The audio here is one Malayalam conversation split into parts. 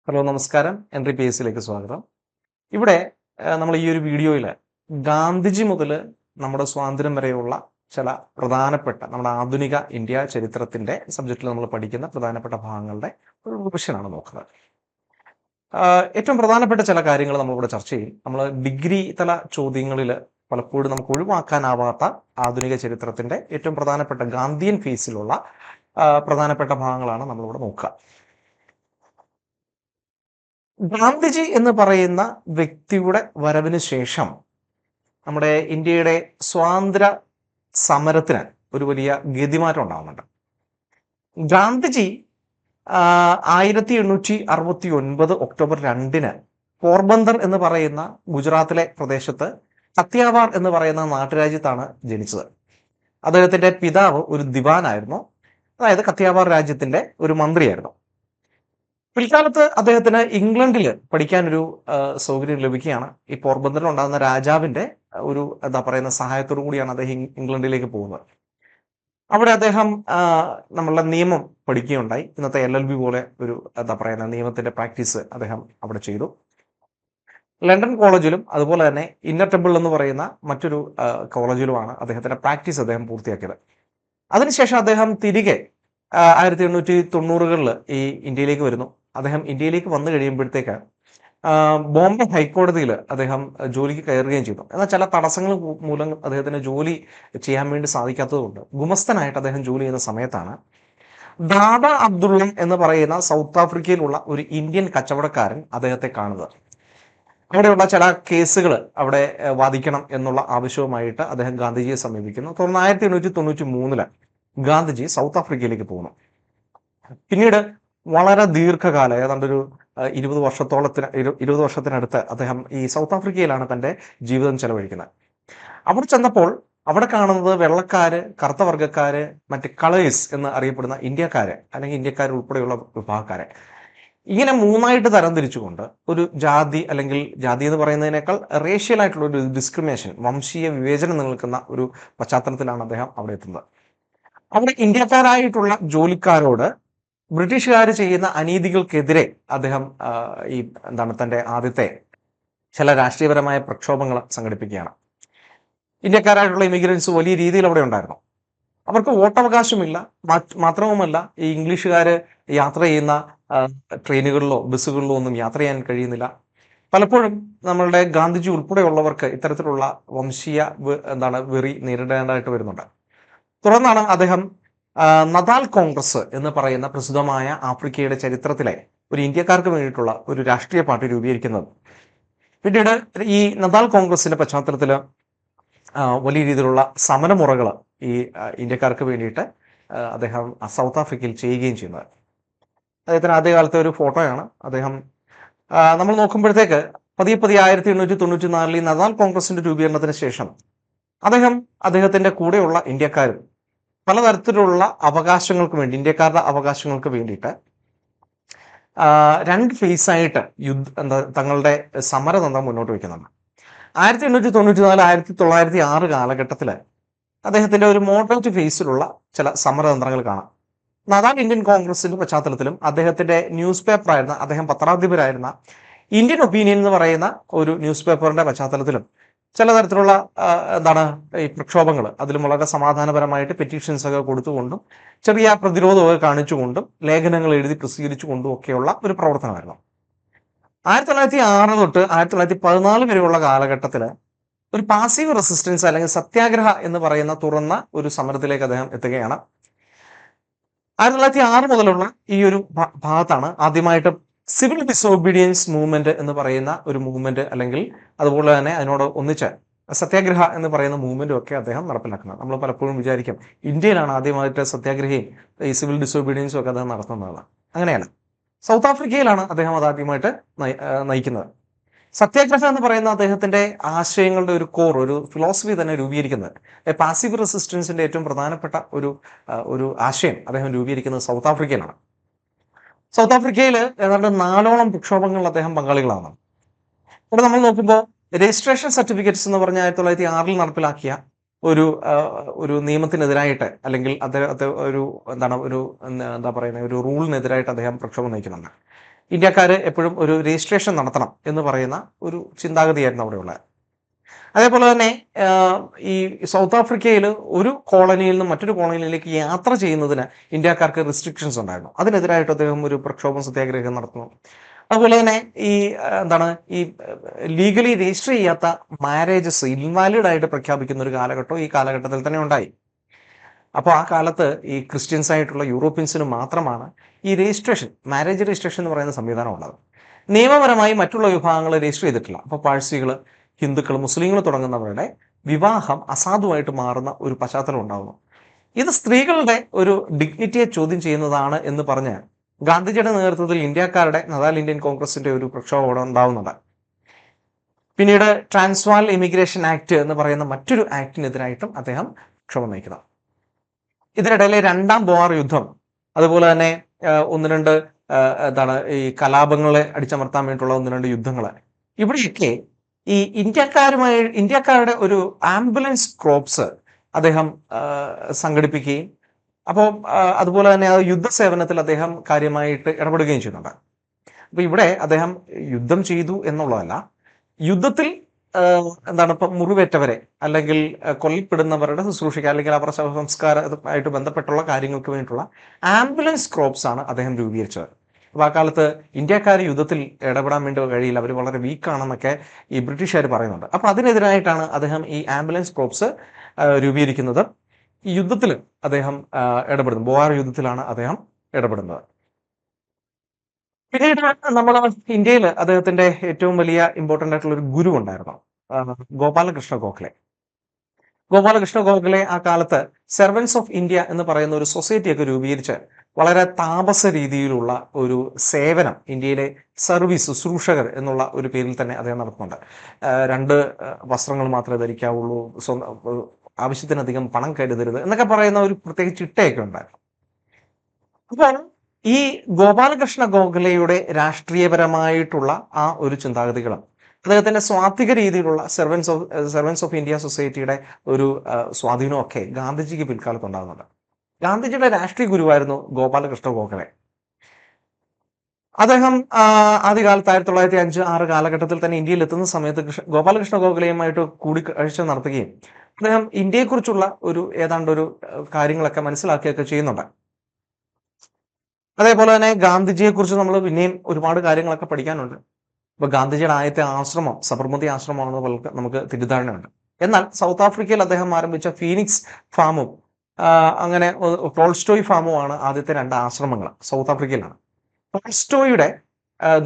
ഹലോ നമസ്കാരം. എൻട്രി പി എസ് സിയിലേക്ക് സ്വാഗതം. ഇവിടെ നമ്മൾ ഈ ഒരു വീഡിയോയിൽ ഗാന്ധിജി മുതൽ നമ്മുടെ സ്വാതന്ത്ര്യം വരെയുള്ള ചില പ്രധാനപ്പെട്ട നമ്മുടെ ആധുനിക ഇന്ത്യ ചരിത്രത്തിന്റെ സബ്ജക്റ്റിൽ നമ്മൾ പഠിക്കുന്ന പ്രധാനപ്പെട്ട ഭാഗങ്ങളുടെ ഒരു റിവിഷനാണ് നോക്കുന്നത്. ഏറ്റവും പ്രധാനപ്പെട്ട ചില കാര്യങ്ങൾ നമ്മളിവിടെ ചർച്ച ചെയ്യും. നമ്മൾ ഡിഗ്രി തല ചോദ്യങ്ങളിൽ പലപ്പോഴും നമുക്ക് ഒഴിവാക്കാനാവാത്ത ആധുനിക ചരിത്രത്തിന്റെ ഏറ്റവും പ്രധാനപ്പെട്ട ഗാന്ധിയൻ ഫേസിലുള്ള പ്രധാനപ്പെട്ട ഭാഗങ്ങളാണ് നമ്മളിവിടെ നോക്കുക. ഗാന്ധിജി എന്ന് പറയുന്ന വ്യക്തിയുടെ വരവിന് ശേഷം നമ്മുടെ ഇന്ത്യയുടെ സ്വാതന്ത്ര്യ സമരത്തിന് ഒരു വലിയ ഗതിമാറ്റം ഉണ്ടാകുന്നുണ്ട്. ഗാന്ധിജി 1869 ഒക്ടോബർ 2 പോർബന്ദർ എന്ന് പറയുന്ന ഗുജറാത്തിലെ പ്രദേശത്ത് കത്തിയാവാർ എന്ന് പറയുന്ന നാട്ടുരാജ്യത്താണ് ജനിച്ചത്. അദ്ദേഹത്തിന്റെ പിതാവ് ഒരു ദിവാനായിരുന്നു, അതായത് കത്തിയാവാർ രാജ്യത്തിന്റെ ഒരു മന്ത്രിയായിരുന്നു. പിൽക്കാലത്ത് അദ്ദേഹത്തിന് ഇംഗ്ലണ്ടിൽ പഠിക്കാനൊരു സൗകര്യം ലഭിക്കുകയാണ്. ഈ പോർബന്ദറിൽ ഉണ്ടാകുന്ന രാജാവിന്റെ ഒരു സഹായത്തോടു കൂടിയാണ് അദ്ദേഹം ഇംഗ്ലണ്ടിലേക്ക് പോകുന്നത്. അവിടെ അദ്ദേഹം നമ്മളുടെ നിയമം പഠിക്കുകയുണ്ടായി. ഇന്നത്തെ LLB പോലെ ഒരു നിയമത്തിന്റെ പ്രാക്ടീസ് അദ്ദേഹം അവിടെ ചെയ്തു. ലണ്ടൻ കോളേജിലും അതുപോലെ തന്നെ ഇന്നർ ടെമ്പിൾ എന്ന് പറയുന്ന മറ്റൊരു കോളേജിലുമാണ് അദ്ദേഹത്തിന്റെ പ്രാക്ടീസ് അദ്ദേഹം പൂർത്തിയാക്കിയത്. അതിനുശേഷം അദ്ദേഹം തിരികെ 1890കളിൽ ഈ ഇന്ത്യയിലേക്ക് വരുന്നു. അദ്ദേഹം ഇന്ത്യയിലേക്ക് വന്നു കഴിയുമ്പോഴത്തേക്ക് ബോംബെ ഹൈക്കോടതിയിൽ അദ്ദേഹം ജോലിക്ക് കയറുകയും ചെയ്തു. എന്നാൽ ചില തടസ്സങ്ങൾ മൂലം അദ്ദേഹത്തിന് ജോലി ചെയ്യാൻ വേണ്ടി സാധിക്കാത്തതുകൊണ്ട് ഗുമസ്തനായിട്ട് അദ്ദേഹം ജോലി ചെയ്യുന്ന സമയത്താണ് ദാദ അബ്ദുള്ള എന്ന് പറയുന്ന സൗത്ത് ആഫ്രിക്കയിലുള്ള ഒരു ഇന്ത്യൻ കച്ചവടക്കാരൻ അദ്ദേഹത്തെ കാണുന്നത്. അവിടെയുള്ള ചില കേസുകൾ അവിടെ വാദിക്കണം എന്നുള്ള ആവശ്യവുമായിട്ട് അദ്ദേഹം ഗാന്ധിജിയെ സമീപിക്കുന്നു. തുടർന്ന് 1893 ഗാന്ധിജി സൗത്ത് ആഫ്രിക്കയിലേക്ക് പോകുന്നു. പിന്നീട് വളരെ ദീർഘകാലം ഏതാണ്ട് ഒരു 20 വർഷത്തിനടുത്ത് അദ്ദേഹം ഈ സൗത്ത് ആഫ്രിക്കയിലാണ് തന്റെ ജീവിതം ചെലവഴിക്കുന്നത്. അവിടെ ചെന്നപ്പോൾ അവിടെ കാണുന്നത് വെള്ളക്കാര്, കറുത്ത വർഗ്ഗക്കാര്, മറ്റ് കളേഴ്സ് എന്ന് അറിയപ്പെടുന്ന ഇന്ത്യക്കാര് അല്ലെങ്കിൽ ഇന്ത്യക്കാർ ഉൾപ്പെടെയുള്ള വിഭാഗക്കാരെ ഇങ്ങനെ മൂന്നായിട്ട് തരംതിരിച്ചുകൊണ്ട് ഒരു ജാതി അല്ലെങ്കിൽ ജാതി എന്ന് പറയുന്നതിനേക്കാൾ റേഷ്യൽ ആയിട്ടുള്ള ഒരു ഡിസ്ക്രിമിനേഷൻ, വംശീയ വിവേചനം നിലനിൽക്കുന്ന ഒരു പശ്ചാത്തലത്തിലാണ് അദ്ദേഹം അവിടെ എത്തുന്നത്. അവിടെ ഇന്ത്യക്കാരായിട്ടുള്ള ജോലിക്കാരോട് ബ്രിട്ടീഷുകാർ ചെയ്യുന്ന അനീതികൾക്കെതിരെ അദ്ദേഹം തന്റെ ആദ്യത്തെ ചില രാഷ്ട്രീയപരമായ പ്രക്ഷോഭങ്ങൾ സംഘടിപ്പിക്കുകയാണ്. ഇന്ത്യക്കാരായിട്ടുള്ള ഇമിഗ്രൻസ് വലിയ രീതിയിൽ അവിടെ ഉണ്ടായിരുന്നു. അവർക്ക് വോട്ടവകാശമില്ല. മാത്രവുമല്ല, ഈ ഇംഗ്ലീഷുകാര് യാത്ര ചെയ്യുന്ന ട്രെയിനുകളിലോ ബസ്സുകളിലോ ഒന്നും യാത്ര ചെയ്യാൻ കഴിയുന്നില്ല. പലപ്പോഴും നമ്മളുടെ ഗാന്ധിജി ഉൾപ്പെടെയുള്ളവർക്ക് ഇത്തരത്തിലുള്ള വംശീയ വെറി നേരിടേണ്ടതായിട്ട് വരുന്നുണ്ട്. തുടർന്നാണ് അദ്ദേഹം നദാൽ കോൺഗ്രസ് എന്ന് പറയുന്ന പ്രസിദ്ധമായ ആഫ്രിക്കയുടെ ചരിത്രത്തിലെ ഒരു ഇന്ത്യക്കാർക്ക് വേണ്ടിയിട്ടുള്ള ഒരു രാഷ്ട്രീയ പാർട്ടി രൂപീകരിക്കുന്നത്. പിന്നീട് ഈ നദാൽ കോൺഗ്രസിന്റെ പശ്ചാത്തലത്തിൽ വലിയ രീതിയിലുള്ള സമരമുറകൾ ഈ ഇന്ത്യക്കാർക്ക് വേണ്ടിയിട്ട് അദ്ദേഹം സൗത്ത് ആഫ്രിക്കയിൽ ചെയ്യുകയും ചെയ്യുന്നത്. അദ്ദേഹത്തിന് ആദ്യകാലത്തെ ഒരു ഫോട്ടോയാണ്. അദ്ദേഹം നമ്മൾ നോക്കുമ്പോഴത്തേക്ക് പതിയെ 1894 നദാൽ കോൺഗ്രസിന്റെ രൂപീകരണത്തിന് ശേഷം അദ്ദേഹത്തിന്റെ കൂടെയുള്ള ഇന്ത്യക്കാരും പലതരത്തിലുള്ള അവകാശങ്ങൾക്ക് വേണ്ടി, ഇന്ത്യക്കാരുടെ അവകാശങ്ങൾക്ക് വേണ്ടിയിട്ട് രണ്ട് ഫേസായിട്ട് തങ്ങളുടെ സമരതന്ത്രം മുന്നോട്ട് വയ്ക്കുന്നുണ്ട്. 1894 1906 കാലഘട്ടത്തിൽ അദ്ദേഹത്തിന്റെ ഒരു മോഡറേറ്റ് ഫേസിലുള്ള ചില സമരതന്ത്രങ്ങൾ കാണാം. നദാൽ ഇന്ത്യൻ കോൺഗ്രസിന്റെ പശ്ചാത്തലത്തിലും അദ്ദേഹത്തിന്റെ ന്യൂസ് പേപ്പറായിരുന്ന, അദ്ദേഹം പത്രാധിപരായിരുന്ന ഇന്ത്യൻ ഒപ്പീനിയൻ എന്ന് പറയുന്ന ഒരു ന്യൂസ് പേപ്പറിന്റെ പശ്ചാത്തലത്തിലും ചില തരത്തിലുള്ള ഈ പ്രക്ഷോഭങ്ങൾ, അതിലും വളരെ സമാധാനപരമായിട്ട് പെറ്റീഷൻസ് ഒക്കെ കൊടുത്തുകൊണ്ടും ചെറിയ പ്രതിരോധമൊക്കെ കാണിച്ചുകൊണ്ടും ലേഖനങ്ങൾ എഴുതി പ്രസിദ്ധീകരിച്ചുകൊണ്ടും ഒക്കെയുള്ള ഒരു പ്രവർത്തനമായിരുന്നു. 1906 തൊട്ട് 1914 വരെയുള്ള കാലഘട്ടത്തിൽ ഒരു പാസീവ് റെസിസ്റ്റൻസ് അല്ലെങ്കിൽ സത്യാഗ്രഹ എന്ന് പറയുന്ന തുറന്ന ഒരു സമരത്തിലേക്ക് അദ്ദേഹം എത്തുകയാണ്. 1906 മുതലുള്ള ഈ ഒരു ഭാഗത്താണ് ആദ്യമായിട്ട് സിവിൽ ഡിസോബീഡിയൻസ് മൂവ്മെന്റ് എന്ന് പറയുന്ന ഒരു മൂവ്മെന്റ്, അല്ലെങ്കിൽ അതുപോലെ തന്നെ അതിനോട് ഒന്നിച്ച് സത്യാഗ്രഹ എന്ന് പറയുന്ന മൂവ്മെന്റും ഒക്കെ അദ്ദേഹം നടപ്പിലാക്കുന്നത്. നമ്മൾ പലപ്പോഴും വിചാരിക്കും ഇന്ത്യയിലാണ് ആദ്യമായിട്ട് സത്യാഗ്രഹയും ഈ സിവിൽ ഡിസോബീഡിയൻസും ഒക്കെ അദ്ദേഹം നടത്തുന്നതാണ്. അങ്ങനെയല്ല, സൗത്ത് ആഫ്രിക്കയിലാണ് അദ്ദേഹം അതാദ്യമായിട്ട് നയിക്കുന്നത്. സത്യാഗ്രഹം എന്ന് പറയുന്ന അദ്ദേഹത്തിന്റെ ആശയങ്ങളുടെ ഒരു കോർ, ഒരു ഫിലോസഫി തന്നെ രൂപീകരിക്കുന്നത്, പാസീവ് റെസിസ്റ്റൻസിന്റെ ഏറ്റവും പ്രധാനപ്പെട്ട ഒരു ആശയം അദ്ദേഹം രൂപീകരിക്കുന്നത് സൗത്ത് ആഫ്രിക്കയിലാണ്. സൗത്ത് ആഫ്രിക്കയിൽ ഏതാണ്ട് 4ഓളം പ്രക്ഷോഭങ്ങളിൽ അദ്ദേഹം പങ്കാളികളാണ്. ഇവിടെ നമ്മൾ നോക്കുമ്പോൾ രജിസ്ട്രേഷൻ സർട്ടിഫിക്കറ്റ്സ് എന്ന് പറഞ്ഞ 1906 നടപ്പിലാക്കിയ ഒരു നിയമത്തിനെതിരായിട്ട്, അല്ലെങ്കിൽ അദ്ദേഹത്തെ ഒരു റൂളിനെതിരായിട്ട് അദ്ദേഹം പ്രക്ഷോഭം നയിക്കുന്നുണ്ട്. ഇന്ത്യക്കാർ എപ്പോഴും ഒരു രജിസ്ട്രേഷൻ നടത്തണം എന്ന് പറയുന്ന ഒരു ചിന്താഗതിയായിരുന്നു അവിടെയുള്ളത്. അതേപോലെ തന്നെ ഈ സൗത്ത് ആഫ്രിക്കയിൽ ഒരു കോളനിയിൽ നിന്നും മറ്റൊരു കോളനിയിലേക്ക് യാത്ര ചെയ്യുന്നതിന് ഇന്ത്യക്കാർക്ക് റെസ്ട്രിക്ഷൻസ് ഉണ്ടായിരുന്നു. അതിനെതിരായിട്ട് അദ്ദേഹം ഒരു പ്രക്ഷോഭം സത്യാഗ്രഹം നടത്തുന്നു. അതുപോലെ തന്നെ ഈ എന്താണ് ഈ ലീഗലി രജിസ്റ്റർ ചെയ്യാത്ത മാരേജസ് ഇൻവാലിഡ് ആയിട്ട് പ്രഖ്യാപിക്കുന്ന ഒരു കാലഘട്ടം ഈ കാലഘട്ടത്തിൽ തന്നെ ഉണ്ടായി. അപ്പോൾ ആ കാലത്ത് ഈ ക്രിസ്ത്യൻസ് ആയിട്ടുള്ള യൂറോപ്യൻസിന് മാത്രമാണ് ഈ രജിസ്ട്രേഷൻ, മാരേജ് രജിസ്ട്രേഷൻ എന്ന് പറയുന്ന സംവിധാനം ഉള്ളത്. നിയമപരമായി മറ്റുള്ള വിഭാഗങ്ങൾ രജിസ്റ്റർ ചെയ്തിട്ടില്ല. അപ്പോൾ പാഴ്സികൾ, ഹിന്ദുക്കൾ, മുസ്ലിങ്ങൾ തുടങ്ങുന്നവരുടെ വിവാഹം അസാധുവായിട്ട് മാറുന്ന ഒരു പശ്ചാത്തലം ഉണ്ടാകുന്നു. ഇത് സ്ത്രീകളുടെ ഒരു ഡിഗ്നിറ്റിയെ ചോദ്യം ചെയ്യുന്നതാണ് എന്ന് പറഞ്ഞ് ഗാന്ധിജിയുടെ നേതൃത്വത്തിൽ ഇന്ത്യക്കാരുടെ നദാൽ ഇന്ത്യൻ കോൺഗ്രസിന്റെ ഒരു പ്രക്ഷോഭം അവിടെ ഉണ്ടാവുന്നുണ്ട്. പിന്നീട് ട്രാൻസ്വാൾ ഇമിഗ്രേഷൻ ആക്ട് എന്ന് പറയുന്ന മറ്റൊരു ആക്ടിനെതിരായിട്ടും അദ്ദേഹം പ്രക്ഷോഭം നയിക്കുന്നു. ഇതിനിടയിലെ രണ്ടാം ബോർ യുദ്ധം, അതുപോലെ തന്നെ ഒന്ന് രണ്ട് എന്താണ് ഈ കലാപങ്ങളെ അടിച്ചമർത്താൻ വേണ്ടിയിട്ടുള്ള ഒന്ന് രണ്ട് യുദ്ധങ്ങൾ, ഇവിടെയൊക്കെ ഈ ഇന്ത്യക്കാരുടെ ഒരു ആംബുലൻസ് ക്രോപ്സ് അദ്ദേഹം സംഘടിപ്പിക്കുകയും അപ്പോൾ അതുപോലെ തന്നെ ആ യുദ്ധസേവനത്തിൽ അദ്ദേഹം കാര്യമായിട്ട് ഇടപെടുകയും ചെയ്യുന്നുണ്ട്. അപ്പൊ ഇവിടെ അദ്ദേഹം യുദ്ധം ചെയ്തു എന്നുള്ളതല്ല, യുദ്ധത്തിൽ എന്താണ് ഇപ്പം മുറിവേറ്റവരെ അല്ലെങ്കിൽ കൊല്ലപ്പെടുന്നവരുടെ ശുശ്രൂഷയ്ക്ക് അല്ലെങ്കിൽ അവർ സംസ്കാരമായിട്ട് ബന്ധപ്പെട്ടുള്ള കാര്യങ്ങൾക്ക് വേണ്ടിയിട്ടുള്ള ആംബുലൻസ് ക്രോപ്സ് ആണ് അദ്ദേഹം രൂപീകരിച്ചത്. അപ്പൊ ആ കാലത്ത് ഇന്ത്യക്കാർ യുദ്ധത്തിൽ ഇടപെടാൻ വേണ്ടി കഴിയില്ല, അവർ വളരെ വീക്കാണെന്നൊക്കെ ഈ ബ്രിട്ടീഷുകാർ പറയുന്നുണ്ട്. അപ്പൊ അതിനെതിരായിട്ടാണ് അദ്ദേഹം ഈ ആംബുലൻസ് ക്രോപ്സ് രൂപീകരിക്കുന്നത്. ഈ യുദ്ധത്തിൽ അദ്ദേഹം ഇടപെടുന്നു, ബോർ യുദ്ധത്തിലാണ് അദ്ദേഹം ഇടപെടുന്നത്. പിന്നീട് നമ്മൾ ഇന്ത്യയിൽ അദ്ദേഹത്തിന്റെ ഏറ്റവും വലിയ ഇമ്പോർട്ടന്റ് ആയിട്ടുള്ള ഒരു ഗുരു ഉണ്ടായിരുന്നു, ഗോപാലകൃഷ്ണ ഗോഖലെ. ഗോപാലകൃഷ്ണ ഗോഖലെ ആ കാലത്ത് സെർവൻസ് ഓഫ് ഇന്ത്യ എന്ന് പറയുന്ന ഒരു സൊസൈറ്റിയൊക്കെ രൂപീകരിച്ച് വളരെ താമസ രീതിയിലുള്ള ഒരു സേവനം ഇന്ത്യയിലെ സർവീസ് ശുശ്രൂഷകർ എന്നുള്ള ഒരു പേരിൽ തന്നെ അദ്ദേഹം നടത്തുന്നുണ്ട്. 2 വസ്ത്രങ്ങൾ മാത്രമേ ധരിക്കാവുള്ളൂ, ആവശ്യത്തിനധികം പണം കരുതരുത് എന്നൊക്കെ പറയുന്ന ഒരു പ്രത്യേക ചിട്ടയൊക്കെ ഉണ്ടായിരുന്നു. അപ്പോൾ ഈ ഗോപാലകൃഷ്ണ ഗോഖലെയുടെ രാഷ്ട്രീയപരമായിട്ടുള്ള ആ ഒരു ചിന്താഗതികളും അദ്ദേഹത്തിന്റെ സ്വാത്വിക രീതിയിലുള്ള സെർവൻസ് ഓഫ് ഇന്ത്യ സൊസൈറ്റിയുടെ ഒരു സ്വാധീനമൊക്കെ ഗാന്ധിജിക്ക് പിൽക്കാലത്ത് ഉണ്ടാകുന്നുണ്ട്. ഗാന്ധിജിയുടെ രാഷ്ട്രീയ ഗുരുവായിരുന്നു ഗോപാലകൃഷ്ണ ഗോഖലെ. അദ്ദേഹം ആദ്യകാലത്ത് 1905-6 കാലഘട്ടത്തിൽ തന്നെ ഇന്ത്യയിൽ എത്തുന്ന സമയത്ത് ഗോപാലകൃഷ്ണ ഗോഖലെയുമായിട്ട് കൂടിക്കാഴ്ച നടത്തുകയും അദ്ദേഹം ഇന്ത്യയെക്കുറിച്ചുള്ള ഒരു ഏതാണ്ട് ഒരു കാര്യങ്ങളൊക്കെ മനസ്സിലാക്കുകയൊക്കെ ചെയ്യുന്നുണ്ട്. അതേപോലെ തന്നെ ഗാന്ധിജിയെ കുറിച്ച് നമ്മൾ പിന്നെയും ഒരുപാട് കാര്യങ്ങളൊക്കെ പഠിക്കാനുണ്ട്. ഇപ്പൊ ഗാന്ധിജിയുടെ ആദ്യത്തെ ആശ്രമം സബർമതി ആശ്രമമാണെന്ന് നമുക്ക് തിരിധാരണയുണ്ട്. എന്നാൽ സൗത്ത് ആഫ്രിക്കയിൽ അദ്ദേഹം ആരംഭിച്ച ഫീനിക്സ് ഫാമും അങ്ങനെ ടോൾസ്റ്റോയ് ഫാമുമാണ് ആദ്യത്തെ 2 ആശ്രമങ്ങൾ സൗത്ത് ആഫ്രിക്കയിലാണ്. ടോൾസ്റ്റോയുടെ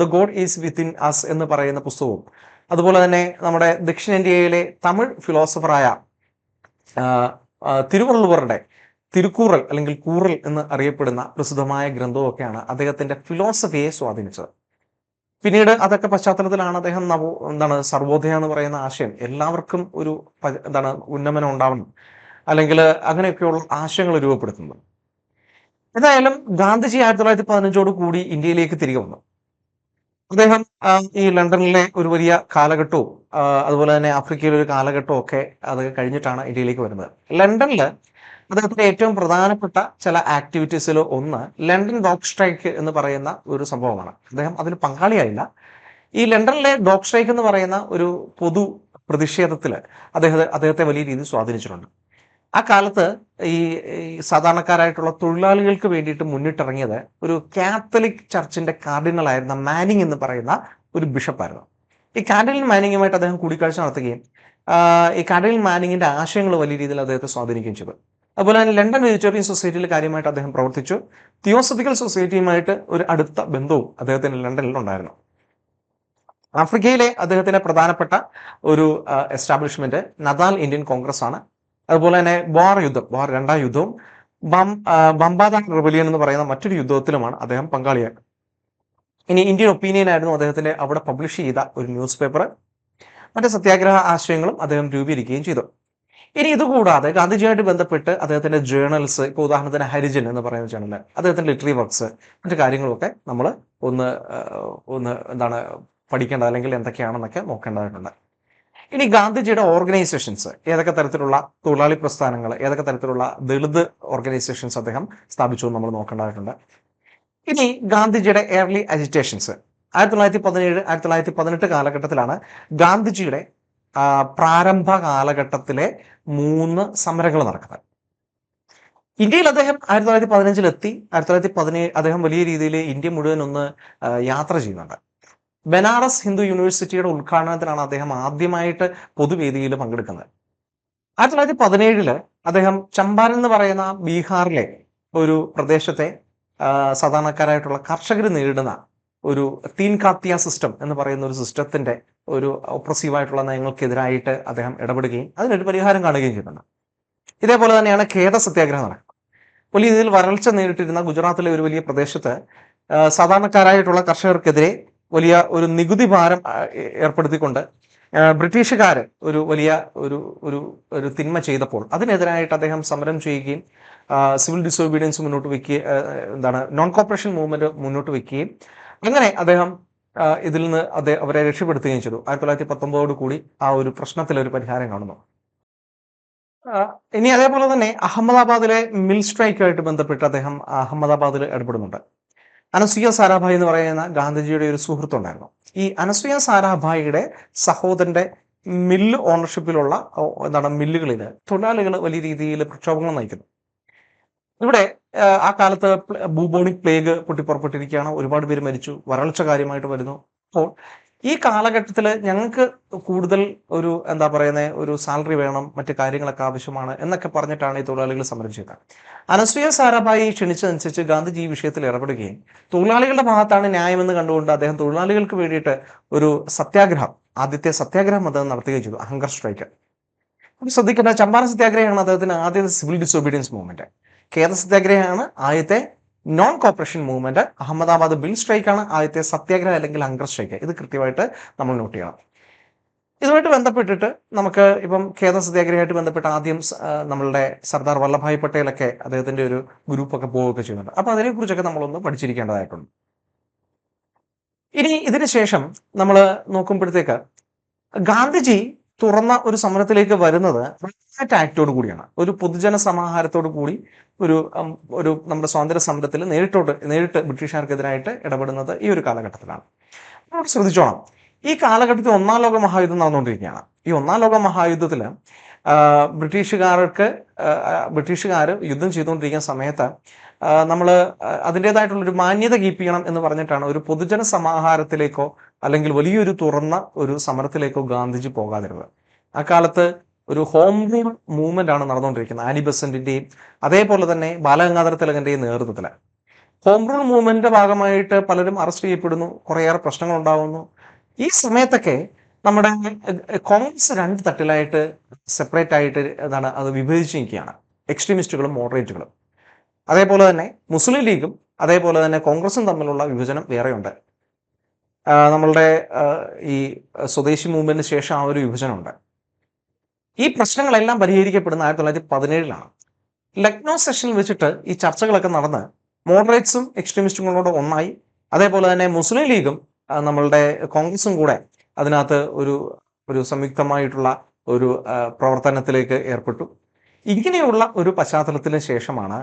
the God is within us എന്ന് പറയുന്ന പുസ്തകവും, അതുപോലെ തന്നെ നമ്മുടെ ദക്ഷിണേന്ത്യയിലെ തമിഴ് ഫിലോസഫറായ തിരുവള്ളുവറുടെ തിരുക്കൂറൽ അല്ലെങ്കിൽ കൂറൽ എന്ന് അറിയപ്പെടുന്ന പ്രസിദ്ധമായ ഗ്രന്ഥമൊക്കെയാണ് അദ്ദേഹത്തിന്റെ ഫിലോസഫിയെ സ്വാധീനിച്ചത്. പിന്നീട് അതൊക്കെ പശ്ചാത്തലത്തിലാണ് അദ്ദേഹം സർവോദയ എന്ന് പറയുന്ന ആശയം, എല്ലാവർക്കും ഒരു ഉന്നമനം ഉണ്ടാവണം അല്ലെങ്കിൽ അങ്ങനെയൊക്കെയുള്ള ആശയങ്ങൾ രൂപപ്പെടുത്തുന്നത്. എന്തായാലും ഗാന്ധിജി 1915 കൂടി ഇന്ത്യയിലേക്ക് തിരികെ വന്നു. അദ്ദേഹം ഈ ലണ്ടനിലെ ഒരു വലിയ കാലഘട്ടവും അതുപോലെ തന്നെ ആഫ്രിക്കയിലെ ഒരു കാലഘട്ടവും ഒക്കെ അത് കഴിഞ്ഞിട്ടാണ് ഇന്ത്യയിലേക്ക് വരുന്നത്. ലണ്ടനിൽ അദ്ദേഹത്തിന്റെ ഏറ്റവും പ്രധാനപ്പെട്ട ചില ആക്ടിവിറ്റീസിൽ ഒന്ന് ലണ്ടൻ ഡോഗ് സ്ട്രൈക്ക് എന്ന് പറയുന്ന ഒരു സംഭവമാണ്. അദ്ദേഹം അതിൽ പങ്കാളിയായില്ല. ഈ ലണ്ടനിലെ ഡോഗ് സ്ട്രൈക്ക് എന്ന് പറയുന്ന ഒരു പൊതു പ്രതിഷേധത്തിൽ അദ്ദേഹത്തെ വലിയ രീതിയിൽ സ്വാധീനിച്ചിട്ടുണ്ട്. ആ കാലത്ത് ഈ സാധാരണക്കാരായിട്ടുള്ള തൊഴിലാളികൾക്ക് വേണ്ടിയിട്ട് മുന്നിട്ടിറങ്ങിയത് ഒരു കാത്തലിക് ചർച്ചിന്റെ കാർഡിനൽ ആയിരുന്ന മാനിങ് എന്ന് പറയുന്ന ഒരു ബിഷപ്പായിരുന്നു. ഈ കാർഡിനൽ മാനിങ്ങുമായിട്ട് അദ്ദേഹം കൂടിക്കാഴ്ച നടത്തുകയും ഈ കാർഡിനൽ മാനിങ്ങിന്റെ ആശയങ്ങൾ വലിയ രീതിയിൽ അദ്ദേഹത്തെ സ്വാധീനിക്കുകയും ചെയ്തു. അതുപോലെ തന്നെ ലണ്ടൻ വെജിറ്റേറിയൻ സൊസൈറ്റിയിൽ കാര്യമായിട്ട് അദ്ദേഹം പ്രവർത്തിച്ചു. തിയോസഫിക്കൽ സൊസൈറ്റിയുമായിട്ട് ഒരു അടുത്ത ബന്ധവും അദ്ദേഹത്തിന് ലണ്ടനിൽ ഉണ്ടായിരുന്നു. ആഫ്രിക്കയിലെ അദ്ദേഹത്തിന്റെ പ്രധാനപ്പെട്ട ഒരു എസ്റ്റാബ്ലിഷ്മെന്റ് നദാൽ ഇന്ത്യൻ കോൺഗ്രസ് ആണ്. അതുപോലെ തന്നെ ബോർ 2ാം യുദ്ധവും ബംബാദാൻ റിബലിയൻ എന്ന് പറയുന്ന മറ്റൊരു യുദ്ധത്തിലുമാണ് അദ്ദേഹം പങ്കാളിയായത്. ഇനി ഇന്ത്യൻ ഒപ്പീനിയൻ ആയിരുന്നു അദ്ദേഹത്തിന്റെ അവിടെ പബ്ലിഷ് ചെയ്ത ഒരു ന്യൂസ് പേപ്പർ. മറ്റ് സത്യാഗ്രഹ ആശയങ്ങളും അദ്ദേഹം രൂപീകരിക്കുകയും ചെയ്തു. ഇനി ഇതുകൂടാതെ ഗാന്ധിജിയായിട്ട് ബന്ധപ്പെട്ട് അദ്ദേഹത്തിന്റെ ജേർണൽസ്, ഇപ്പോൾ ഉദാഹരണത്തിന് ഹരിജൻ എന്ന് പറയുന്ന ജേർണൽ, അദ്ദേഹത്തിന്റെ ലിറ്ററി വർക്ക്സ്, മറ്റു കാര്യങ്ങളൊക്കെ നമ്മൾ ഒന്ന് പഠിക്കേണ്ടത് അല്ലെങ്കിൽ എന്തൊക്കെയാണെന്നൊക്കെ നോക്കേണ്ടതായിട്ടുണ്ട്. ഇനി ഗാന്ധിജിയുടെ ഓർഗനൈസേഷൻസ്, ഏതൊക്കെ തരത്തിലുള്ള തൊഴിലാളി പ്രസ്ഥാനങ്ങൾ, ഏതൊക്കെ തരത്തിലുള്ള ദളിത് ഓർഗനൈസേഷൻസ് അദ്ദേഹം സ്ഥാപിച്ചു എന്ന് നമ്മൾ നോക്കേണ്ടതായിട്ടുണ്ട്. ഇനി ഗാന്ധിജിയുടെ ഏർലി അജിറ്റേഷൻസ് 1917 1918 കാലഘട്ടത്തിലാണ് ഗാന്ധിജിയുടെ പ്രാരംഭ കാലഘട്ടത്തിലെ 3 സമരങ്ങൾ നടക്കുന്നത്. ഇന്ത്യയിൽ അദ്ദേഹം 1915 എത്തി. 1917 അദ്ദേഹം വലിയ രീതിയിൽ ഇന്ത്യ മുഴുവൻ ഒന്ന് യാത്ര ചെയ്യുന്നുണ്ട്. ബനാറസ് ഹിന്ദു യൂണിവേഴ്സിറ്റിയുടെ ഉദ്ഘാടനത്തിലാണ് അദ്ദേഹം ആദ്യമായിട്ട് പൊതുവേദിയിൽ പങ്കെടുക്കുന്നത്. 1917 അദ്ദേഹം ചമ്പാരൻ എന്ന് പറയുന്ന ബീഹാറിലെ ഒരു പ്രദേശത്തെ സാധാരണക്കാരായിട്ടുള്ള കർഷകർ നേരിടുന്ന ഒരു തീൻ കാത്തിയ സിസ്റ്റം എന്ന് പറയുന്ന ഒരു സിസ്റ്റത്തിന്റെ ഒരു ഒപ്രസീവായിട്ടുള്ള നയങ്ങൾക്കെതിരായിട്ട് അദ്ദേഹം ഇടപെടുകയും അതിനൊരു പരിഹാരം കാണുകയും ചെയ്യുന്നുണ്ട്. ഇതേപോലെ തന്നെയാണ് ഖേദ സത്യാഗ്രഹം നടക്കുന്നത്. വലിയ രീതിയിൽ വരൾച്ച നേരിട്ടിരുന്ന ഗുജറാത്തിലെ ഒരു വലിയ പ്രദേശത്ത് സാധാരണക്കാരായിട്ടുള്ള കർഷകർക്കെതിരെ വലിയ ഒരു നികുതി ഭാരം ഏർപ്പെടുത്തിക്കൊണ്ട് ബ്രിട്ടീഷുകാർ ഒരു വലിയ ഒരു തിന്മ ചെയ്തപ്പോൾ അതിനെതിരായിട്ട് അദ്ദേഹം സമരം ചെയ്യുകയും സിവിൽ ഡിസോബീഡിയൻസ് മുന്നോട്ട് വയ്ക്കുകയും നോൺ കോപ്പറേഷൻ മൂവ്മെന്റ് മുന്നോട്ട് വയ്ക്കുകയും അങ്ങനെ അദ്ദേഹം ഇതിൽ നിന്ന് അവരെ രക്ഷപ്പെടുത്തുകയും ചെയ്തു. 1919 കൂടി ആ ഒരു പ്രശ്നത്തിൽ ഒരു പരിഹാരം കാണുന്നു. ഇനി അതേപോലെ തന്നെ അഹമ്മദാബാദിലെ മിൽ സ്ട്രൈക്കുമായിട്ട് ബന്ധപ്പെട്ട് അദ്ദേഹം അഹമ്മദാബാദിൽ ഇടപെടുന്നുണ്ട്. അനസൂയ സാരാഭായ് എന്ന് പറയുന്ന ഗാന്ധിജിയുടെ ഒരു സുഹൃത്തുണ്ടായിരുന്നു. ഈ അനസൂയ സാരാഭായിയുടെ സഹോദരന്റെ മില്ല് ഓണർഷിപ്പിലുള്ള മില്ലുകളിൽ തൊഴിലാളികൾ വലിയ രീതിയിൽ പ്രക്ഷോഭങ്ങൾ നയിക്കുന്നു. ഇവിടെ ആ കാലത്ത് ബൂബോണിക് പ്ലേഗ് പൊട്ടിപ്പുറപ്പെട്ടിരിക്കുകയാണ്. ഒരുപാട് പേര് മരിച്ചു. വരൾച്ച കാര്യമായിട്ട് വരുന്നു. അപ്പോൾ ഈ കാലഘട്ടത്തിൽ ഞങ്ങൾക്ക് കൂടുതൽ ഒരു സാലറി വേണം, മറ്റു കാര്യങ്ങളൊക്കെ ആവശ്യമാണ് എന്നൊക്കെ പറഞ്ഞിട്ടാണ് ഈ തൊഴിലാളികൾ സമരം ചെയ്തത്. അനസൂയ സാരാഭായി ക്ഷണിച്ചതനുസരിച്ച് ഗാന്ധിജി ഈ വിഷയത്തിൽ ഇടപെടുകയും തൊഴിലാളികളുടെ ഭാഗത്താണ് ന്യായമെന്ന് കണ്ടുകൊണ്ട് അദ്ദേഹം തൊഴിലാളികൾക്ക് വേണ്ടിയിട്ട് ഒരു സത്യാഗ്രഹം, ആദ്യത്തെ സത്യാഗ്രഹം അദ്ദേഹം നടത്തുകയും ചെയ്തു, ഹങ്കർ സ്ട്രൈക്ക്. ശ്രദ്ധിക്കേണ്ട, ചമ്പാരൻ സത്യാഗ്രഹമാണ് അദ്ദേഹത്തിന് ആദ്യത്തെ സിവിൽ ഡിസോബീഡിയൻസ് മൂവ്മെന്റ്. ഖേദ സത്യാഗ്രഹമാണ് ആദ്യത്തെ non corporation movement. Ahmedabad bill strike ആണ് ആദ്യത്തെ സത്യാഗ്രഹം അല്ലെങ്കിൽ ഹങ്കർ സ്ട്രൈക്ക്. ഇത് കൃത്യമായിട്ട് നമ്മൾ നോട്ട് ചെയ്യണം. ഇതുമായിട്ട് ബന്ധപ്പെട്ടിട്ട് നമുക്ക് ഇപ്പം ഖേദ സത്യാഗ്രഹമായിട്ട് ബന്ധപ്പെട്ട് ആദ്യം നമ്മളുടെ സർദാർ വല്ലഭായ് പട്ടേലൊക്കെ അദ്ദേഹത്തിന്റെ ഒരു ഗ്രൂപ്പൊക്കെ പോവുകയൊക്കെ ചെയ്യുന്നുണ്ട്. അപ്പൊ അതിനെക്കുറിച്ചൊക്കെ നമ്മളൊന്ന് പഠിച്ചിരിക്കേണ്ടതായിട്ടുണ്ട്. ഇനി ഇതിന് ശേഷം നമ്മൾ നോക്കുമ്പോഴത്തേക്ക് ഗാന്ധിജി തുറന്ന ഒരു സമരത്തിലേക്ക് വരുന്നത് ആക്ടോട് കൂടിയാണ്. ഒരു പൊതുജന സമാഹാരത്തോടു കൂടി ഒരു നമ്മുടെ സ്വാതന്ത്ര്യ സമരത്തിൽ നേരിട്ട് ബ്രിട്ടീഷുകാർക്കെതിരായിട്ട് ഇടപെടുന്നത് ഈ ഒരു കാലഘട്ടത്തിലാണ്. നമ്മൾ ശ്രദ്ധിച്ചോണം, ഈ കാലഘട്ടത്തിൽ 1-ാം ലോക മഹായുദ്ധം നടന്നുകൊണ്ടിരിക്കുകയാണ്. ഈ 1-ാം ലോക മഹായുദ്ധത്തിൽ ബ്രിട്ടീഷുകാർ യുദ്ധം ചെയ്തുകൊണ്ടിരിക്കുന്ന സമയത്ത് നമ്മൾ അതിൻ്റെതായിട്ടുള്ളൊരു മാന്യത കീപ്പ് ചെയ്യണം എന്ന് പറഞ്ഞിട്ടാണ് ഒരു പൊതുജന സമാഹാരത്തിലേക്കോ അല്ലെങ്കിൽ വലിയൊരു തുറന്ന ഒരു സമരത്തിലേക്കോ ഗാന്ധിജി പോകാതിരുന്നത്. ആ കാലത്ത് ഒരു ഹോം റൂൾ മൂവ്മെന്റ് ആണ് നടന്നുകൊണ്ടിരിക്കുന്നത്. ആനി ബസന്റിന്റെയും അതേപോലെ തന്നെ ബാലഗംഗാധര തിലകന്റെയും നേതൃത്വത്തിൽ ഹോം റൂൾ മൂവ്മെന്റിന്റെ ഭാഗമായിട്ട് പലരും അറസ്റ്റ് ചെയ്യപ്പെടുന്നു, കുറേയേറെ പ്രശ്നങ്ങൾ ഉണ്ടാവുന്നു. ഈ സമയത്തൊക്കെ നമ്മുടെ കോൺഗ്രസ് 2 തട്ടിലായിട്ട് സെപ്പറേറ്റ് ആയിട്ട് അത് വിഭജിച്ചിരിക്കുകയാണ്. എക്സ്ട്രീമിസ്റ്റുകളും മോഡറേറ്റുകളും. അതേപോലെ തന്നെ മുസ്ലിം ലീഗും അതേപോലെ തന്നെ കോൺഗ്രസും തമ്മിലുള്ള വിഭജനം വേറെയുണ്ട്. നമ്മളുടെ ഈ സ്വദേശി മൂവ്മെന്റിന് ശേഷം ആ ഒരു വിഭജനമുണ്ട്. ഈ പ്രശ്നങ്ങളെല്ലാം പരിഹരിക്കപ്പെടുന്ന 1917 ലക്നൗ സെഷനിൽ വെച്ചിട്ട് ഈ ചർച്ചകളൊക്കെ നടന്ന് മോഡറേറ്റ്സും എക്സ്ട്രീമിസ്റ്റുകളോട് ഒന്നായി. അതേപോലെ തന്നെ മുസ്ലിം ലീഗും നമ്മളുടെ കോൺഗ്രസും കൂടെ അതിനകത്ത് ഒരു സംയുക്തമായിട്ടുള്ള ഒരു പ്രവർത്തനത്തിലേക്ക് ഏർപ്പെട്ടു. ഇങ്ങനെയുള്ള ഒരു പശ്ചാത്തലത്തിന് ശേഷമാണ്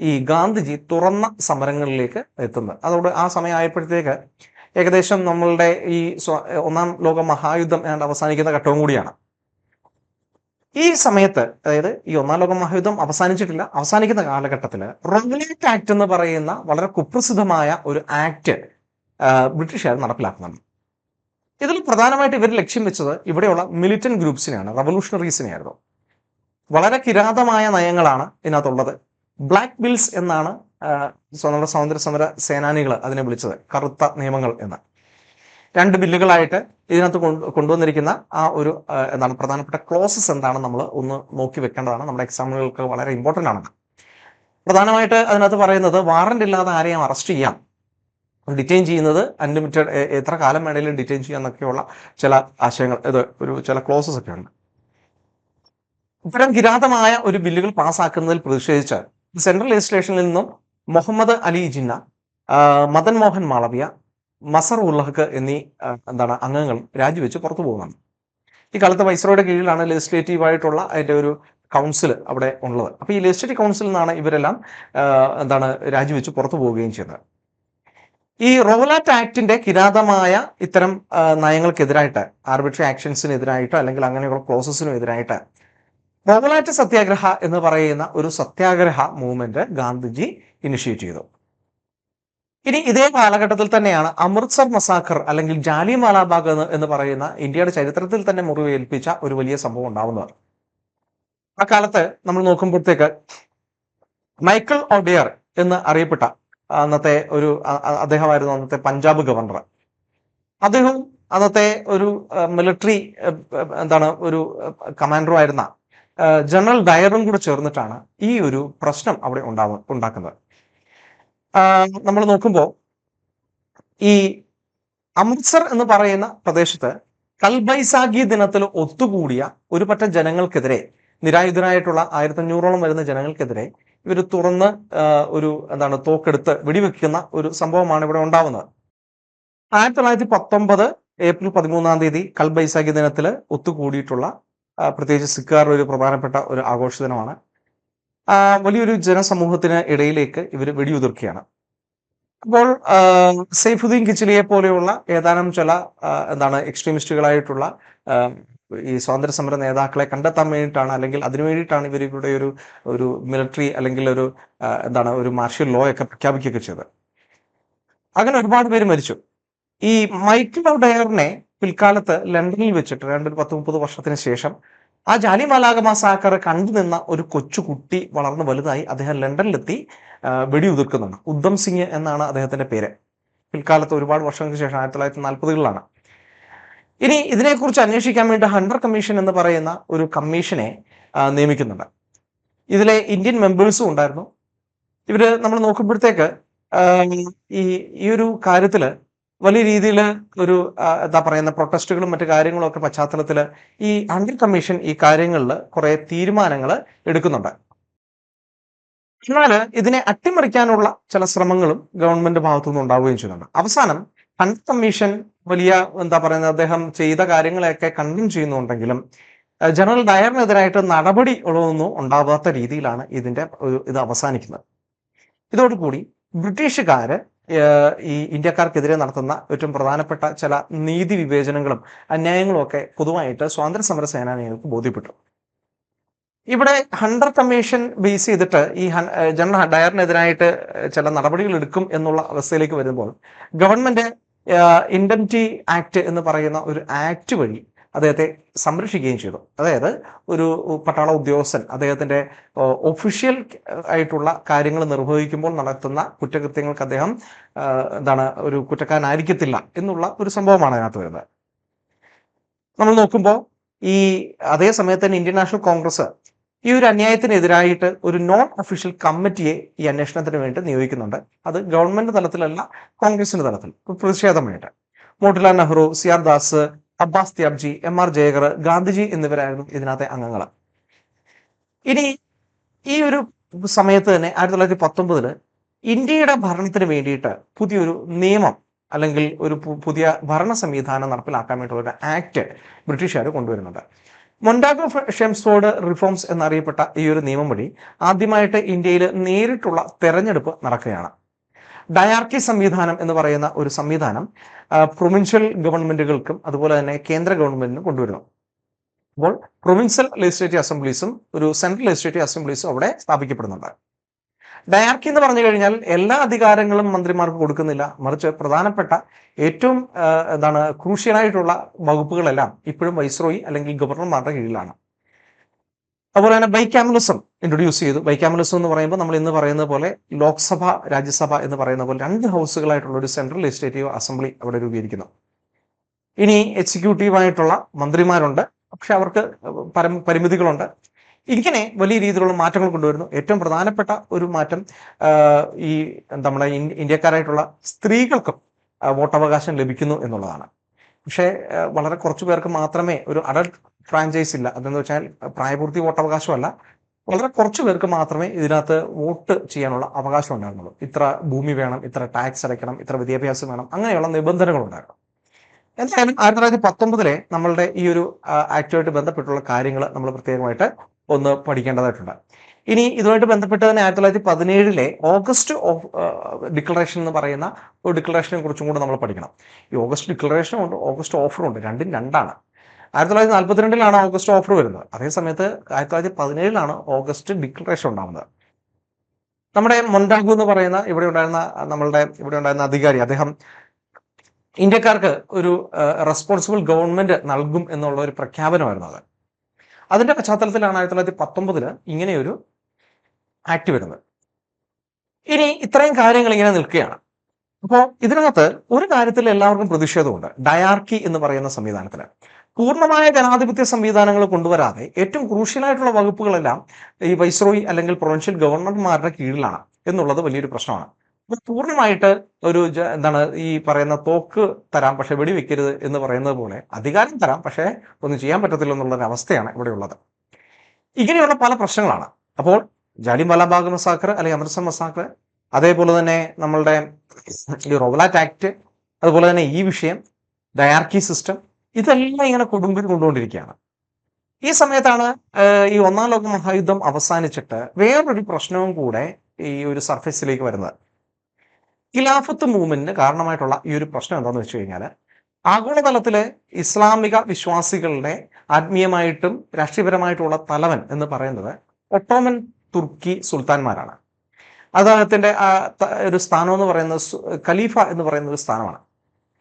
ഈ ഗാന്ധിജി തുറന്ന സമരങ്ങളിലേക്ക് എത്തുന്നത്. അതോടെ ആ സമയം ആയപ്പോഴത്തേക്ക് ഏകദേശം നമ്മളുടെ ഈ 1-ാം ലോക മഹായുദ്ധം അവസാനിക്കുന്ന ഘട്ടവും കൂടിയാണ്. ഈ സമയത്ത്, അതായത് ഈ 1-ാം ലോക മഹായുദ്ധം അവസാനിക്കുന്ന കാലഘട്ടത്തിൽ റെഗുലേറ്റ് ആക്ട് എന്ന് പറയുന്ന വളരെ കുപ്രസിദ്ധമായ ഒരു ആക്ട് ബ്രിട്ടീഷുകാർ നടപ്പിലാക്കുന്നുണ്ട്. ഇതിൽ പ്രധാനമായിട്ട് ഇവർ ലക്ഷ്യം വെച്ചത് ഇവിടെയുള്ള മിലിറ്റന്റ് ഗ്രൂപ്പ്സിനെയാണ്, റവല്യൂഷണറീസിനെയായിരുന്നു. വളരെ കിരാതമായ നയങ്ങളാണ് ഇതിനകത്തുള്ളത്. ബ്ലാക്ക് ബിൽസ് എന്നാണ് നമ്മുടെ സ്വാതന്ത്ര്യ സമര സേനാനികൾ അതിനെ വിളിച്ചത്, കറുത്ത നിയമങ്ങൾ എന്ന്. 2 ബില്ലുകളായിട്ട് ഇതിനകത്ത് കൊണ്ടുവന്നിരിക്കുന്ന ആ ഒരു പ്രധാനപ്പെട്ട ക്ലോസസ് എന്താണെന്ന് നമ്മൾ ഒന്ന് നോക്കി വെക്കേണ്ടതാണ്. നമ്മുടെ എക്സാമുകൾക്ക് വളരെ ഇമ്പോർട്ടൻ്റ് ആണ്. പ്രധാനമായിട്ട് അതിനകത്ത് പറയുന്നത് വാറന്റ് ഇല്ലാതെ ആരെയും അറസ്റ്റ് ചെയ്യാം, ഡിറ്റെയിൻ ചെയ്യുന്നത് അൺലിമിറ്റഡ്, എത്ര കാലം വേണമെങ്കിലും ഡിറ്റെയിൻ ചെയ്യാന്നൊക്കെയുള്ള ചില ആശയങ്ങൾ, ചില ക്ലോസസ് ഒക്കെ ഉണ്ട്. ഇത്തരം കിരാതമായ ഒരു ബില്ലുകൾ പാസ്സാക്കുന്നതിൽ പ്രതിഷേധിച്ച് സെൻട്രൽ ലെജിസ്ലേഷനിൽ നിന്നും മുഹമ്മദ് അലി ജിന്ന, മദൻ മോഹൻ മാളവ്യ, മസർ ഉള്ളഹക്ക് എന്നീ അംഗങ്ങൾ രാജിവെച്ച് പുറത്തു പോകുന്നുണ്ട്. ഈ കാലത്ത് വൈസ്രോയുടെ കീഴിലാണ് ലെജിസ്ലേറ്റീവ് ആയിട്ടുള്ള അതിന്റെ ഒരു കൗൺസിൽ അവിടെ ഉള്ളത്. അപ്പൊ ഈ ലെജിസ്ലേറ്റീവ് കൗൺസിലിൽ നിന്നാണ് ഇവരെല്ലാം രാജിവെച്ച് പുറത്തു പോവുകയും ചെയ്തത്. ഈ റോവലാറ്റ് ആക്ടിന്റെ കിരാതമായ ഇത്തരം നയങ്ങൾക്കെതിരായിട്ട്, ആർബിട്രറി ആക്ഷൻസിനെതിരായിട്ടോ അല്ലെങ്കിൽ അങ്ങനെയുള്ള ക്ലോസസിനും എതിരായിട്ട് റോവലാറ്റ് സത്യാഗ്രഹ എന്ന് പറയുന്ന ഒരു സത്യാഗ്രഹ മൂവ്മെന്റ് ഗാന്ധിജി ഇനിഷ്യേറ്റ് ചെയ്തു. ഇനി ഇതേ കാലഘട്ടത്തിൽ തന്നെയാണ് അമൃത്സർ മസാക്കർ അല്ലെങ്കിൽ ജാലിയൻവാല ബാഗ് എന്ന് പറയുന്ന ഇന്ത്യയുടെ ചരിത്രത്തിൽ തന്നെ മുറിവേൽപ്പിച്ച ഒരു വലിയ സംഭവം ഉണ്ടാവുന്നത്. ആ കാലത്ത് നമ്മൾ നോക്കുമ്പോഴത്തേക്ക് മൈക്കിൾ ഒഡെയർ എന്ന് അറിയപ്പെട്ട അന്നത്തെ അദ്ദേഹമായിരുന്നു അന്നത്തെ പഞ്ചാബ് ഗവർണർ. അദ്ദേഹവും അന്നത്തെ ഒരു മിലിറ്ററി ഒരു കമാൻഡറും ആയിരുന്ന ജനറൽ ഡയറും കൂടെ ചേർന്നിട്ടാണ് ഈ ഒരു പ്രശ്നം അവിടെ ഉണ്ടാക്കുന്നത്. നമ്മൾ നോക്കുമ്പോൾ ഈ അമൃത്സർ എന്ന് പറയുന്ന പ്രദേശത്ത് കൽബൈസാഖി ദിനത്തിൽ ഒത്തുകൂടിയ ഒരു പറ്റം ജനങ്ങൾക്കെതിരെ, നിരായുധരായിട്ടുള്ള 1500ഓളം വരുന്ന ജനങ്ങൾക്കെതിരെ ഇവർ തുറന്ന് തോക്കെടുത്ത് വെടിവെക്കുന്ന ഒരു സംഭവമാണ് ഇവിടെ ഉണ്ടാവുന്നത്. 1919 ഏപ്രിൽ 13 കൽബൈസാഖി ദിനത്തിൽ ഒത്തുകൂടിയിട്ടുള്ള പ്രത്യേകിച്ച് സിഖുകാരുടെ ഒരു പ്രധാനപ്പെട്ട ഒരു ആഘോഷ ദിനമാണ്. വലിയൊരു ജനസമൂഹത്തിന് ഇടയിലേക്ക് ഇവർ വെടിയുതിർക്കുകയാണ്. അപ്പോൾ സൈഫുദ്ദീൻ കിച്ചിലിയെ പോലെയുള്ള ഏതാനും ചില എക്സ്ട്രീമിസ്റ്റുകളായിട്ടുള്ള ഈ സ്വാതന്ത്ര്യ സമര നേതാക്കളെ കണ്ടെത്താൻ വേണ്ടിയിട്ടാണ്, അല്ലെങ്കിൽ അതിനു വേണ്ടിയിട്ടാണ് ഇവർ ഇവിടെ ഒരു മിലിറ്ററി അല്ലെങ്കിൽ ഒരു മാർഷ്യൽ ലോ ഒക്കെ പ്രഖ്യാപിക്കുകയൊക്കെ ചെയ്തത്. അങ്ങനെ ഒരുപാട് പേര് മരിച്ചു. ഈ മൈക്കിൾ ഒഡെയറിനെ പിൽക്കാലത്ത് ലണ്ടനിൽ വെച്ചിട്ട് 10-30 വർഷത്തിന് ശേഷം ആ ജാലിയൻവാല മസാക്കർ കണ്ടു നിന്ന ഒരു കൊച്ചുകുട്ടി വളർന്ന് വലുതായി അദ്ദേഹം ലണ്ടനിലെത്തി വെടിയുതിർക്കുന്നുണ്ട്. ഉദ്ധം സിംഗ് എന്നാണ് അദ്ദേഹത്തിന്റെ പേര്. പിൽക്കാലത്ത് ഒരുപാട് വർഷങ്ങൾക്ക് ശേഷം 1940കളിലാണ്. ഇനി ഇതിനെക്കുറിച്ച് അന്വേഷിക്കാൻ വേണ്ടി ഹണ്ടർ കമ്മീഷൻ എന്ന് പറയുന്ന ഒരു കമ്മീഷനെ നിയമിക്കുന്നുണ്ട്. ഇതിലെ ഇന്ത്യൻ മെമ്പേഴ്സും ഉണ്ടായിരുന്നു. നമ്മൾ നോക്കുമ്പോഴത്തേക്ക് ഈ ഒരു കാര്യത്തില് വലിയ രീതിയിൽ ഒരു പ്രൊട്ടസ്റ്റുകളും മറ്റു കാര്യങ്ങളും ഒക്കെ പശ്ചാത്തലത്തിൽ ഈ ഹണ്ടർ കമ്മീഷൻ ഈ കാര്യങ്ങളിൽ കുറെ തീരുമാനങ്ങൾ എടുക്കുന്നുണ്ട്. എന്നാൽ ഇതിനെ അട്ടിമറിക്കാനുള്ള ചില ശ്രമങ്ങളും ഗവൺമെന്റ് ഭാഗത്തുനിന്ന് ഉണ്ടാവുകയും ചെയ്യുന്നുണ്ട്. അവസാനം ഹണ്ടർ കമ്മീഷൻ വലിയ അദ്ദേഹം ചെയ്ത കാര്യങ്ങളെയൊക്കെ കണ്ടം ചെയ്യുന്നുണ്ടെങ്കിലും ജനറൽ ഡയറിനെതിരായിട്ട് നടപടികളൊന്നും ഉണ്ടാവാത്ത രീതിയിലാണ് ഇത് അവസാനിക്കുന്നത്. ഇതോടുകൂടി ബ്രിട്ടീഷുകാര് ഈ ഇന്ത്യക്കാർക്കെതിരെ നടത്തുന്ന ഏറ്റവും പ്രധാനപ്പെട്ട ചില നീതി വിവേചനങ്ങളും അന്യായങ്ങളും ഒക്കെ പൊതുവായിട്ട് സ്വാതന്ത്ര്യ സമര സേനാനികൾക്ക് ബോധ്യപ്പെട്ടു. ഇവിടെ ഹണ്ടർ കമ്മീഷൻ ബേസ് ചെയ്തിട്ട് ഈ ജനറൽ ഡയറിനെതിരായിട്ട് ചില നടപടികൾ എടുക്കും എന്നുള്ള അവസ്ഥയിലേക്ക് വരുമ്പോൾ ഗവൺമെന്റ് ഇൻഡംനിറ്റി ആക്ട് എന്ന് പറയുന്ന ഒരു ആക്ട് വഴി അദ്ദേഹത്തെ സംരക്ഷിക്കുകയും ചെയ്തു. അതായത് ഒരു പട്ടാള ഉദ്യോഗസ്ഥൻ അദ്ദേഹത്തിന്റെ ഒഫീഷ്യൽ ആയിട്ടുള്ള കാര്യങ്ങൾ നിർവഹിക്കുമ്പോൾ നടത്തുന്ന കുറ്റകൃത്യങ്ങൾക്ക് അദ്ദേഹം ഒരു കുറ്റക്കാരനായിരിക്കത്തില്ല എന്നുള്ള ഒരു സംഭവമാണ് അതിനകത്ത് വരുന്നത്. നമ്മൾ നോക്കുമ്പോൾ ഈ അതേ സമയത്ത് തന്നെ ഇന്ത്യൻ നാഷണൽ കോൺഗ്രസ് ഈ ഒരു അന്യായത്തിനെതിരായിട്ട് ഒരു നോൺ ഒഫീഷ്യൽ കമ്മിറ്റിയെ ഈ അന്വേഷണത്തിന് വേണ്ടി നിയോഗിക്കുന്നുണ്ട്. അത് ഗവൺമെന്റ് തലത്തിലല്ല, കോൺഗ്രസിന്റെ തലത്തിൽ പ്രതിഷേധമായിട്ട്. മോട്ടിലാൽ നെഹ്റു, സിആർ ദാസ്, അബ്ബാസ് ത്യാബ്ജി, MR ജയകർ, ഗാന്ധിജി എന്നിവരായിരുന്നു ഇതിനകത്തെ അംഗങ്ങൾ. ഇനി ഈ ഒരു സമയത്ത് തന്നെ 1919 ഇന്ത്യയുടെ ഭരണത്തിന് വേണ്ടിയിട്ട് പുതിയൊരു നിയമം അല്ലെങ്കിൽ ഒരു പുതിയ ഭരണ സംവിധാനം നടപ്പിലാക്കാൻ വേണ്ടിയുള്ള ഒരു ആക്ട് ബ്രിട്ടീഷുകാർ കൊണ്ടുവരുന്നുണ്ട്. മൊണ്ടാഗോ ഷെംസ്ഫോർഡ് റിഫോംസ് എന്നറിയപ്പെട്ട ഈ ഒരു നിയമം വഴി ആദ്യമായിട്ട് ഇന്ത്യയിൽ നേരിട്ടുള്ള തെരഞ്ഞെടുപ്പ് നടക്കുകയാണ്. ഡയാർക്കി സംവിധാനം എന്ന് പറയുന്ന ഒരു സംവിധാനം പ്രൊവിൻഷ്യൽ ഗവൺമെന്റുകൾക്കും അതുപോലെ തന്നെ കേന്ദ്ര ഗവൺമെന്റിനും കൊണ്ടുവരുന്നു. അപ്പോൾ പ്രൊവിൻഷ്യൽ ലെജിസ്ലേറ്റീവ് അസംബ്ലീസും ഒരു സെൻട്രൽ ലെജിസ്ലേറ്റീവ് അസംബ്ലീസും അവിടെ സ്ഥാപിക്കപ്പെടുന്നുണ്ട്. ഡയാർക്കി എന്ന് പറഞ്ഞു കഴിഞ്ഞാൽ എല്ലാ അധികാരങ്ങളും മന്ത്രിമാർക്ക് കൊടുക്കുന്നില്ല, മറിച്ച് പ്രധാനപ്പെട്ട ഏറ്റവും ക്രൂഷ്യലായിട്ടുള്ള വകുപ്പുകളെല്ലാം ഇപ്പോഴും വൈസ്രോയി അല്ലെങ്കിൽ ഗവർണർമാരുടെ കീഴിലാണ്. അതുപോലെ തന്നെ ബൈക്യാമലിസം ഇൻട്രൊഡ്യൂസ് ചെയ്തു. ബൈക്യാമലിസം എന്ന് പറയുമ്പോൾ നമ്മൾ ഇന്ന് പറയുന്നത് പോലെ ലോക്സഭ, രാജ്യസഭ എന്ന് പറയുന്ന പോലെ 2 ഹൗസുകളായിട്ടുള്ള ഒരു സെൻട്രൽ ലെജിസ്ലേറ്റീവ് അസംബ്ലി അവിടെ രൂപീകരിക്കുന്നു. ഇനി എക്സിക്യൂട്ടീവായിട്ടുള്ള മന്ത്രിമാരുണ്ട്, പക്ഷെ അവർക്ക് പരിമിതികളുണ്ട്. ഇങ്ങനെ വലിയ രീതിയിലുള്ള മാറ്റങ്ങൾ കൊണ്ടുവരുന്നു. ഏറ്റവും പ്രധാനപ്പെട്ട ഒരു മാറ്റം ഈ നമ്മുടെ ഇന്ത്യക്കാരായിട്ടുള്ള സ്ത്രീകൾക്കും വോട്ടവകാശം ലഭിക്കുന്നു എന്നുള്ളതാണ്. പക്ഷേ വളരെ കുറച്ചു പേർക്ക് മാത്രമേ ഒരു അഡൽട്ട് ഫ്രാഞ്ചൈസ് ഇല്ല. അതെന്ന് വെച്ചാൽ പ്രായപൂർത്തി വോട്ടവകാശമല്ല, വളരെ കുറച്ചു പേർക്ക് മാത്രമേ ഇതിനകത്ത് വോട്ട് ചെയ്യാനുള്ള അവകാശം ഉണ്ടായിരുന്നുള്ളൂ. ഇത്ര ഭൂമി വേണം, ഇത്ര ടാക്സ് അടയ്ക്കണം, ഇത്ര വിദ്യാഭ്യാസം വേണം, അങ്ങനെയുള്ള നിബന്ധനകൾ ഉണ്ടായിരുന്നു. എന്തായാലും 1919 നമ്മളുടെ ഈ ഒരു ആക്ടുമായിട്ട് ബന്ധപ്പെട്ടുള്ള കാര്യങ്ങൾ നമ്മൾ പ്രത്യേകമായിട്ട് ഒന്ന് പഠിക്കേണ്ടതായിട്ടുണ്ട്. ഇനി ഇതുമായിട്ട് ബന്ധപ്പെട്ട് തന്നെ 1917 ഓഗസ്റ്റ് ഓഫ് ഡിക്ലറേഷൻ എന്ന് പറയുന്ന ഒരു ഡിക്ലറേഷനെ കുറിച്ചും കൂടെ നമ്മൾ പഠിക്കണം. ഈ ഓഗസ്റ്റ് ഡിക്ലറേഷനും ഉണ്ട്, ഓഗസ്റ്റ് ഓഫറും ഉണ്ട്, രണ്ടും രണ്ടാണ്. 1942 ഓഗസ്റ്റ് ഓഫർ വരുന്നത്. അതേസമയത്ത് 1917 ഓഗസ്റ്റ് ഡിക്ലറേഷൻ ഉണ്ടാകുന്നത്. നമ്മുടെ മൊണ്ടാഗു എന്ന് പറയുന്ന ഇവിടെ ഉണ്ടായിരുന്ന അധികാരി, അദ്ദേഹം ഇന്ത്യക്കാർക്ക് ഒരു റെസ്പോൺസിബിൾ ഗവൺമെന്റ് നൽകും എന്നുള്ള ഒരു പ്രഖ്യാപനമായിരുന്നു അത്. അതിന്റെ പശ്ചാത്തലത്തിലാണ് 1919 ഇങ്ങനെയൊരു ആക്ട് വരുന്നത്. ഇനി ഇത്രയും കാര്യങ്ങൾ ഇങ്ങനെ നിൽക്കുകയാണ്. അപ്പോൾ ഇതിനകത്ത് ഒരു കാര്യത്തിൽ എല്ലാവർക്കും പ്രതിഷേധമുണ്ട്. ഡയാർക്കി എന്ന് പറയുന്ന സംവിധാനത്തിന് പൂർണ്ണമായ ജനാധിപത്യ സംവിധാനങ്ങൾ കൊണ്ടുവരാതെ ഏറ്റവും ക്രൂഷ്യലായിട്ടുള്ള വകുപ്പുകളെല്ലാം ഈ വൈസ്രോയി അല്ലെങ്കിൽ പ്രൊവിൻഷ്യൽ ഗവർണർമാരുടെ കീഴിലാണ് എന്നുള്ളത് വലിയൊരു പ്രശ്നമാണ്. പൂർണ്ണമായിട്ട് ഒരു എന്താണ് ഈ പറയുന്ന തോക്ക് തരാം പക്ഷെ വെടിവെക്കരുത് എന്ന് പറയുന്നത് പോലെ അധികാരം തരാം പക്ഷേ ഒന്നും ചെയ്യാൻ പറ്റത്തില്ല എന്നുള്ളൊരു അവസ്ഥയാണ് ഇവിടെ ഉള്ളത്. ഇങ്ങനെയുള്ള പല പ്രശ്നങ്ങളാണ്. അപ്പോൾ ജാലിയൻവാലാബാഗ് മസാക്കർ അല്ലെങ്കിൽ അമൃത്സർ മസാക്കർ, അതേപോലെ തന്നെ നമ്മളുടെ ഈ റോവലാറ്റ് ആക്ട്, അതുപോലെ തന്നെ ഈ വിഷയം, ഡയാർക്കി സിസ്റ്റം, ഇതെല്ലാം ഇങ്ങനെ കൊടുമ്പിൽ കൊണ്ടുകൊണ്ടിരിക്കുകയാണ്. ഈ സമയത്താണ് ഈ ഒന്നാം ലോക മഹായുദ്ധം അവസാനിച്ചിട്ട് വേറൊരു പ്രശ്നവും കൂടെ ഈ ഒരു സർഫേസിലേക്ക് വരുന്നത്. ഖിലാഫത്ത് മൂവ്മെന്റിന് കാരണമായിട്ടുള്ള ഈ ഒരു പ്രശ്നം എന്താണെന്ന് വെച്ച് കഴിഞ്ഞാൽ, ആഗോളതലത്തിലെ ഇസ്ലാമിക വിശ്വാസികളുടെ ആത്മീയമായിട്ടും രാഷ്ട്രീയപരമായിട്ടുള്ള തലവൻ എന്ന് പറയുന്നത് ഒട്ടോമൻ തുർക്കി സുൽത്താൻമാരാണ്. അദ്ദേഹത്തിന്റെ ഒരു സ്ഥാനം എന്ന് പറയുന്നത് ഖലീഫ എന്ന് പറയുന്ന ഒരു സ്ഥാനമാണ്.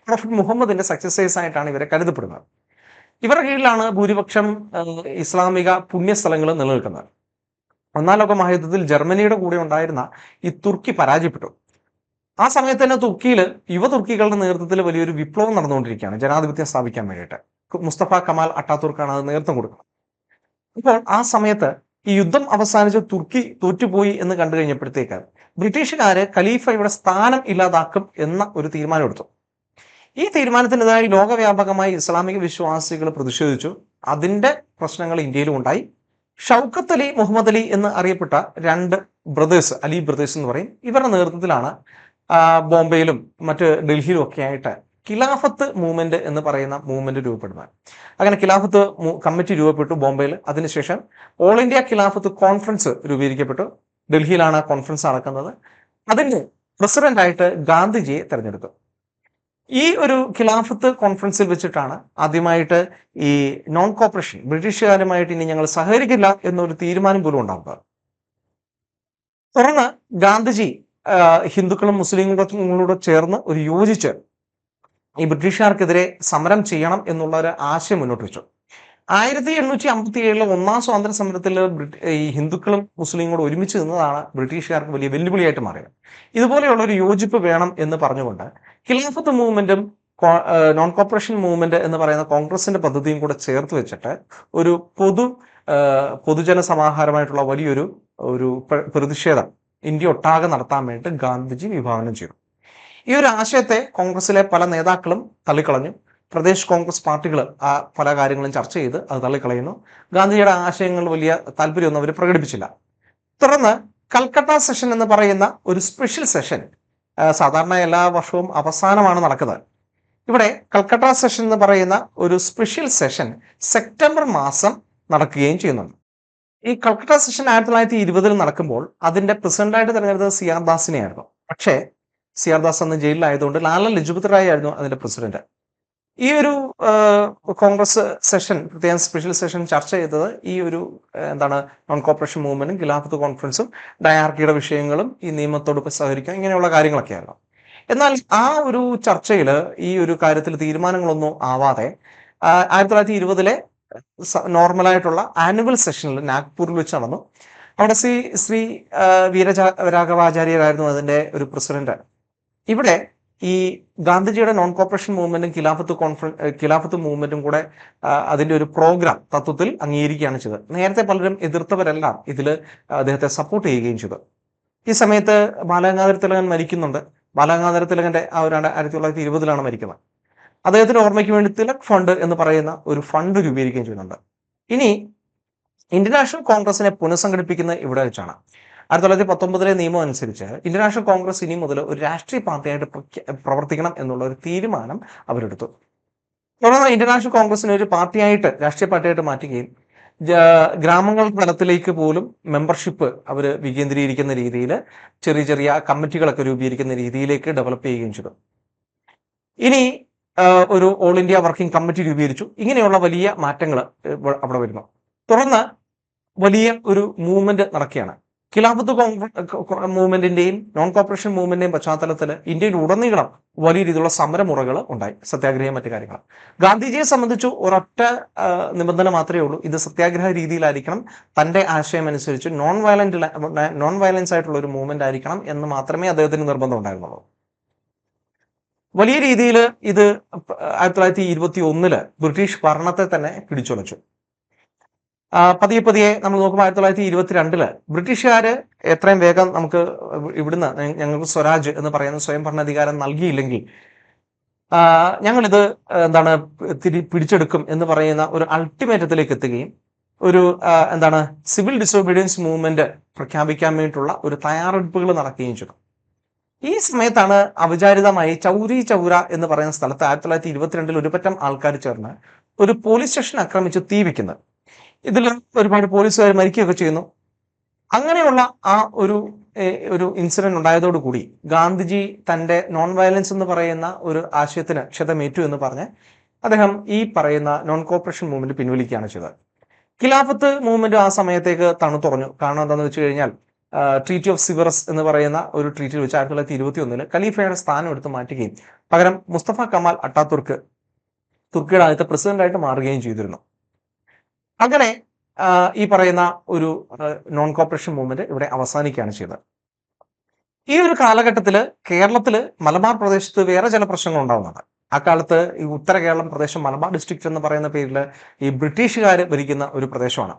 പ്രൊഫറ്റ് മുഹമ്മദിന്റെ സക്സസേഴ്സ് ആയിട്ടാണ് ഇവരെ കരുതപ്പെടുന്നത്. ഇവരുടെ കീഴിലാണ് ഭൂരിപക്ഷം ഇസ്ലാമിക പുണ്യസ്ഥലങ്ങൾ നിലനിൽക്കുന്നത്. ഒന്നാം ലോക മഹായുദ്ധത്തിൽ ജർമ്മനിയുടെ കൂടെ ഉണ്ടായിരുന്ന ഈ തുർക്കി പരാജയപ്പെട്ടു. ആ സമയത്ത് തന്നെ തുർക്കിയിൽ യുവതുർക്കികളുടെ നേതൃത്വത്തിൽ വലിയൊരു വിപ്ലവം നടന്നുകൊണ്ടിരിക്കുകയാണ് ജനാധിപത്യം സ്ഥാപിക്കാൻ വേണ്ടിയിട്ട്. മുസ്തഫ കമാൽ അട്ടാതുർക്കാണ് അത് നേതൃത്വം കൊടുക്കുന്നത്. അപ്പോൾ ആ സമയത്ത് ഈ യുദ്ധം അവസാനിച്ച് തുർക്കി തോറ്റുപോയി എന്ന് കണ്ടു കഴിഞ്ഞപ്പോഴത്തേക്ക് ബ്രിട്ടീഷുകാര് ഖലീഫയുടെ സ്ഥാനം ഇല്ലാതാക്കും എന്ന ഒരു തീരുമാനമെടുത്തു. ഈ തീരുമാനത്തിനെതിരായി ലോകവ്യാപകമായി ഇസ്ലാമിക വിശ്വാസികൾ പ്രതിഷേധിച്ചു. അതിന്റെ പ്രശ്നങ്ങൾ ഇന്ത്യയിലും ഉണ്ടായി. ഷൗക്കത്ത് അലി, മുഹമ്മദ് അലി എന്ന് അറിയപ്പെട്ട രണ്ട് ബ്രദേഴ്സ്, അലി ബ്രദേഴ്സ് എന്ന് പറയും, ഇവരുടെ നേതൃത്വത്തിലാണ് ബോംബെയിലും മറ്റ് ഡൽഹിയിലും ഒക്കെ ആയിട്ട് ഖിലാഫത്ത് മൂവ്മെന്റ് എന്ന് പറയുന്ന മൂവ്മെന്റ് രൂപപ്പെടുന്നത്. അങ്ങനെ ഖിലാഫത്ത് കമ്മിറ്റി രൂപപ്പെട്ടു ബോംബെയിൽ. അതിനുശേഷം ഓൾ ഇന്ത്യ ഖിലാഫത്ത് കോൺഫറൻസ് രൂപീകരിക്കപ്പെട്ടു. ഡൽഹിയിലാണ് കോൺഫറൻസ് നടക്കുന്നത്. അതിന് പ്രസിഡന്റ് ആയിട്ട് ഗാന്ധിജിയെ തെരഞ്ഞെടുത്തു. ഈ ഒരു ഖിലാഫത്ത് കോൺഫറൻസിൽ വെച്ചിട്ടാണ് ആദ്യമായിട്ട് ഈ നോൺ കോപ്പറേഷൻ, ബ്രിട്ടീഷുകാരുമായിട്ട് ഇനി ഞങ്ങൾ സഹകരിക്കില്ല എന്നൊരു തീരുമാനം പോലും ഉണ്ടാകുന്നത്. തുടർന്ന് ഗാന്ധിജി ഹിന്ദുക്കളും മുസ്ലിങ്ങളോട് ചേർന്ന് ഒരു യോജിച്ച് ഈ ബ്രിട്ടീഷുകാർക്കെതിരെ സമരം ചെയ്യണം എന്നുള്ള ഒരു ആശയം മുന്നോട്ട് വെച്ചു. 1857 ഒന്നാം സ്വാതന്ത്ര്യ സമരത്തിൽ ഈ ഹിന്ദുക്കളും മുസ്ലിങ്ങളും ഒരുമിച്ച് നിന്നതാണ് ബ്രിട്ടീഷുകാർക്ക് വലിയ വെല്ലുവിളിയായിട്ട് മാറിയത്. ഇതുപോലെയുള്ള ഒരു യോജിപ്പ് വേണം എന്ന് പറഞ്ഞുകൊണ്ട് ഖിലാഫത്ത് മൂവ്മെന്റും നോൺ കോപ്പറേഷൻ മൂവ്മെന്റ് എന്ന് പറയുന്ന കോൺഗ്രസിന്റെ പദ്ധതിയും കൂടെ ചേർത്ത് വെച്ചിട്ട് ഒരു പൊതുജന സമാഹാരമായിട്ടുള്ള വലിയൊരു പ്രതിഷേധം ഇന്ത്യ ഒട്ടാകെ നടത്താൻ വേണ്ടി ഗാന്ധിജി വിഭാവനം ചെയ്തു. ഈ ഒരു ആശയത്തെ കോൺഗ്രസിലെ പല നേതാക്കളും തള്ളിക്കളഞ്ഞു. പ്രദേശ് കോൺഗ്രസ് പാർട്ടികൾ ആ പല കാര്യങ്ങളും ചർച്ച ചെയ്ത് അത് തള്ളിക്കളയുന്നു. ഗാന്ധിജിയുടെ ആശയങ്ങൾ വലിയ താല്പര്യമൊന്നും അവർ പ്രകടിപ്പിച്ചില്ല. തുടർന്ന് കൽക്കട്ട സെഷൻ എന്ന് പറയുന്ന ഒരു സ്പെഷ്യൽ സെഷൻ സാധാരണ എല്ലാ വർഷവും അവസാനമാണ് നടക്കുന്നത്. ഇവിടെ കൽക്കട്ട സെഷൻ എന്ന് പറയുന്ന ഒരു സ്പെഷ്യൽ സെഷൻ സെപ്റ്റംബർ മാസം നടക്കുകയും ചെയ്യുന്നുണ്ട്. ഈ കൽക്കട്ട സെഷൻ 1920 നടക്കുമ്പോൾ അതിന്റെ പ്രസിഡന്റായിട്ട് തെരഞ്ഞെടുത്തത് സിആർ ദാസിനെയായിരുന്നു. പക്ഷേ സിആർ ദാസ് അന്ന് ജയിലിലായതുകൊണ്ട് ലാല ലജ്പത് റായ് ആയിരുന്നു അതിന്റെ പ്രസിഡന്റ്. ഈ ഒരു കോൺഗ്രസ് സെഷൻ, പ്രത്യേകം സ്പെഷ്യൽ സെഷൻ ചർച്ച ചെയ്തത് ഈ ഒരു നോൺ കോപ്പറേഷൻ മൂവ്മെന്റും ഖിലാഫത്ത് കോൺഫറൻസും ഡയാർക്കിയുടെ വിഷയങ്ങളും ഈ നിയമത്തോട് സഹകരിക്കുക ഇങ്ങനെയുള്ള കാര്യങ്ങളൊക്കെയായിരുന്നു. എന്നാൽ ആ ഒരു ചർച്ചയിൽ ഈ ഒരു കാര്യത്തിൽ തീരുമാനങ്ങളൊന്നും ആവാതെ 1920 നോർമലായിട്ടുള്ള ആനുവൽ സെഷനിൽ നാഗ്പൂരിൽ വെച്ച് നടന്നു. അവിടെ ശ്രീ വീരരാഘവാചാര്യരായിരുന്നു അതിന്റെ ഒരു പ്രസിഡന്റ്. ഇവിടെ ഈ ഗാന്ധിജിയുടെ നോൺ കോപ്പറേഷൻ മൂവ്മെന്റും ഖിലാഫത്ത് മൂവ്മെന്റും കൂടെ അതിന്റെ ഒരു പ്രോഗ്രാം തത്വത്തിൽ അംഗീകരിക്കുകയാണ് ചെയ്തത്. നേരത്തെ പലരും എതിർത്തവരെല്ലാം ഇതിൽ അദ്ദേഹത്തെ സപ്പോർട്ട് ചെയ്യുകയും ചെയ്തു. ഈ സമയത്ത് ബാലഗംഗാധര തിലകൻ മരിക്കുന്നുണ്ട്. ബാലഗംഗാധര തിലകന്റെ 1920 മരിക്കുന്നത്. അദ്ദേഹത്തിന്റെ ഓർമ്മയ്ക്ക് വേണ്ടി തിലക് ഫണ്ട് എന്ന് പറയുന്ന ഒരു ഫണ്ട് രൂപീകരിക്കുകയും ചെയ്യുന്നുണ്ട്. ഇനി ഇന്ത്യൻ നാഷണൽ കോൺഗ്രസിനെ പുനഃസംഘടിപ്പിക്കുന്നത് ഇവിടെ വെച്ചാണ്. 1919 നിയമം അനുസരിച്ച് ഇന്ത്യൻ നാഷണൽ കോൺഗ്രസ് ഇനി മുതൽ ഒരു രാഷ്ട്രീയ പാർട്ടിയായിട്ട് പ്രവർത്തിക്കണം എന്നുള്ള ഒരു തീരുമാനം അവരെടുത്തു. തുടർന്ന് ഇന്ത്യൻ നാഷണൽ കോൺഗ്രസിനെ ഒരു പാർട്ടിയായിട്ട്, രാഷ്ട്രീയ പാർട്ടിയായിട്ട് മാറ്റുകയും ഗ്രാമങ്ങൾ തലത്തിലേക്ക് പോലും മെമ്പർഷിപ്പ് അവർ വികേന്ദ്രീകരിക്കുന്ന രീതിയിൽ ചെറിയ ചെറിയ കമ്മിറ്റികളൊക്കെ രൂപീകരിക്കുന്ന രീതിയിലേക്ക് ഡെവലപ്പ് ചെയ്യുകയും ചെയ്തു. ഇനി ഒരു ഓൾ ഇന്ത്യ വർക്കിംഗ് കമ്മിറ്റി രൂപീകരിച്ചു. ഇങ്ങനെയുള്ള വലിയ മാറ്റങ്ങൾ അവിടെ വരുന്നു. തുടർന്ന് വലിയ ഒരു മൂവ്മെന്റ് നടക്കുകയാണ്. ഖിലാഫത്ത് മൂവ്മെന്റിന്റെയും നോൺ കോപ്പറേഷൻ മൂവ്മെന്റിന്റെയും പശ്ചാത്തലത്തിൽ ഇന്ത്യയിൽ ഉടനീളം വലിയ രീതിയിലുള്ള സമരമുറകൾ ഉണ്ടായി, സത്യാഗ്രഹം മറ്റു കാര്യങ്ങൾ. ഗാന്ധിജിയെ സംബന്ധിച്ച് ഒരൊറ്റ നിബന്ധന മാത്രമേ ഉള്ളൂ, ഇത് സത്യാഗ്രഹ രീതിയിലായിരിക്കണം, തന്റെ ആശയം അനുസരിച്ച് നോൺ വയലൻസ് ആയിട്ടുള്ള ഒരു മൂവ്മെന്റ് ആയിരിക്കണം എന്ന് മാത്രമേ അദ്ദേഹത്തിന് നിർബന്ധം ഉണ്ടായിരുന്നുള്ളൂ. വലിയ രീതിയിൽ ഇത് 1921 ബ്രിട്ടീഷ് ഭരണത്തെ തന്നെ പിടിച്ചുലച്ചു. പതിയെ പതിയെ നമ്മൾ നോക്കുമ്പോൾ 1922 ബ്രിട്ടീഷുകാര് എത്രയും വേഗം നമുക്ക് ഇവിടുന്ന് ഞങ്ങൾക്ക് സ്വരാജ് എന്ന് പറയുന്ന സ്വയം ഭരണാധികാരം നൽകിയില്ലെങ്കിൽ ഞങ്ങളിത് പിടിച്ചെടുക്കും എന്ന് പറയുന്ന ഒരു അൾട്ടിമേറ്റത്തിലേക്ക് എത്തുകയും ഒരു സിവിൽ ഡിസോബീഡിയൻസ് മൂവ്മെന്റ് പ്രഖ്യാപിക്കാൻ വേണ്ടിയിട്ടുള്ള ഒരു തയ്യാറെടുപ്പുകൾ നടക്കുകയും ചെയ്തു. ഈ സമയത്താണ് അവിചാരിതമായി ചൗരി ചൗര എന്ന് പറയുന്ന സ്ഥലത്ത് 1922 ഒരു പറ്റം ആൾക്കാർ ചേർന്ന് ഒരു പോലീസ് സ്റ്റേഷൻ ആക്രമിച്ച് തീ വെക്കുന്നത്. ഇതിൽ ഒരുപാട് പോലീസുകാർ മരിക്കുകയൊക്കെ ചെയ്യുന്നു. അങ്ങനെയുള്ള ആ ഒരു ഇൻസിഡന്റ് ഉണ്ടായതോടുകൂടി ഗാന്ധിജി തന്റെ നോൺ വയലൻസ് എന്ന് പറയുന്ന ഒരു ആശയത്തിന് ക്ഷതമേറ്റു എന്ന് പറഞ്ഞ് അദ്ദേഹം ഈ പറയുന്ന നോൺ കോപ്പറേഷൻ മൂവ്മെന്റ് പിൻവലിക്കുകയാണ് ചെയ്തത്. ഖിലാഫത്ത് മൂവ്മെന്റ് ആ സമയത്തേക്ക് തണുത്തുറഞ്ഞു. കാരണം എന്താണെന്ന് വെച്ച് കഴിഞ്ഞാൽ ട്രീറ്റി ഓഫ് സിവറസ് എന്ന് പറയുന്ന ഒരു ട്രീറ്റിൽ വെച്ച് 1921 ഖലീഫയുടെ സ്ഥാനം എടുത്ത് മാറ്റുകയും പകരം മുസ്തഫ കമാൽ അട്ടാതുർക്ക് തുർക്കിയുടെ ആദ്യത്തെ പ്രസിഡന്റായിട്ട് മാറുകയും ചെയ്തിരുന്നു. അങ്ങനെ ഈ പറയുന്ന ഒരു നോൺ കോപ്പറേഷൻ മൂവ്മെന്റ് ഇവിടെ അവസാനിക്കുകയാണ് ചെയ്തത്. ഈ ഒരു കാലഘട്ടത്തിൽ കേരളത്തിൽ മലബാർ പ്രദേശത്ത് വേറെ ചില പ്രശ്നങ്ങൾ ഉണ്ടാവുന്നുണ്ട്. അക്കാലത്ത് ഈ ഉത്തര കേരളം പ്രദേശം മലബാർ ഡിസ്ട്രിക്ട് എന്ന് പറയുന്ന പേരിൽ ഈ ബ്രിട്ടീഷുകാർ ഭരിക്കുന്ന ഒരു പ്രദേശമാണ്.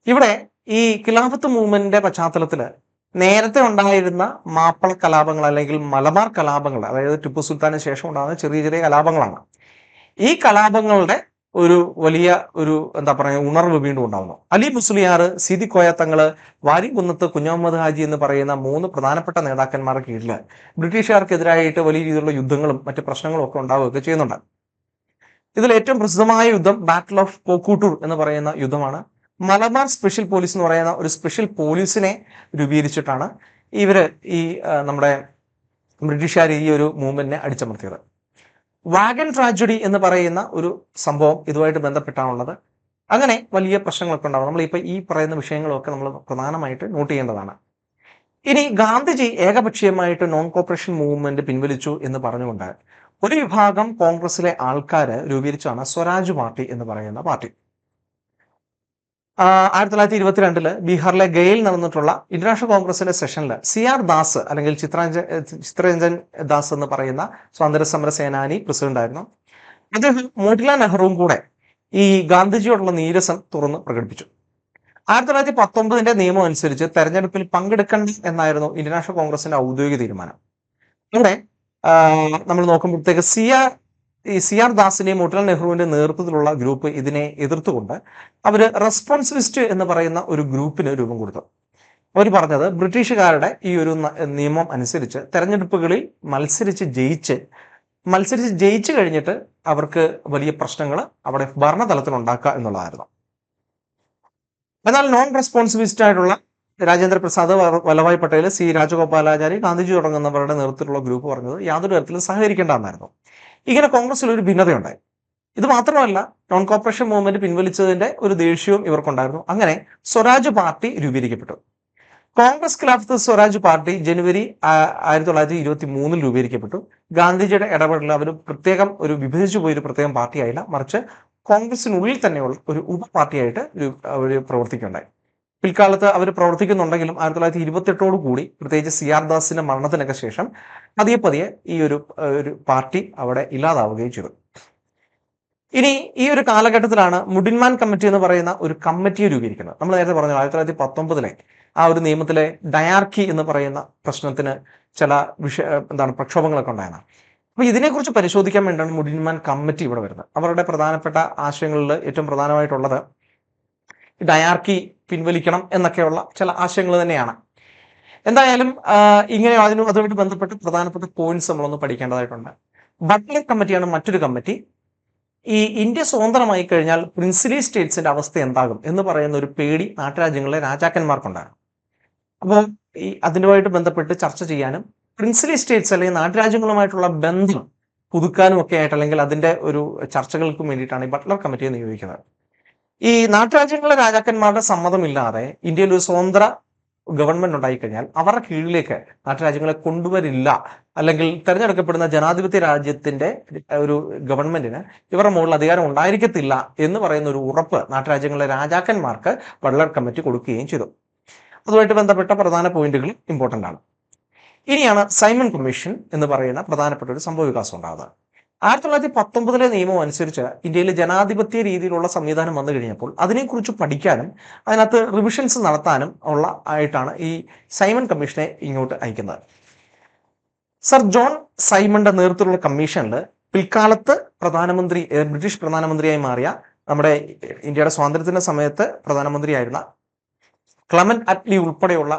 ഇവിടെ ഈ ഖിലാഫത്ത് മൂവ്മെന്റിന്റെ പശ്ചാത്തലത്തിൽ നേരത്തെ ഉണ്ടായിരുന്ന മാപ്പിള കലാപങ്ങൾ അല്ലെങ്കിൽ മലബാർ കലാപങ്ങൾ, അതായത് ടിപ്പു സുൽത്താന് ശേഷം ഉണ്ടാകുന്ന ചെറിയ ചെറിയ കലാപങ്ങളാണ്. ഈ കലാപങ്ങളുടെ ഒരു വലിയ ഉണർവ് വീണ്ടും ഉണ്ടാവുന്നു. അലി മുസ്ലിയാർ, സീതി കോയ തങ്ങള്, വാരികുന്നത്ത് കുഞ്ഞഹമ്മദ് ഹാജി എന്ന് പറയുന്ന 3 പ്രധാനപ്പെട്ട നേതാക്കന്മാരുടെ കീഴിൽ ബ്രിട്ടീഷുകാർക്കെതിരായിട്ട് വലിയ രീതിയിലുള്ള യുദ്ധങ്ങളും മറ്റു പ്രശ്നങ്ങളും ഒക്കെ ഉണ്ടാവുകയൊക്കെ ചെയ്യുന്നുണ്ട്. ഇതിൽ ഏറ്റവും പ്രസിദ്ധമായ യുദ്ധം ബാറ്റിൽ ഓഫ് കോക്കൂട്ടൂർ എന്ന് പറയുന്ന യുദ്ധമാണ്. മലബാർ സ്പെഷ്യൽ പോലീസ് എന്ന് പറയുന്ന ഒരു സ്പെഷ്യൽ പോലീസിനെ രൂപീകരിച്ചിട്ടാണ് നമ്മുടെ ബ്രിട്ടീഷുകാർ ഈ ഒരു മൂവ്മെന്റിനെ അടിച്ചമർത്തിയത്. വാഗൻ ട്രാജഡി എന്ന് പറയുന്ന ഒരു സംഭവം ഇതുമായിട്ട് ബന്ധപ്പെട്ടാണുള്ളത്. അങ്ങനെ വലിയ പ്രശ്നങ്ങളൊക്കെ ഉണ്ടാവും. നമ്മളിപ്പോൾ ഈ പറയുന്ന വിഷയങ്ങളൊക്കെ നമ്മൾ പ്രധാനമായിട്ട് നോട്ട് ചെയ്യേണ്ടതാണ്. ഇനി ഗാന്ധിജി ഏകപക്ഷീയമായിട്ട് നോൺ കോപ്പറേഷൻ മൂവ്മെന്റ് പിൻവലിച്ചു എന്ന് പറഞ്ഞുകൊണ്ട് ഒരു വിഭാഗം കോൺഗ്രസിലെ ആൾക്കാർ രൂപീകരിച്ചാണ് സ്വരാജ് പാർട്ടി എന്ന് പറയുന്ന പാർട്ടി. 1922 ബീഹാറിലെ ഗയയിൽ നടന്നിട്ടുള്ള ഇന്റർനാഷണൽ കോൺഗ്രസിന്റെ സെഷനിൽ CR ദാസ് അല്ലെങ്കിൽ ചിത്രരഞ്ജൻ ദാസ് എന്ന് പറയുന്ന സ്വാതന്ത്ര്യ സമര സേനാനി പ്രസിഡന്റ് ആയിരുന്നു. അദ്ദേഹം മോട്ടിലാൽ നെഹ്റുവും കൂടെ ഈ ഗാന്ധിജിയോടുള്ള നീരസം തുറന്ന് പ്രകടിപ്പിച്ചു. 1919 നിയമം അനുസരിച്ച് തെരഞ്ഞെടുപ്പിൽ പങ്കെടുക്കണം എന്നായിരുന്നു ഇന്റർനാഷണൽ കോൺഗ്രസിന്റെ ഔദ്യോഗിക തീരുമാനം. ഇവിടെ നമ്മൾ നോക്കുമ്പോഴത്തേക്ക് CR ദാസിന്റെയും മോട്ടിലാൽ നെഹ്റുവിന്റെ നേതൃത്വത്തിലുള്ള ഗ്രൂപ്പ് ഇതിനെ എതിർത്തുകൊണ്ട് അവര് റെസ്പോൺസിവിസ്റ്റ് എന്ന് പറയുന്ന ഒരു ഗ്രൂപ്പിന് രൂപം കൊടുത്തു. അവർ പറഞ്ഞത് ബ്രിട്ടീഷുകാരുടെ ഈ ഒരു നിയമം അനുസരിച്ച് തെരഞ്ഞെടുപ്പുകളിൽ മത്സരിച്ച് ജയിച്ചു കഴിഞ്ഞിട്ട് അവർക്ക് വലിയ പ്രശ്നങ്ങൾ അവിടെ ഭരണതലത്തിൽ ഉണ്ടാക്കുക എന്നുള്ളതായിരുന്നു. എന്നാൽ നോൺ റെസ്പോൺസിവിസ്റ്റ് ആയിട്ടുള്ള രാജേന്ദ്ര പ്രസാദ്, വല്ലഭായ് പട്ടേൽ, C രാജഗോപാലാചാരി, ഗാന്ധിജി തുടങ്ങുന്നവരുടെ നേതൃത്വത്തിലുള്ള ഗ്രൂപ്പ് പറഞ്ഞത് യാതൊരു തരത്തിലും സഹകരിക്കേണ്ടെന്നായിരുന്നു. ഇങ്ങനെ കോൺഗ്രസിൽ ഒരു ഭിന്നതയുണ്ടായി. ഇത് മാത്രമല്ല, നോൺ കോപ്പറേഷൻ മൂവ്മെന്റ് പിൻവലിച്ചതിന്റെ ഒരു ദേഷ്യവും ഇവർക്കുണ്ടായിരുന്നു. അങ്ങനെ സ്വരാജ് പാർട്ടി രൂപീകരിക്കപ്പെട്ടു. കോൺഗ്രസ് ഖിലാഫത്ത് സ്വരാജ് പാർട്ടി ജനുവരി 1923 രൂപീകരിക്കപ്പെട്ടു. ഗാന്ധിജിയുടെ ഇടപെടൽ അവർ പ്രത്യേകം ഒരു വിഭജിച്ചു പോയൊരു പ്രത്യേകം പാർട്ടിയായില്ല, മറിച്ച് കോൺഗ്രസിനുള്ളിൽ തന്നെയുള്ള ഒരു ഉപ പാർട്ടിയായിട്ട് അവർ പ്രവർത്തിക്കുകയുണ്ടായി. പിൽക്കാലത്ത് അവർ പ്രവർത്തിക്കുന്നുണ്ടെങ്കിലും 1928 കൂടി പ്രത്യേകിച്ച് CR ദാസിന്റെ മരണത്തിനൊക്കെ ശേഷം പതിയെ ഈ ഒരു പാർട്ടി അവിടെ ഇല്ലാതാവുകയും ചെയ്തു. ഇനി ഈ ഒരു കാലഘട്ടത്തിലാണ് മുഡിൻമാൻ കമ്മിറ്റി എന്ന് പറയുന്ന ഒരു കമ്മിറ്റിയെ രൂപീകരിക്കുന്നത്. നമ്മൾ നേരത്തെ പറഞ്ഞു 1919 ആ ഒരു നിയമത്തിലെ ഡയാർക്കി എന്ന് പറയുന്ന പ്രശ്നത്തിന് ചില പ്രക്ഷോഭങ്ങളൊക്കെ ഉണ്ടായിരുന്നു. അപ്പൊ ഇതിനെക്കുറിച്ച് പരിശോധിക്കാൻ വേണ്ടിയാണ് മുഡിൻമാൻ കമ്മിറ്റി ഇവിടെ വരുന്നത്. അവരുടെ പ്രധാനപ്പെട്ട ആശയങ്ങളിൽ ഏറ്റവും പ്രധാനമായിട്ടുള്ളത് ഡയാർക്കി പിൻവലിക്കണം എന്നൊക്കെയുള്ള ചില ആശയങ്ങൾ തന്നെയാണ്. എന്തായാലും ഇങ്ങനെ അതുമായിട്ട് ബന്ധപ്പെട്ട് പ്രധാനപ്പെട്ട പോയിന്റ്സ് നമ്മളൊന്ന് പഠിക്കേണ്ടതായിട്ടുണ്ട്. ബട്ട്ലർ കമ്മിറ്റിയാണ് മറ്റൊരു കമ്മിറ്റി. ഈ ഇന്ത്യ സ്വതന്ത്രമായി കഴിഞ്ഞാൽ പ്രിൻസിലി സ്റ്റേറ്റ്സിന്റെ അവസ്ഥ എന്താകും എന്ന് പറയുന്ന ഒരു പേടി നാട്ടുരാജ്യങ്ങളിലെ രാജാക്കന്മാർക്കുണ്ടായിരുന്നു. അപ്പോൾ അതുമായിട്ട് ബന്ധപ്പെട്ട് ചർച്ച ചെയ്യാനും പ്രിൻസിലി സ്റ്റേറ്റ്സ് അല്ലെങ്കിൽ നാട്ടുരാജ്യങ്ങളുമായിട്ടുള്ള ബന്ധം പുതുക്കാനും ഒക്കെ ആയിട്ട്, അല്ലെങ്കിൽ അതിന്റെ ഒരു ചർച്ചകൾക്കും വേണ്ടിയിട്ടാണ് ഈ ബട്ട്ലർ കമ്മിറ്റിയെ നിയോഗിക്കുന്നത്. ഈ നാട്ടുരാജ്യങ്ങളിലെ രാജാക്കന്മാരുടെ സമ്മതമില്ലാതെ ഇന്ത്യയിൽ ഒരു സ്വതന്ത്ര ഗവൺമെന്റ് ഉണ്ടായിക്കഴിഞ്ഞാൽ അവരുടെ കീഴിലേക്ക് നാട്ടുരാജ്യങ്ങളെ കൊണ്ടുവരില്ല, അല്ലെങ്കിൽ തെരഞ്ഞെടുക്കപ്പെടുന്ന ജനാധിപത്യ രാജ്യത്തിന്റെ ഒരു ഗവൺമെന്റിന് ഇവരുടെ മുകളിൽ അധികാരം ഉണ്ടായിരിക്കത്തില്ല എന്ന് പറയുന്ന ഒരു ഉറപ്പ് നാട്ടുരാജ്യങ്ങളിലെ രാജാക്കന്മാർക്ക് ബട്ട്ലർ കമ്മിറ്റി കൊടുക്കുകയും ചെയ്തു. അതുമായിട്ട് ബന്ധപ്പെട്ട പ്രധാന പോയിന്റുകൾ ഇമ്പോർട്ടന്റ് ആണ്. ഇനിയാണ് സൈമൺ കമ്മീഷൻ എന്ന് പറയുന്ന പ്രധാനപ്പെട്ട ഒരു സംഭവ വികാസം ഉണ്ടാകുന്നത്. 1919 നിയമം അനുസരിച്ച് ഇന്ത്യയിൽ ജനാധിപത്യ രീതിയിലുള്ള സംവിധാനം വന്നു കഴിഞ്ഞപ്പോൾ അതിനെക്കുറിച്ച് പഠിക്കാനും അതിനകത്ത് റിവിഷൻസ് നടത്താനും ഉള്ള ആയിട്ടാണ് ഈ സൈമൺ കമ്മീഷനെ ഇങ്ങോട്ട് അയക്കുന്നത്. സർ ജോൺ സൈമന്റെ നേതൃത്വത്തിലുള്ള കമ്മീഷനിൽ പിൽക്കാലത്ത് ബ്രിട്ടീഷ് പ്രധാനമന്ത്രിയായി മാറിയ, നമ്മുടെ ഇന്ത്യയുടെ സ്വാതന്ത്ര്യത്തിന്റെ സമയത്ത് പ്രധാനമന്ത്രിയായിരുന്ന ക്ലമന്റ് അറ്റ്ലി ഉൾപ്പെടെയുള്ള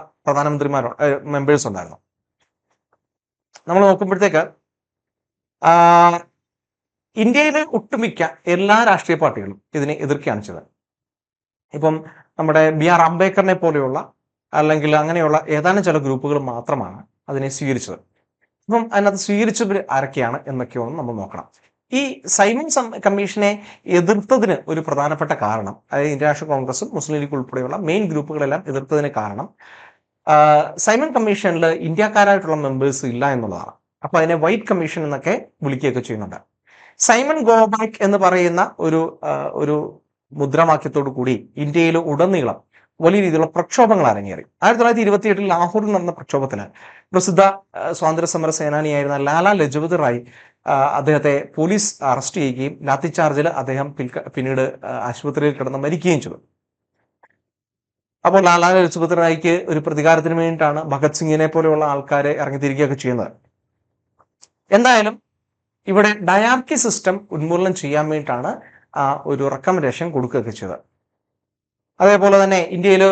മെമ്പേഴ്സ് ഉണ്ടായിരുന്നു. നമ്മൾ നോക്കുമ്പോഴത്തേക്ക് ഇന്ത്യയിലെ ഒട്ടുമിക്ക എല്ലാ രാഷ്ട്രീയ പാർട്ടികളും ഇതിനെ എതിർക്കുകയാണ് ചെയ്തത്. ഇപ്പം നമ്മുടെ BR അംബേദ്കറിനെ പോലെയുള്ള അല്ലെങ്കിൽ അങ്ങനെയുള്ള ഏതാനും ചില ഗ്രൂപ്പുകൾ മാത്രമാണ് അതിനെ സ്വീകരിച്ചത്. അപ്പം അതിനകത്ത് സ്വീകരിച്ചവർ ആരൊക്കെയാണ് എന്നൊക്കെയാണ് നമ്മൾ നോക്കണം. ഈ സൈമൺ കമ്മീഷനെ എതിർത്തതിന് ഒരു പ്രധാനപ്പെട്ട കാരണം, അതായത് ഇന്ത്യൻ നാഷണൽ കോൺഗ്രസും മുസ്ലിം ലീഗ് ഉൾപ്പെടെയുള്ള മെയിൻ ഗ്രൂപ്പുകളെല്ലാം എതിർത്തതിന് കാരണം സൈമൺ കമ്മീഷനിൽ ഇന്ത്യക്കാരായിട്ടുള്ള മെമ്പേഴ്സ് ഇല്ല എന്നുള്ളതാണ്. അപ്പൊ അതിനെ വൈറ്റ് കമ്മീഷൻ എന്നൊക്കെ വിളിക്കുകയൊക്കെ ചെയ്യുന്നുണ്ട്. സൈമൺ ഗോ ബാക്ക് എന്ന് പറയുന്ന ഒരു മുദ്രാവാക്യത്തോടു കൂടി ഇന്ത്യയിൽ ഉടനീളം വലിയ രീതിയിലുള്ള പ്രക്ഷോഭങ്ങൾ അരങ്ങേറി. 1928 ലാഹോറിൽ നടന്ന പ്രക്ഷോഭത്തിന് പ്രസിദ്ധ സ്വാതന്ത്ര്യ സമര സേനാനിയായിരുന്ന ലാലാ ലജ്പത് റായ് അദ്ദേഹത്തെ പോലീസ് അറസ്റ്റ് ചെയ്യുകയും ലാത്തി ചാർജിൽ അദ്ദേഹം പിന്നീട് ആശുപത്രിയിൽ കിടന്ന് മരിക്കുകയും ചെയ്തു. അപ്പോൾ ലാലാ ലജ്പത് റായ്ക്ക് ഒരു പ്രതികാരത്തിന് വേണ്ടിയിട്ടാണ് ഭഗത് സിംഗിനെ പോലെയുള്ള ആൾക്കാരെ ഇറങ്ങിത്തിരിക്കുകയൊക്കെ ചെയ്യുന്നത്. എന്തായാലും ഇവിടെ ഡയാർക്കി സിസ്റ്റം ഉന്മൂലനം ചെയ്യാൻ വേണ്ടിയിട്ടാണ് ഒരു റെക്കമെൻഡേഷൻ കൊടുക്കുകയൊക്കെ ചെയ്തത്. അതേപോലെ തന്നെ ഇന്ത്യയിൽ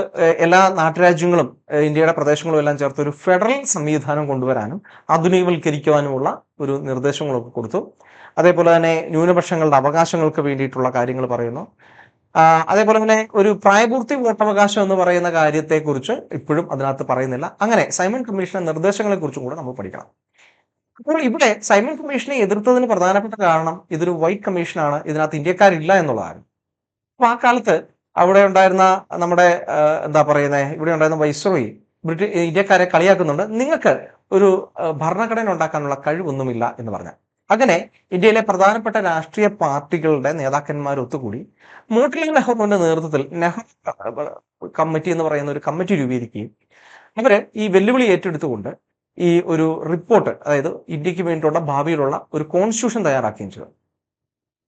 എല്ലാ നാട്ടുരാജ്യങ്ങളും ഇന്ത്യയുടെ പ്രദേശങ്ങളും എല്ലാം ചേർത്ത് ഒരു ഫെഡറൽ സംവിധാനം കൊണ്ടുവരാനും ആധുനികവൽക്കരിക്കുവാനുമുള്ള ഒരു നിർദ്ദേശങ്ങളൊക്കെ കൊടുത്തു. അതേപോലെ തന്നെ ന്യൂനപക്ഷങ്ങളുടെ അവകാശങ്ങൾക്ക് വേണ്ടിയിട്ടുള്ള കാര്യങ്ങൾ പറയുന്നു. അതേപോലെ തന്നെ ഒരു പ്രായപൂർത്തി വോട്ടവകാശം എന്ന് പറയുന്ന കാര്യത്തെക്കുറിച്ച് ഇപ്പോഴും അതിനകത്ത് പറയുന്നില്ല. അങ്ങനെ സൈമൺ കമ്മീഷന്റെ നിർദ്ദേശങ്ങളെ കുറിച്ചും കൂടെ നമ്മൾ പഠിക്കണം. അപ്പോൾ ഇവിടെ സൈമൺ കമ്മീഷനെ എതിർത്തതിന് പ്രധാനപ്പെട്ട കാരണം ഇതൊരു വൈറ്റ് കമ്മീഷനാണ്, ഇതിനകത്ത് ഇന്ത്യക്കാരില്ല എന്നുള്ളതാണ്. അപ്പൊ ആ കാലത്ത് അവിടെ ഉണ്ടായിരുന്ന നമ്മുടെ ഇവിടെ ഉണ്ടായിരുന്ന വൈസ്രോയി ഇന്ത്യക്കാരെ കളിയാക്കുന്നുണ്ട്, നിങ്ങൾക്ക് ഒരു ഭരണഘടന ഉണ്ടാക്കാനുള്ള കഴിവൊന്നുമില്ല എന്ന് പറഞ്ഞ. അങ്ങനെ ഇന്ത്യയിലെ പ്രധാനപ്പെട്ട രാഷ്ട്രീയ പാർട്ടികളുടെ നേതാക്കന്മാർ ഒത്തുകൂടി മോട്ടിലാൽ നെഹ്റുവിന്റെ നേതൃത്വത്തിൽ നെഹ്റു കമ്മിറ്റി എന്ന് പറയുന്ന ഒരു കമ്മിറ്റി രൂപീകരിക്കുകയും അവര് ഈ വെല്ലുവിളി ഏറ്റെടുത്തുകൊണ്ട് ഈ ഒരു റിപ്പോർട്ട്, അതായത് ഇന്ത്യക്ക് വേണ്ടിയുള്ള ഭാവിയിലുള്ള ഒരു കോൺസ്റ്റിറ്റ്യൂഷൻ തയ്യാറാക്കുകയും ചെയ്തു.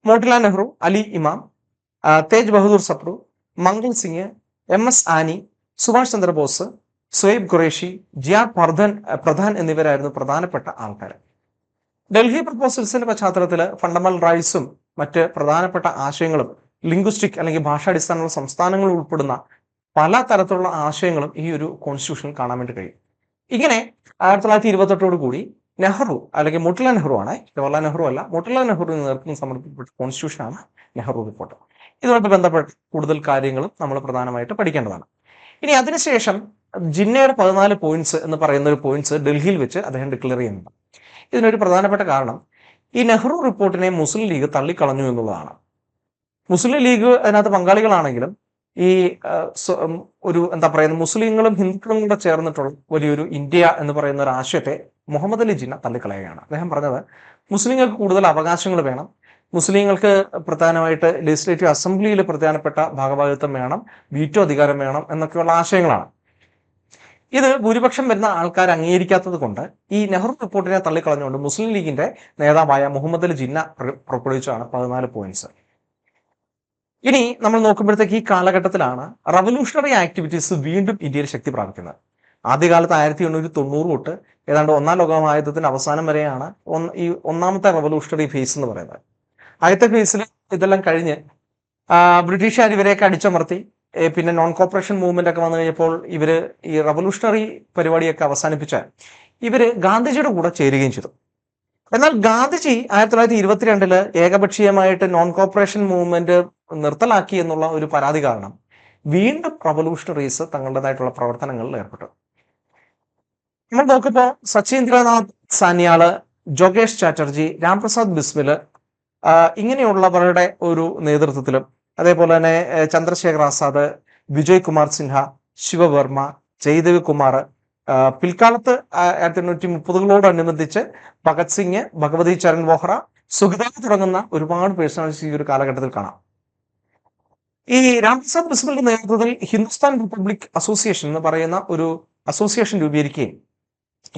മോട്ടിലാൽ നെഹ്റു, അലി ഇമാം, തേജ് ബഹദൂർ സപ്രു, മംഗൾ സിംഗ്, MS ആനി, സുഭാഷ് ചന്ദ്രബോസ്, സുഹൈബ് ഖുറേഷി, ജിയാർ പ്രധാൻ എന്നിവരായിരുന്നു പ്രധാനപ്പെട്ട ആൾക്കാർ. ഡൽഹി പ്രപ്പോസൽസിന്റെ പശ്ചാത്തലത്തിൽ ഫണ്ടമെന്റൽ റൈറ്റ്സും മറ്റ് പ്രധാനപ്പെട്ട ആശയങ്ങളും ലിംഗ്വിസ്റ്റിക് അല്ലെങ്കിൽ ഭാഷാടിസ്ഥാനമുള്ള സംസ്ഥാനങ്ങൾ ഉൾപ്പെടുന്ന പല തരത്തിലുള്ള ആശയങ്ങളും ഈ ഒരു കോൺസ്റ്റിറ്റ്യൂഷനിൽ കാണാൻ വേണ്ടി കഴിയും. ഇങ്ങനെ 1928 കൂടി നെഹ്റു അല്ലെങ്കിൽ മോട്ടിലാൽ നെഹ്റു ആണ്, ജവഹർലാൽ നെഹ്റു അല്ല, മോട്ടിലാൽ നെഹ്റുവിന് നേതൃത്വം സമർപ്പിച്ച കോൺസ്റ്റിറ്റ്യൂഷനാണ് നെഹ്റു റിപ്പോർട്ട്. ഇതുമായിട്ട് ബന്ധപ്പെട്ട് കൂടുതൽ കാര്യങ്ങളും നമ്മൾ പ്രധാനമായിട്ട് പഠിക്കേണ്ടതാണ്. ഇനി അതിനുശേഷം ജിന്നയുടെ 14 പോയിന്റ്സ് എന്ന് പറയുന്ന ഒരു പോയിന്റ്സ് ഡൽഹിയിൽ വെച്ച് അദ്ദേഹം ഡിക്ലെയർ ചെയ്യുന്നുണ്ട്. ഇതിനൊരു പ്രധാനപ്പെട്ട കാരണം ഈ നെഹ്റു റിപ്പോർട്ടിനെ മുസ്ലിം ലീഗ് തള്ളിക്കളഞ്ഞു എന്നുള്ളതാണ്. മുസ്ലിം ലീഗ് അതിനകത്ത് പങ്കാളികളാണെങ്കിലും ഈ ഒരു മുസ്ലിങ്ങളും ഹിന്ദുക്കളും കൂടെ ചേർന്നിട്ടുള്ള വലിയൊരു ഇന്ത്യ എന്ന് പറയുന്ന ഒരു ആശയത്തെ മുഹമ്മദ് അലി ജിന്ന തള്ളിക്കളയുകയാണ്. അദ്ദേഹം പറഞ്ഞത് മുസ്ലിങ്ങൾക്ക് കൂടുതൽ അവകാശങ്ങൾ വേണം, മുസ്ലിങ്ങൾക്ക് പ്രധാനമായിട്ട് ലെജിസ്ലേറ്റീവ് അസംബ്ലിയിൽ പ്രധാനപ്പെട്ട ഭാഗഭാഗിത്വം വേണം, വീറ്റോ അധികാരം വേണം എന്നൊക്കെയുള്ള ആശയങ്ങളാണ്. ഇത് ഭൂരിപക്ഷം വരുന്ന ആൾക്കാർ അംഗീകരിക്കാത്തത് കൊണ്ട് ഈ നെഹ്റു റിപ്പോർട്ടിനെ തള്ളിക്കളഞ്ഞുകൊണ്ട് മുസ്ലിം ലീഗിന്റെ നേതാവായ മുഹമ്മദ് അലി ജിന്ന പുറപ്പെടുവിച്ചാണ് 14 പോയിന്റ്സ്. ഇനി നമ്മൾ നോക്കുമ്പോഴത്തേക്ക് ഈ കാലഘട്ടത്തിലാണ് റവല്യൂഷണറി ആക്ടിവിറ്റീസ് വീണ്ടും ഇന്ത്യയിൽ ശക്തി പ്രാപിക്കുന്നത്. ആദ്യകാലത്ത് 1890 തൊട്ട് ഏതാണ്ട് ഒന്നാം ലോകമഹായുദ്ധത്തിന്റെ അവസാനം വരെയാണ് ഈ ഒന്നാമത്തെ റവല്യൂഷണറി ഫേസ് എന്ന് പറയുന്നത്. ആദ്യത്തെ ഫേസിൽ ഇതെല്ലാം കഴിഞ്ഞ് ബ്രിട്ടീഷുകാർ ഇവരെയൊക്കെ അടിച്ചമർത്തി, പിന്നെ നോൺ കോപ്പറേഷൻ മൂവ്മെന്റ് ഒക്കെ വന്നു കഴിഞ്ഞപ്പോൾ ഇവര് ഈ റവല്യൂഷണറി പരിപാടിയൊക്കെ അവസാനിപ്പിച്ച് ഇവര് ഗാന്ധിജിയുടെ കൂടെ ചേരുകയും ചെയ്തു. എന്നാൽ ഗാന്ധിജി 1922 ഏകപക്ഷീയമായിട്ട് നോൺ കോപ്പറേഷൻ മൂവ്മെന്റ് നിർത്തലാക്കി എന്നുള്ള ഒരു പരാതി കാരണം വീണ്ടും റവല്യൂഷണറീസ് തങ്ങളുടേതായിട്ടുള്ള പ്രവർത്തനങ്ങളിൽ ഏർപ്പെട്ടു. നമ്മൾ നോക്കുമ്പോൾ സച്ചീന്ദ്രനാഥ് സാന്യാള്, ജോഗേഷ് ചാറ്റർജി, രാംപ്രസാദ് ബിസ്മില് ഇങ്ങനെയുള്ളവരുടെ ഒരു നേതൃത്വത്തിലും, അതേപോലെ തന്നെ ചന്ദ്രശേഖർ ആസാദ്, വിജയ് കുമാർ സിൻഹ, ശിവവർമ്മ, ജയ്ദേവ് കുമാർ, പിൽക്കാലത്ത് 1830കളോടനുബന്ധിച്ച് ഭഗത് സിംഗ്, ഭഗവതി ചരൺ വോഹ്റ, സുഖദേവ് തുടങ്ങുന്ന ഒരുപാട് പേഴ്സണാലിറ്റീസ് ഈ ഒരു കാലഘട്ടത്തിൽ കാണാം. ഈ രാംപ്രസാദ് ബിസ്മിലിന്റെ നേതൃത്വത്തിൽ ഹിന്ദുസ്ഥാൻ റിപ്പബ്ലിക് അസോസിയേഷൻ എന്ന് പറയുന്ന ഒരു അസോസിയേഷൻ രൂപീകരിക്കുകയും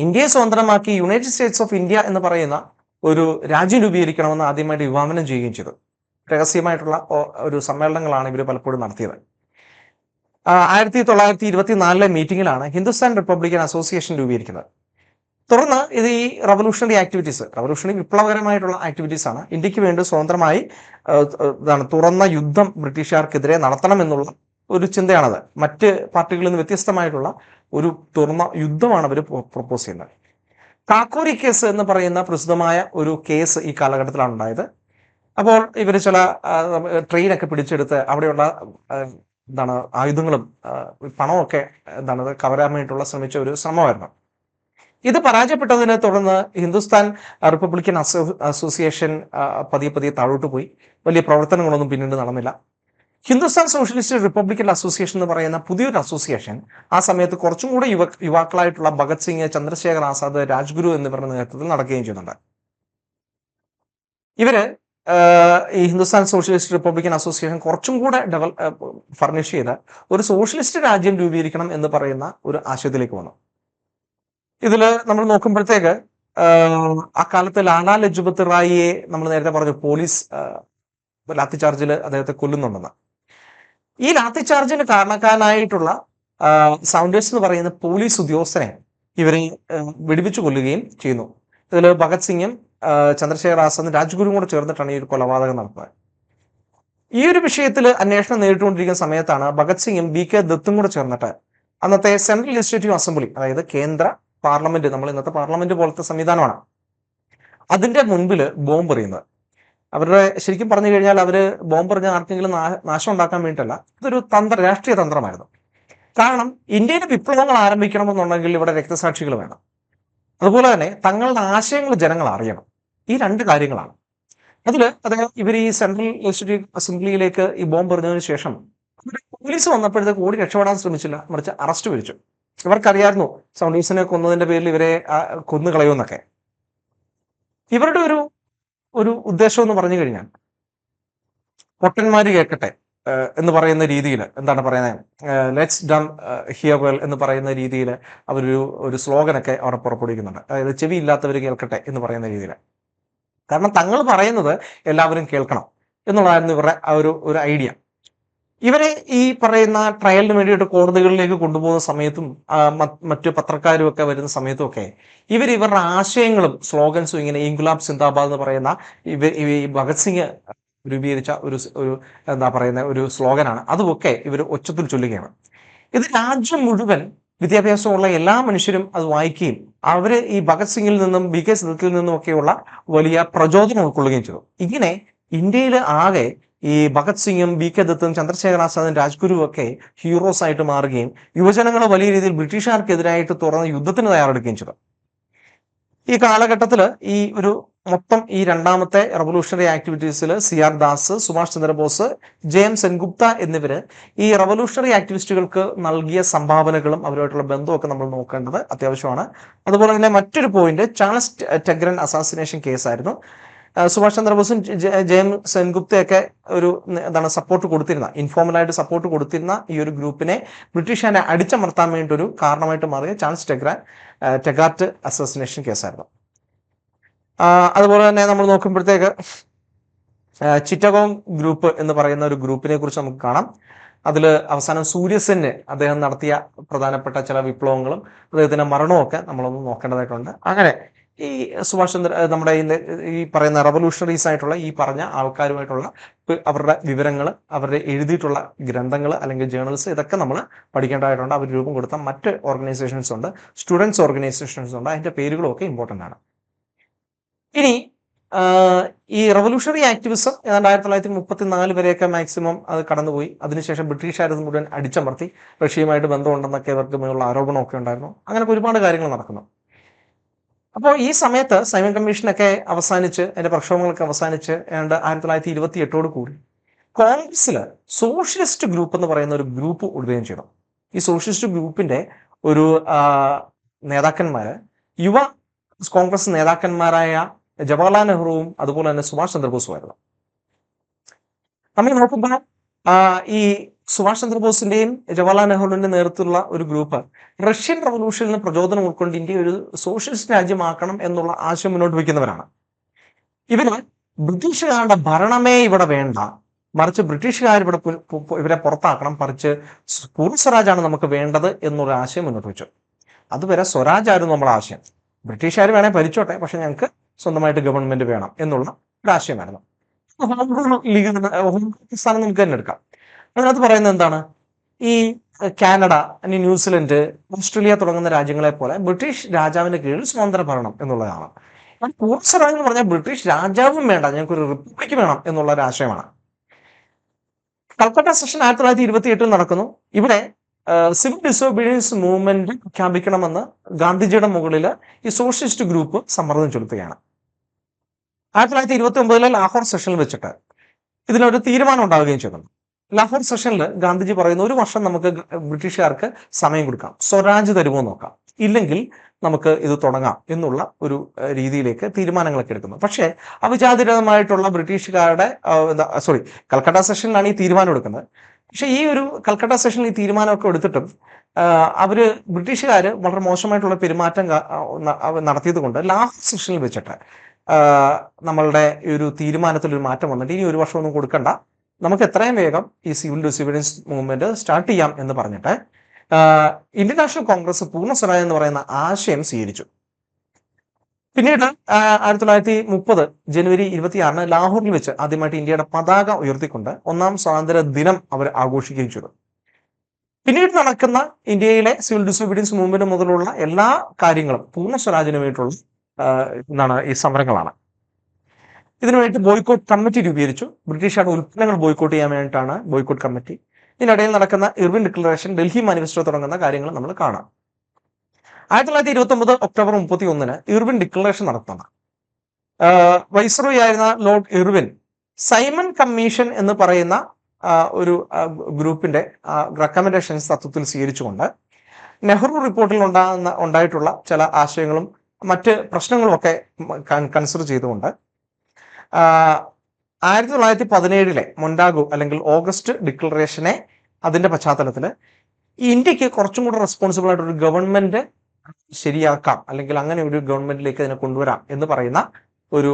ഇന്ത്യയെ സ്വതന്ത്രമാക്കി യുണൈറ്റഡ് സ്റ്റേറ്റ്സ് ഓഫ് ഇന്ത്യ എന്ന് പറയുന്ന ഒരു രാജ്യം രൂപീകരിക്കണമെന്ന് ആദ്യമായിട്ട് വിഭാവനം ചെയ്യുകയും ചെയ്തു. രഹസ്യമായിട്ടുള്ള ഒരു സമ്മേളനങ്ങളാണ് ഇവർ പലപ്പോഴും നടത്തിയത്. 1924 മീറ്റിംഗിലാണ് ഹിന്ദുസ്ഥാൻ റിപ്പബ്ലിക്കൻ അസോസിയേഷൻ രൂപീകരിക്കുന്നത്. തുടർന്ന് ഇത് ഈ റവല്യൂഷണറി ആക്ടിവിറ്റീസ്, റവല്യൂഷണറി വിപ്ലവകരമായിട്ടുള്ള ആക്ടിവിറ്റീസ് ആണ്. ഇന്ത്യക്ക് വേണ്ടി സ്വതന്ത്രമായി തുറന്ന യുദ്ധം ബ്രിട്ടീഷുകാർക്കെതിരെ നടത്തണം എന്നുള്ള ഒരു ചിന്തയാണത്. മറ്റ് പാർട്ടികളിൽ നിന്ന് വ്യത്യസ്തമായിട്ടുള്ള ഒരു തുറന്ന യുദ്ധമാണ് അവർ പ്രൊപ്പോസ് ചെയ്യുന്നത്. കാക്കോരി കേസ് എന്ന് പറയുന്ന പ്രസിദ്ധമായ ഒരു കേസ് ഈ കാലഘട്ടത്തിലാണ് ഉണ്ടായത്. അപ്പോൾ ഇവർ ചില ട്രെയിനൊക്കെ പിടിച്ചെടുത്ത് അവിടെയുള്ള ആയുധങ്ങളും പണമൊക്കെ കവരാൻ വേണ്ടിയിട്ടുള്ള ശ്രമിച്ച ഒരു ശ്രമമായിരുന്നു. ഇത് പരാജയപ്പെട്ടതിനെ തുടർന്ന് ഹിന്ദുസ്ഥാൻ റിപ്പബ്ലിക്കൻ അസോസിയേഷൻ പതിയെ താഴോട്ട് പോയി. വലിയ പ്രവർത്തനങ്ങളൊന്നും പിന്നീട് നടന്നില്ല. ഹിന്ദുസ്ഥാൻ സോഷ്യലിസ്റ്റ് റിപ്പബ്ലിക്കൻ അസോസിയേഷൻ എന്ന് പറയുന്ന പുതിയൊരു അസോസിയേഷൻ ആ സമയത്ത് കുറച്ചും കൂടെ യുവാക്കളായിട്ടുള്ള ഭഗത് സിംഗ്, ചന്ദ്രശേഖർ ആസാദ്, രാജ്ഗുരു എന്നിവരുടെ നേതൃത്വത്തിൽ നടക്കുകയും ചെയ്യുന്നുണ്ട്. ഇവര് ഈ ഹിന്ദുസ്ഥാൻ സോഷ്യലിസ്റ്റ് റിപ്പബ്ലിക്കൻ അസോസിയേഷൻ കുറച്ചും കൂടെ ഫർണിഷ് ചെയ്ത ഒരു സോഷ്യലിസ്റ്റ് രാജ്യം രൂപീകരിക്കണം എന്ന് പറയുന്ന ഒരു ആശയത്തിലേക്ക് വന്നു. ഇതില് നമ്മൾ നോക്കുമ്പോഴത്തേക്ക് അക്കാലത്ത് ലാലാ ലജ്പത് റായിയെ നമ്മൾ നേരത്തെ പറഞ്ഞു പോലീസ് ലാത്തി ചാർജിൽ അദ്ദേഹത്തെ കൊല്ലുന്നുണ്ടെന്ന്. ഈ ലാത്തി ചാർജിന് കാരണക്കാരനായിട്ടുള്ള സൗണ്ടേഴ്സ് എന്ന് പറയുന്ന പോലീസ് ഉദ്യോഗസ്ഥനെ ഇവരെ വെടിവെച്ചു കൊല്ലുകയും ചെയ്യുന്നു. ഇതിൽ ഭഗത് സിംഗും ചന്ദ്രശേഖർ ആസാദും രാജ്ഗുരുവും കൂടെ ചേർന്നിട്ടാണ് ഈ ഒരു കൊലപാതകം നടത്തുന്നത്. ഈ ഒരു വിഷയത്തിൽ അന്വേഷണം നേരിട്ടുകൊണ്ടിരിക്കുന്ന സമയത്താണ് ഭഗത് സിംഗും BK ദത്തും കൂടെ ചേർന്നിട്ട് അന്നത്തെ സെൻട്രൽ ലെജിസ്ലേറ്റീവ് അസംബ്ലി, അതായത് കേന്ദ്ര പാർലമെന്റ്, നമ്മൾ ഇന്നത്തെ പാർലമെന്റ് പോലത്തെ സംവിധാനമാണ്, അതിന്റെ മുൻപിൽ ബോംബ് എറിയുന്നത്. അവരുടെ ശരിക്കും പറഞ്ഞു കഴിഞ്ഞാൽ അവര് ബോംബ് എറിഞ്ഞ ആർക്കെങ്കിലും നാശം ഉണ്ടാക്കാൻ വേണ്ടിയിട്ടല്ല, ഇതൊരു രാഷ്ട്രീയ തന്ത്രമായിരുന്നു. കാരണം ഇന്ത്യയിലെ വിപ്ലവങ്ങൾ ആരംഭിക്കണമെന്നുണ്ടെങ്കിൽ ഇവിടെ രക്തസാക്ഷികൾ വേണം, അതുപോലെ തന്നെ തങ്ങളുടെ ആശയങ്ങൾ ജനങ്ങൾ അറിയണം. ഈ രണ്ട് കാര്യങ്ങളാണ്. അദ്ദേഹം ഇവർ ഈ സെൻട്രൽ ലെജിസ്ലേറ്റീവ് അസംബ്ലിയിലേക്ക് ഈ ബോംബ് എറിഞ്ഞതിന് ശേഷം പോലീസ് വന്നപ്പോഴത്തേക്ക് ഓടി രക്ഷപ്പെടാൻ ശ്രമിച്ചില്ല, മറിച്ച് അറസ്റ്റ് വിളിച്ചു. ഇവർക്കറിയായിരുന്നു സൗണ്ടേഴ്സിനെ കൊന്നതിന്റെ പേരിൽ ഇവരെ കൊന്നു കളയുമെന്നൊക്കെ. ഇവരുടെ ഒരു ഉദ്ദേശം എന്ന് പറഞ്ഞു കഴിഞ്ഞാൽ പൊട്ടന്മാര് കേൾക്കട്ടെ എന്ന് പറയുന്ന രീതിയിൽ, എന്താണ് പറയുന്നത്, ലെറ്റ്സ് ഡൺ ഹിയർ വെൽ എന്ന് പറയുന്ന രീതിയിൽ ഒരു സ്ലോഗനൊക്കെ അവിടെ പുറപ്പെടുവിക്കുന്നുണ്ട്. അതായത് ചെവി ഇല്ലാത്തവർ കേൾക്കട്ടെ എന്ന് പറയുന്ന രീതിയിൽ. കാരണം തങ്ങൾ പറയുന്നത് എല്ലാവരും കേൾക്കണം എന്നുള്ളതായിരുന്നു ഇവരുടെ ഒരു ഐഡിയ. ഇവരെ ഈ പറയുന്ന ട്രയലിന് വേണ്ടിയിട്ട് കോടതികളിലേക്ക് കൊണ്ടുപോകുന്ന സമയത്തും മറ്റു പത്രക്കാരും ഒക്കെ വരുന്ന സമയത്തും ഒക്കെ ഇവരുടെ ആശയങ്ങളും സ്ലോഗൻസും ഇങ്ങനെ ഇൻകുലാബ് സിന്ദാബാദ് എന്ന് പറയുന്ന ഈ ഭഗത് സിംഗ് രൂപീകരിച്ച ഒരു സ്ലോഗനാണ്. അതുമൊക്കെ ഇവർ ഒച്ചത്തിൽ ചൊല്ലുകയാണ്. ഇത് രാജ്യം മുഴുവൻ വിദ്യാഭ്യാസമുള്ള എല്ലാ മനുഷ്യരും അത് വായിക്കുകയും അവര് ഈ ഭഗത് സിംഗിൽ നിന്നും BK ദത്തിൽ നിന്നും ഒക്കെയുള്ള വലിയ പ്രചോദനം ഉൾക്കൊള്ളുകയും ചെയ്തു. ഇങ്ങനെ ഇന്ത്യയിൽ ആകെ ഈ ഭഗത് സിംഗും BK ദത്തും ചന്ദ്രശേഖർ ആസാദും രാജ്ഗുരുവും ഒക്കെ ഹീറോസ് ആയിട്ട് മാറുകയും യുവജനങ്ങൾ വലിയ രീതിയിൽ ബ്രിട്ടീഷുകാർക്കെതിരായിട്ട് തുറന്ന യുദ്ധത്തിന് തയ്യാറെടുക്കുകയും ചെയ്തു. ഈ കാലഘട്ടത്തിൽ മൊത്തം ഈ രണ്ടാമത്തെ റവല്യൂഷണറി ആക്ടിവിറ്റീസിൽ CR ദാസ്, സുഭാഷ് ചന്ദ്രബോസ്, JM സെൻഗുപ്ത എന്നിവര് ഈ റവല്യൂഷണറി ആക്ടിവിസ്റ്റുകൾക്ക് നൽകിയ സംഭാവനകളും അവരുമായിട്ടുള്ള ബന്ധമൊക്കെ നമ്മൾ നോക്കേണ്ടത് അത്യാവശ്യമാണ്. അതുപോലെ തന്നെ മറ്റൊരു പോയിന്റ് ചാൾസ് ടെഗ്രൻ അസാസിനേഷൻ കേസായിരുന്നു. സുഭാഷ് ചന്ദ്രബോസും JM സെൻഗുപ്തയൊക്കെ സപ്പോർട്ട് കൊടുത്തിരുന്ന, ഇൻഫോർമലായിട്ട് സപ്പോർട്ട് കൊടുത്തിരുന്ന ഈ ഒരു ഗ്രൂപ്പിനെ ബ്രിട്ടീഷുകാരെ അടിച്ചമർത്താൻ വേണ്ടി ഒരു കാരണമായിട്ട് മാറിയ ചാൾസ് ടെഗാർട്ട് അസാസിനേഷൻ കേസായിരുന്നു. അതുപോലെ തന്നെ നമ്മൾ നോക്കുമ്പോഴത്തേക്ക് ചിറ്റഗോങ് ഗ്രൂപ്പ് എന്ന് പറയുന്ന ഒരു ഗ്രൂപ്പിനെ കുറിച്ച് നമുക്ക് കാണാം. അതിൽ അവസാനം സൂര്യസെന് അദ്ദേഹം നടത്തിയ പ്രധാനപ്പെട്ട ചില വിപ്ലവങ്ങളും അദ്ദേഹത്തിന്റെ മരണമൊക്കെ നമ്മളൊന്ന് നോക്കേണ്ടതായിട്ടുണ്ട്. അങ്ങനെ ഈ സുഭാഷ് നമ്മുടെ ഈ പറയുന്ന റവല്യൂഷണറീസ് ആയിട്ടുള്ള ഈ പറഞ്ഞ ആൾക്കാരുമായിട്ടുള്ള അവരുടെ വിവരങ്ങൾ, അവരുടെ എഴുതിയിട്ടുള്ള ഗ്രന്ഥങ്ങൾ അല്ലെങ്കിൽ ജേർണൽസ്, ഇതൊക്കെ നമ്മൾ പഠിക്കേണ്ടതായിട്ടുണ്ട്. അവർ രൂപം കൊടുത്ത മറ്റ് ഓർഗനൈസേഷൻസ് ഉണ്ട്, സ്റ്റുഡൻസ് ഓർഗനൈസേഷൻസ് ഉണ്ട്, അതിന്റെ പേരുകളും ഒക്കെ ഇമ്പോർട്ടൻ്റ് ആണ്. ഇനി ഈ റവല്യൂഷണറി ആക്ടിവിസം ഏതാണ്ട് 1934 വരെയൊക്കെ മാക്സിമം അത് കടന്നുപോയി. അതിനുശേഷം ബ്രിട്ടീഷുകാരത് മുഴുവൻ അടിച്ചമർത്തി. റഷ്യയുമായിട്ട് ബന്ധമുണ്ടെന്നൊക്കെ ഇവർക്ക് മേലുള്ള ആരോപണമൊക്കെ ഉണ്ടായിരുന്നു. അങ്ങനെ ഒരുപാട് കാര്യങ്ങൾ നടക്കുന്നു. അപ്പോൾ ഈ സമയത്ത് സൈമൺ കമ്മീഷനൊക്കെ അവസാനിച്ച് അതിന്റെ പ്രക്ഷോഭങ്ങളൊക്കെ അവസാനിച്ച് ഏതാണ്ട് 1928 കൂടി കോൺഗ്രസിൽ സോഷ്യലിസ്റ്റ് ഗ്രൂപ്പ് എന്ന് പറയുന്ന ഒരു ഗ്രൂപ്പ് ഉടവുകയും ചെയ്തു. ഈ സോഷ്യലിസ്റ്റ് ഗ്രൂപ്പിന്റെ ഒരു നേതാക്കന്മാര് യുവ കോൺഗ്രസ് നേതാക്കന്മാരായ ജവഹർലാൽ നെഹ്റുവും അതുപോലെ തന്നെ സുഭാഷ് ചന്ദ്രബോസും ആയിരുന്നു. നമ്മൾ നോക്കുമ്പോൾ ഈ സുഭാഷ് ചന്ദ്രബോസിന്റെയും ജവഹർലാൽ നെഹ്റുവിന്റെ നേതൃത്വത്തിലുള്ള ഒരു ഗ്രൂപ്പ് റഷ്യൻ റവല്യൂഷനിൽ പ്രചോദനം ഉൾക്കൊണ്ട് ഇന്ത്യ ഒരു സോഷ്യലിസ്റ്റ് രാജ്യമാക്കണം എന്നുള്ള ആശയം മുന്നോട്ട് വയ്ക്കുന്നവരാണ്. ഇവര് ബ്രിട്ടീഷുകാരുടെ ഭരണമേ ഇവിടെ വേണ്ട, മറിച്ച് ബ്രിട്ടീഷുകാർ ഇവരെ പുറത്താക്കണം, മറിച്ച് പൂർണ്ണ സ്വരാജാണ് നമുക്ക് വേണ്ടത് എന്നുള്ള ആശയം മുന്നോട്ട് വെച്ചു. അതുവരെ സ്വരാജായിരുന്നു നമ്മുടെ ആശയം. ബ്രിട്ടീഷുകാർ വേണേ ഭരിച്ചോട്ടെ, പക്ഷെ ഞങ്ങൾക്ക് സ്വന്തമായിട്ട് ഗവൺമെന്റ് വേണം എന്നുള്ള ഒരു ആശയമായിരുന്നു. ഹോം ലീഗ് ഹോം പാകിസ്ഥാൻ നമുക്ക് തന്നെ എടുക്കാം. അതിനകത്ത് പറയുന്നത് എന്താണ്? ഈ കാനഡ, ന്യൂസിലൻഡ്, ഓസ്ട്രേലിയ തുടങ്ങുന്ന രാജ്യങ്ങളെ പോലെ ബ്രിട്ടീഷ് രാജാവിന്റെ കീഴിൽ സ്വതന്ത്ര ഭരണം എന്നുള്ളതാണ്. പൂർണ്ണ സ്വരാജ് എന്ന് പറഞ്ഞാൽ ബ്രിട്ടീഷ് രാജാവും വേണ്ട, ഞങ്ങൾക്ക് ഒരു റിപ്പബ്ലിക് വേണം എന്നുള്ള ഒരു ആശയമാണ്. കൽക്കട്ട സെഷൻ 1928 നടക്കുന്നു. ഇവിടെ സിവിൽ ഡിസോബീഡിയൻസ് മൂവ്മെന്റ് പ്രഖ്യാപിക്കണമെന്ന് ഗാന്ധിജിയുടെ മുകളിൽ ഈ സോഷ്യലിസ്റ്റ് ഗ്രൂപ്പ് സമ്മർദ്ദം ചെലുത്തുകയാണ്. 1929 ലാഹോർ സെഷനിൽ വെച്ചിട്ട് ഇതിനൊരു തീരുമാനം ഉണ്ടാവുകയും ചെയ്യുന്നു. ലാഹോർ സെഷനിൽ ഗാന്ധിജി പറയുന്ന 1 വർഷം നമുക്ക് ബ്രിട്ടീഷുകാർക്ക് സമയം കൊടുക്കാം, സ്വരാജ് തരുമോ നോക്കാം, ഇല്ലെങ്കിൽ നമുക്ക് ഇത് തുടങ്ങാം എന്നുള്ള ഒരു രീതിയിലേക്ക് തീരുമാനങ്ങളൊക്കെ എടുക്കുന്നു. പക്ഷേ അവിചാരിതമായിട്ടുള്ള ബ്രിട്ടീഷുകാരുടെ കൽക്കട്ട സെഷനിലാണ് ഈ തീരുമാനം എടുക്കുന്നത്. പക്ഷെ ഈ ഒരു കൽക്കട്ട സെഷനിൽ ഈ തീരുമാനമൊക്കെ എടുത്തിട്ടും അവര് ബ്രിട്ടീഷുകാർ വളരെ മോശമായിട്ടുള്ള പെരുമാറ്റം നടത്തിയത് കൊണ്ട് ലാഹോർ സെഷനിൽ വെച്ചിട്ട് നമ്മളുടെ ഒരു തീരുമാനത്തിൽ ഒരു മാറ്റം വന്നിട്ട് ഇനി 1 വർഷമൊന്നും കൊടുക്കണ്ട, നമുക്ക് എത്രയും വേഗം ഈ സിവിൽ ഡിസോബീഡിയൻസ് മൂവ്മെന്റ് സ്റ്റാർട്ട് ചെയ്യാം എന്ന് പറഞ്ഞിട്ട് ഇന്ത്യൻ നാഷണൽ കോൺഗ്രസ് പൂർണ്ണ സ്വരാജ് എന്ന് പറയുന്ന ആശയം സ്വീകരിച്ചു. പിന്നീട് 1930 ജനുവരി 26 ലാഹോറിൽ വെച്ച് ആദ്യമായിട്ട് ഇന്ത്യയുടെ പതാക ഉയർത്തിക്കൊണ്ട് 1ാം സ്വാതന്ത്ര്യ ദിനം അവർ ആഘോഷിക്കുകയും ചെയ്തു. പിന്നീട് നടക്കുന്ന ഇന്ത്യയിലെ സിവിൽ ഡിസോബീഡിയൻസ് മൂവ്മെന്റ് മുതലുള്ള എല്ലാ കാര്യങ്ങളും പൂർണ്ണ സ്വരാജിന് വേണ്ടിയിട്ടുള്ള ഈ സമരങ്ങളാണ്. ഇതിനുവേണ്ടി ബോയ്ക്കോട്ട് കമ്മിറ്റി രൂപീകരിച്ചു. ബ്രിട്ടീഷുകാരുടെ ഉൽപ്പന്നങ്ങൾ ബോയ്ക്കോട്ട് ചെയ്യാൻ വേണ്ടിയിട്ടാണ് ബോയ്ക്കോട്ട് കമ്മിറ്റി. ഇതിനിടയിൽ നടക്കുന്ന ഇർവിൻ ഡിക്ലറേഷൻ, ഡൽഹി മാനിഫെസ്റ്റോ തുടങ്ങുന്ന കാര്യങ്ങൾ നമ്മൾ കാണാം. 1929 ഒക്ടോബർ 31 ഇർവിൻ ഡിക്ലറേഷൻ നടത്തുന്നത് വൈസ്രോയി ആയിരുന്ന ലോർഡ് ഇർവിൻ സൈമൺ കമ്മീഷൻ എന്ന് പറയുന്ന ഒരു ഗ്രൂപ്പിന്റെ റെക്കമെൻഡേഷൻസ് തത്വത്തിൽ സ്വീകരിച്ചുകൊണ്ട് നെഹ്റു റിപ്പോർട്ടിൽ ഉണ്ടായിട്ടുള്ള ചില ആശയങ്ങളും മറ്റ് പ്രശ്നങ്ങളും ഒക്കെ കൺസിഡർ ചെയ്തുകൊണ്ട് 1917 മൊണ്ടാഗോ അല്ലെങ്കിൽ ഓഗസ്റ്റ് ഡിക്ലറേഷനെ അതിന്റെ പശ്ചാത്തലത്തിൽ ഇന്ത്യക്ക് കുറച്ചും കൂടെ റെസ്പോൺസിബിൾ ആയിട്ട് ഒരു ഗവൺമെന്റ് ശരിയാക്കാം, അല്ലെങ്കിൽ അങ്ങനെ ഒരു ഗവൺമെന്റിലേക്ക് അതിനെ കൊണ്ടുവരാം എന്ന് പറയുന്ന ഒരു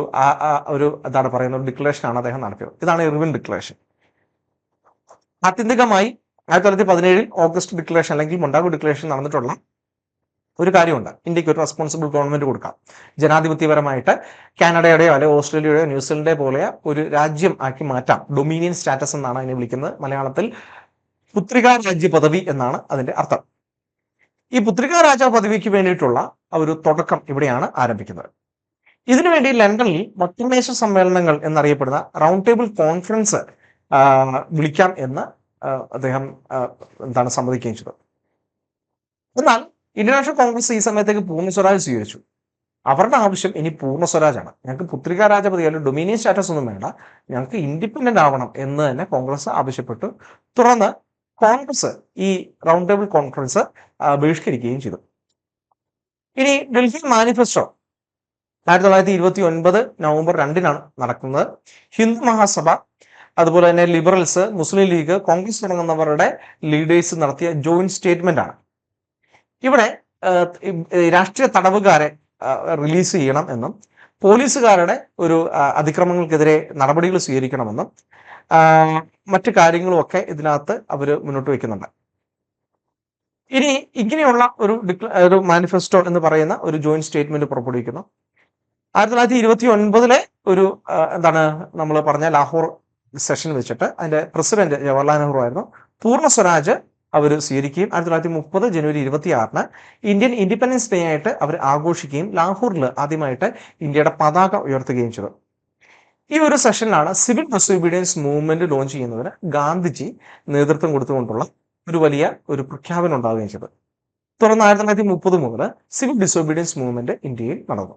എന്താണ് പറയുന്ന ഒരു ഡിക്ലറേഷൻ ആണ് അദ്ദേഹം നടത്തിയത്. ഇതാണ് ഇർവിൻ ഡിക്ലറേഷൻ. ആത്യന്തികമായി 1917 ഓഗസ്റ്റ് ഡിക്ലറേഷൻ അല്ലെങ്കിൽ മൊണ്ടാഗോ ഡിക്ലറേഷൻ നടന്നിട്ടുള്ള ഒരു കാര്യമുണ്ട്. ഇന്ത്യക്ക് ഒരു റെസ്പോൺസിബിൾ ഗവൺമെന്റ് കൊടുക്കാം, ജനാധിപത്യപരമായിട്ട് കാനഡയുടെയോ അല്ലെങ്കിൽ ഓസ്ട്രേലിയയുടെയോ ന്യൂസിലൻഡോ പോലെ ഒരു രാജ്യം ആക്കി മാറ്റാം. ഡൊമീനിയൻ സ്റ്റാറ്റസ് എന്നാണ് അതിനെ വിളിക്കുന്നത്. മലയാളത്തിൽ പുത്രികാ രാജ്യ പദവി എന്നാണ് അതിന്റെ അർത്ഥം. ഈ പുത്രികാ രാജ പദവിക്ക് വേണ്ടിയിട്ടുള്ള ഒരു തുടക്കം ഇവിടെയാണ് ആരംഭിക്കുന്നത്. ഇതിനുവേണ്ടി ലണ്ടനിൽ വട്ടമേശ സമ്മേളനങ്ങൾ എന്നറിയപ്പെടുന്ന റൗണ്ട് ടേബിൾ കോൺഫറൻസ് വിളിക്കാം എന്ന് അദ്ദേഹം സമ്മതിക്കുകയും ചെയ്തു. എന്നാൽ ഇന്ത്യൻ നാഷണൽ കോൺഗ്രസ് ഈ സമയത്തേക്ക് പൂർണ്ണ സ്വരാജ് സ്വീകരിച്ചു. അവരുടെ ആവശ്യം ഇനി പൂർണ്ണ സ്വരാജാണ്. ഞങ്ങൾക്ക് പുത്രികാ രാജപതി അല്ലെങ്കിൽ ഡൊമീനിയൻ സ്റ്റാറ്റസ് ഒന്നും വേണ്ട, ഞങ്ങൾക്ക് ഇൻഡിപെൻഡന്റ് ആവണം എന്ന് തന്നെ കോൺഗ്രസ് ആവശ്യപ്പെട്ടു. തുടർന്ന് കോൺഗ്രസ് ഈ റൗണ്ട് ടേബിൾ കോൺഫറൻസ് ബഹിഷ്കരിക്കുകയും ചെയ്തു. ഇനി ഡൽഹി മാനിഫെസ്റ്റോ 1929 നവംബർ 2 നടക്കുന്നത്. ഹിന്ദു മഹാസഭ, അതുപോലെ തന്നെ ലിബറൽസ്, മുസ്ലിം ലീഗ്, കോൺഗ്രസ് തുടങ്ങുന്നവരുടെ ലീഡേഴ്സ് നടത്തിയ ജോയിന്റ് സ്റ്റേറ്റ്മെന്റ് ആണ്. ഇവിടെ രാഷ്ട്രീയ തടവുകാരെ റിലീസ് ചെയ്യണം എന്നും പോലീസുകാരുടെ ഒരു അതിക്രമങ്ങൾക്കെതിരെ നടപടികൾ സ്വീകരിക്കണമെന്നും മറ്റു കാര്യങ്ങളും ഒക്കെ ഇതിനകത്ത് അവർ മുന്നോട്ട് വയ്ക്കുന്നുണ്ട്. ഇനി ഇങ്ങനെയുള്ള ഒരു മാനിഫെസ്റ്റോ എന്ന് പറയുന്ന ഒരു ജോയിന്റ് സ്റ്റേറ്റ്മെന്റ് പുറപ്പെടുവിക്കുന്നു. 1929 ഒരു നമ്മൾ പറഞ്ഞ ലാഹോർ സെഷൻ വെച്ചിട്ട് അതിന്റെ പ്രസിഡന്റ് ജവഹർലാൽ നെഹ്റു ആയിരുന്നു. പൂർണ്ണ സ്വരാജ് അവർ സ്വീകരിക്കുകയും 1930 ജനുവരി 26 ഇന്ത്യൻ ഇൻഡിപെൻഡൻസ് ഡേ ആയിട്ട് അവർ ആഘോഷിക്കുകയും ലാഹോറിൽ ആദ്യമായിട്ട് ഇന്ത്യയുടെ പതാക ഉയർത്തുകയും ചെയ്തു. ഈ ഒരു സെഷനിലാണ് സിവിൽ ഡിസോബീഡിയൻസ് മൂവ്മെന്റ് ലോഞ്ച് ചെയ്യുന്നതിന് ഗാന്ധിജി നേതൃത്വം കൊടുത്തുകൊണ്ടുള്ള ഒരു വലിയ ഒരു പ്രഖ്യാപനം ഉണ്ടാവുകയും ചെയ്തത്. തുടർന്ന് 1930 മുതൽ സിവിൽ ഡിസോബീഡിയൻസ് മൂവ്മെന്റ് ഇന്ത്യയിൽ നടന്നു.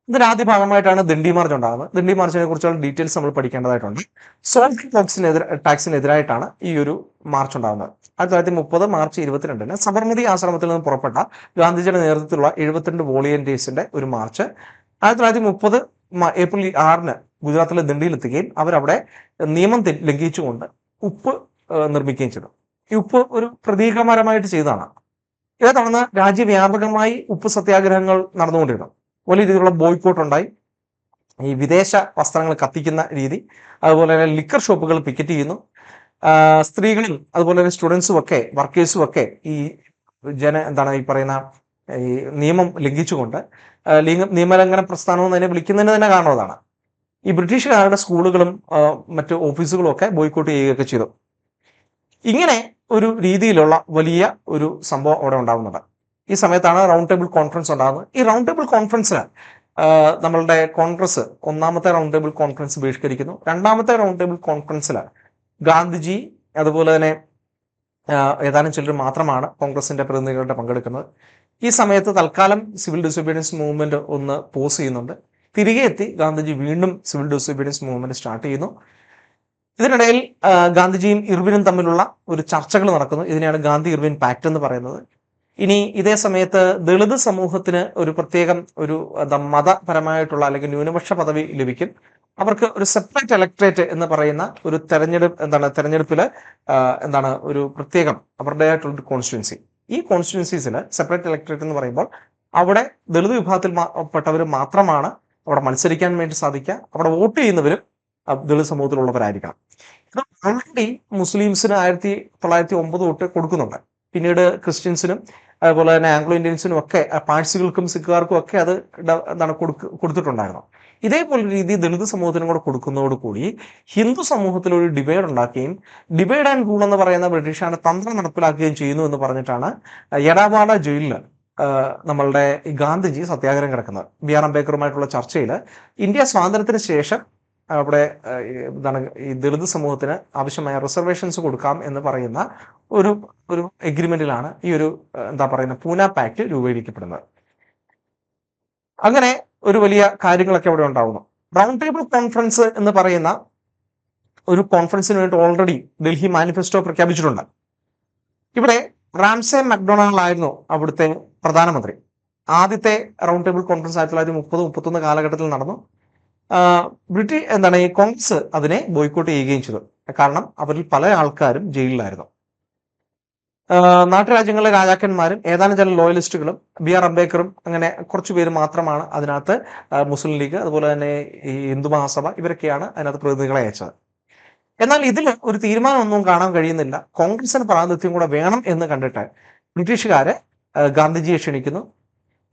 ഇതിന്റെ ആദ്യ ഭാഗമായിട്ടാണ് ദണ്ഡി മാർച്ച് ഉണ്ടാകുന്നത്. ദണ്ഡി മാർച്ചിനെ കുറിച്ചുള്ള ഡീറ്റെയിൽസ് നമ്മൾ പഠിക്കേണ്ടതായിട്ടുണ്ട്. സോൾട്ട് ടാക്സിനെതിരായിട്ടാണ് ഈ ഒരു മാർച്ച് ഉണ്ടാകുന്നത്. 1930 മാർച്ച് 22 സബർമതി ആശ്രമത്തിൽ നിന്ന് പുറപ്പെട്ട ഗാന്ധിജിയുടെ നേതൃത്വത്തിലുള്ള 72 വോളണ്ടിയേഴ്സിന്റെ ഒരു മാർച്ച് 1930 ഏപ്രിൽ 6 ഗുജറാത്തിലെ ദണ്ഡിയിലെത്തുകയും അവരവിടെ നിയമം ലംഘിച്ചുകൊണ്ട് ഉപ്പ് നിർമ്മിക്കുകയും ചെയ്തു. ഈ ഉപ്പ് ഒരു പ്രതീകപരമായിട്ട് ചെയ്തതാണ്. ഇതേ തുടർന്ന് രാജ്യവ്യാപകമായി ഉപ്പ് സത്യാഗ്രഹങ്ങൾ നടന്നുകൊണ്ടിരുന്നു. വലിയ രീതിയിലുള്ള ബോയ്ക്കോട്ട് ഉണ്ടായി. ഈ വിദേശ വസ്ത്രങ്ങൾ കത്തിക്കുന്ന രീതി, അതുപോലെ തന്നെ ലിക്കർ ഷോപ്പുകൾ പിക്കറ്റ് ചെയ്യുന്നു. സ്ത്രീകളും അതുപോലെ തന്നെ സ്റ്റുഡൻസും ഒക്കെ വർക്കേഴ്സും ഒക്കെ ഈ ഈ പറയുന്ന ഈ നിയമം ലംഘിച്ചുകൊണ്ട് നിയമലംഘന പ്രസ്ഥാനം എന്ന് തന്നെ വിളിക്കുന്നതിന് തന്നെ കാരണം അതാണ്. ഈ ബ്രിട്ടീഷുകാരുടെ സ്കൂളുകളും മറ്റു ഓഫീസുകളും ഒക്കെ ബോയ്ക്കോട്ട് ചെയ്യുകയൊക്കെ ചെയ്തു. ഇങ്ങനെ ഒരു രീതിയിലുള്ള വലിയ ഒരു സംഭവം അവിടെ ഉണ്ടാകുന്നുണ്ട്. ഈ സമയത്താണ് റൗണ്ട് ടേബിൾ കോൺഫറൻസ് ഉണ്ടാകുന്നത്. ഈ റൗണ്ട് ടേബിൾ കോൺഫറൻസിന് നമ്മളുടെ കോൺഗ്രസ് ഒന്നാമത്തെ റൗണ്ട് ടേബിൾ കോൺഫറൻസ് ബഹിഷ്കരിക്കുന്നു. രണ്ടാമത്തെ റൗണ്ട് ടേബിൾ കോൺഫറൻസിൽ ഗാന്ധിജി അതുപോലെ തന്നെ ഏതാനും ചിലർ മാത്രമാണ് കോൺഗ്രസിന്റെ പ്രതിനിധികളുടെ പങ്കെടുക്കുന്നത്. ഈ സമയത്ത് തൽക്കാലം സിവിൽ ഡിസോബീഡിയൻസ് മൂവ്മെന്റ് ഒന്ന് പോസ് ചെയ്യുന്നുണ്ട്. തിരികെ എത്തി ഗാന്ധിജി വീണ്ടും സിവിൽ ഡിസോബീഡിയൻസ് മൂവ്മെന്റ് സ്റ്റാർട്ട് ചെയ്യുന്നു. ഇതിനിടയിൽ ഗാന്ധിജിയും ഇർവിനും തമ്മിലുള്ള ഒരു ചർച്ചകൾ നടക്കുന്നു. ഇതിനെയാണ് ഗാന്ധി ഇർവിൻ പാക്ട് എന്ന് പറയുന്നത്. ഇനി ഇതേ സമയത്ത് ദളിത് സമൂഹത്തിന് ഒരു പ്രത്യേകം ഒരു മതപരമായിട്ടുള്ള അല്ലെങ്കിൽ ന്യൂനപക്ഷ പദവി ലഭിക്കും. അവർക്ക് ഒരു സെപ്പറേറ്റ് ഇലക്ട്രേറ്റ് എന്ന് പറയുന്ന ഒരു തെരഞ്ഞെടുപ്പില് ഒരു പ്രത്യേകം അവരുടേതായിട്ടുള്ള ഒരു കോൺസ്റ്റിറ്റ്യുവൻസി. ഈ കോൺസ്റ്റിറ്റ്യുവൻസീസിൽ സെപ്പറേറ്റ് ഇലക്ട്രേറ്റ് എന്ന് പറയുമ്പോൾ അവിടെ ദളിത് വിഭാഗത്തിൽ പെട്ടവർ മാത്രമാണ് അവിടെ മത്സരിക്കാൻ വേണ്ടി സാധിക്കുക. അവിടെ വോട്ട് ചെയ്യുന്നവരും ദളിത് സമൂഹത്തിലുള്ളവരായിരിക്കണം. ഇത് ഓൾറെഡി മുസ്ലിംസിന് 1909 തൊട്ട് കൊടുക്കുന്നുണ്ട്. പിന്നീട് ക്രിസ്ത്യൻസിനും അതുപോലെ തന്നെ ആംഗ്ലോ ഇന്ത്യൻസിനും ഒക്കെ പാഴ്സികൾക്കും സിഖുകാർക്കും ഒക്കെ അത് കൊടുത്തിട്ടുണ്ടായിരുന്നു. ഇതേപോലെ രീതി ദളിത് സമൂഹത്തിനും കൂടെ കൊടുക്കുന്നതോടുകൂടി ഹിന്ദു സമൂഹത്തിൽ ഒരു ഡിവൈഡ് ഉണ്ടാക്കുകയും ഡിവൈഡ് ആൻഡ് റൂൾ എന്ന് പറയുന്ന ബ്രിട്ടീഷുകാരുടെ തന്ത്രം നടപ്പിലാക്കുകയും ചെയ്യുന്നു എന്ന് പറഞ്ഞിട്ടാണ് യഡാവാഡ ജയിലിൽ നമ്മളുടെ ഗാന്ധിജി സത്യാഗ്രഹം കിടക്കുന്നത്. BR അംബേദ്കറുമായിട്ടുള്ള ചർച്ചയിൽ ഇന്ത്യ സ്വാതന്ത്ര്യത്തിന് ശേഷം അവിടെ ഈ ദളിത് സമൂഹത്തിന് ആവശ്യമായ റിസർവേഷൻസ് കൊടുക്കാം എന്ന് പറയുന്ന ഒരു എഗ്രിമെന്റിലാണ് ഈ ഒരു പൂന പാക്ട് രൂപീകരിക്കപ്പെടുന്നത്. അങ്ങനെ ഒരു വലിയ കാര്യങ്ങളൊക്കെ അവിടെ ഉണ്ടാവുന്നു. റൗണ്ട് ടേബിൾ കോൺഫറൻസ് എന്ന് പറയുന്ന ഒരു കോൺഫറൻസിന് വേണ്ടി ഓൾറെഡി ഡൽഹി മാനിഫെസ്റ്റോ പ്രഖ്യാപിച്ചിട്ടുണ്ട്. ഇവിടെ റാംസെ മക്ഡൊണാൾഡ് ആയിരുന്നു അവിടുത്തെ പ്രധാനമന്ത്രി. ആദ്യത്തെ റൗണ്ട് ടേബിൾ കോൺഫറൻസ് 1930-31 കാലഘട്ടത്തിൽ നടന്നു. ഈ കോൺഗ്രസ് അതിനെ ബോയ്ക്കോട്ട് ചെയ്യുകയും ചെയ്തു. കാരണം അവരിൽ പല ആൾക്കാരും ജയിലിലായിരുന്നു. നാട്ടുരാജ്യങ്ങളിലെ രാജാക്കന്മാരും ഏതാനും ചില ലോയലിസ്റ്റുകളും BR അംബേദ്കറും അങ്ങനെ കുറച്ചു പേര് മാത്രമാണ് അതിനകത്ത് മുസ്ലിം ലീഗ് അതുപോലെ തന്നെ ഈ ഹിന്ദു മഹാസഭ ഇവരൊക്കെയാണ് അതിനകത്ത് പ്രതിനിധികളെ അയച്ചത്. എന്നാൽ ഇതിൽ ഒരു തീരുമാനമൊന്നും കാണാൻ കഴിയുന്നില്ല. കോൺഗ്രസിന് പ്രാതിനിധ്യം കൂടെ വേണം എന്ന് കണ്ടിട്ട് ബ്രിട്ടീഷുകാര് ഗാന്ധിജിയെ ക്ഷണിക്കുന്നു.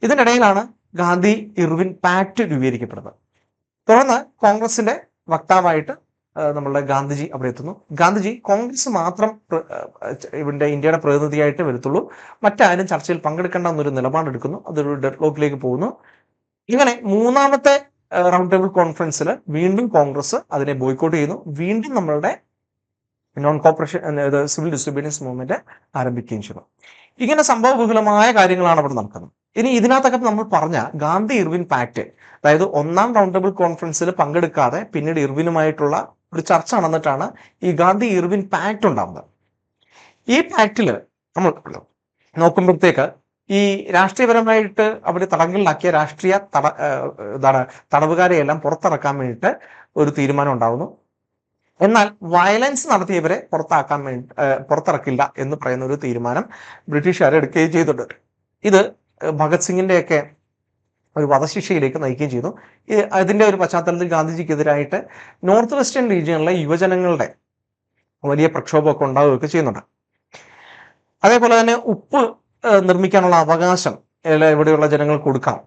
ഇതിനിടയിലാണ് ഗാന്ധി ഇർവിൻ പാക്ട് രൂപീകരിക്കപ്പെടുന്നത്. തുടർന്ന് കോൺഗ്രസിന്റെ വക്താവായിട്ട് നമ്മളുടെ ഗാന്ധിജി അവിടെ എത്തുന്നു. ഗാന്ധിജി കോൺഗ്രസ് മാത്രം ഇന്ത്യയുടെ പ്രതിനിധിയായിട്ട് വരത്തുള്ളൂ, മറ്റാരും ചർച്ചയിൽ പങ്കെടുക്കേണ്ട എന്നൊരു നിലപാടെടുക്കുന്നു. അതൊരു ഡെഡ് ലോക്കിലേക്ക് പോകുന്നു. ഇങ്ങനെ മൂന്നാമത്തെ റൗണ്ട് ടേബിൾ കോൺഫറൻസിൽ വീണ്ടും കോൺഗ്രസ് അതിനെ ബോയ്ക്കോട്ട് ചെയ്യുന്നു. വീണ്ടും നമ്മളുടെ non corporation civil disobedience movement ആരംഭിക്കുകയും ചെയ്തു. ഇങ്ങനെ സംഭവബഹുലമായ കാര്യങ്ങളാണ് അവിടെ നടക്കുന്നത്. ഇനി ഇതിനകത്തൊക്കെ നമ്മൾ പറഞ്ഞ ഗാന്ധി ഇർവിൻ പാക്ട്, അതായത് ഒന്നാം റൗണ്ട് ടേബിൾ കോൺഫറൻസിൽ പങ്കെടുക്കാതെ പിന്നീട് ഇർവിനുമായിട്ടുള്ള ഒരു ചർച്ച നടന്നിട്ടാണ് ഈ ഗാന്ധി ഇർവിൻ പാക്ട് ഉണ്ടാകുന്നത്. ഈ പാക്ടിൽ നമ്മൾ നോക്കുമ്പോഴത്തേക്ക് ഈ രാഷ്ട്രീയപരമായിട്ട് അവർ തടങ്കലിലാക്കിയ രാഷ്ട്രീയ തടവുകാരെയെല്ലാം പുറത്തിറക്കാൻ വേണ്ടിയിട്ട് ഒരു തീരുമാനം ഉണ്ടാകുന്നു. എന്നാൽ വയലൻസ് നടത്തിയവരെ പുറത്തിറക്കില്ല എന്ന് പറയുന്ന ഒരു തീരുമാനം ബ്രിട്ടീഷുകാർ എടുക്കുകയും ചെയ്തിട്ടുണ്ട്. ഇത് ഭഗത് സിംഗിന്റെയൊക്കെ ഒരു വധശിക്ഷയിലേക്ക് നയിക്കുകയും ചെയ്തു. അതിന്റെ ഒരു പശ്ചാത്തലത്തിൽ ഗാന്ധിജിക്കെതിരായിട്ട് നോർത്ത് വെസ്റ്റേൺ റീജിയനിലെ യുവജനങ്ങളുടെ വലിയ പ്രക്ഷോഭമൊക്കെ ഉണ്ടാവുകയൊക്കെ ചെയ്യുന്നുണ്ട്. അതേപോലെ തന്നെ ഉപ്പ് നിർമ്മിക്കാനുള്ള അവകാശം ഇവിടെയുള്ള ജനങ്ങൾക്ക് കൊടുക്കാം,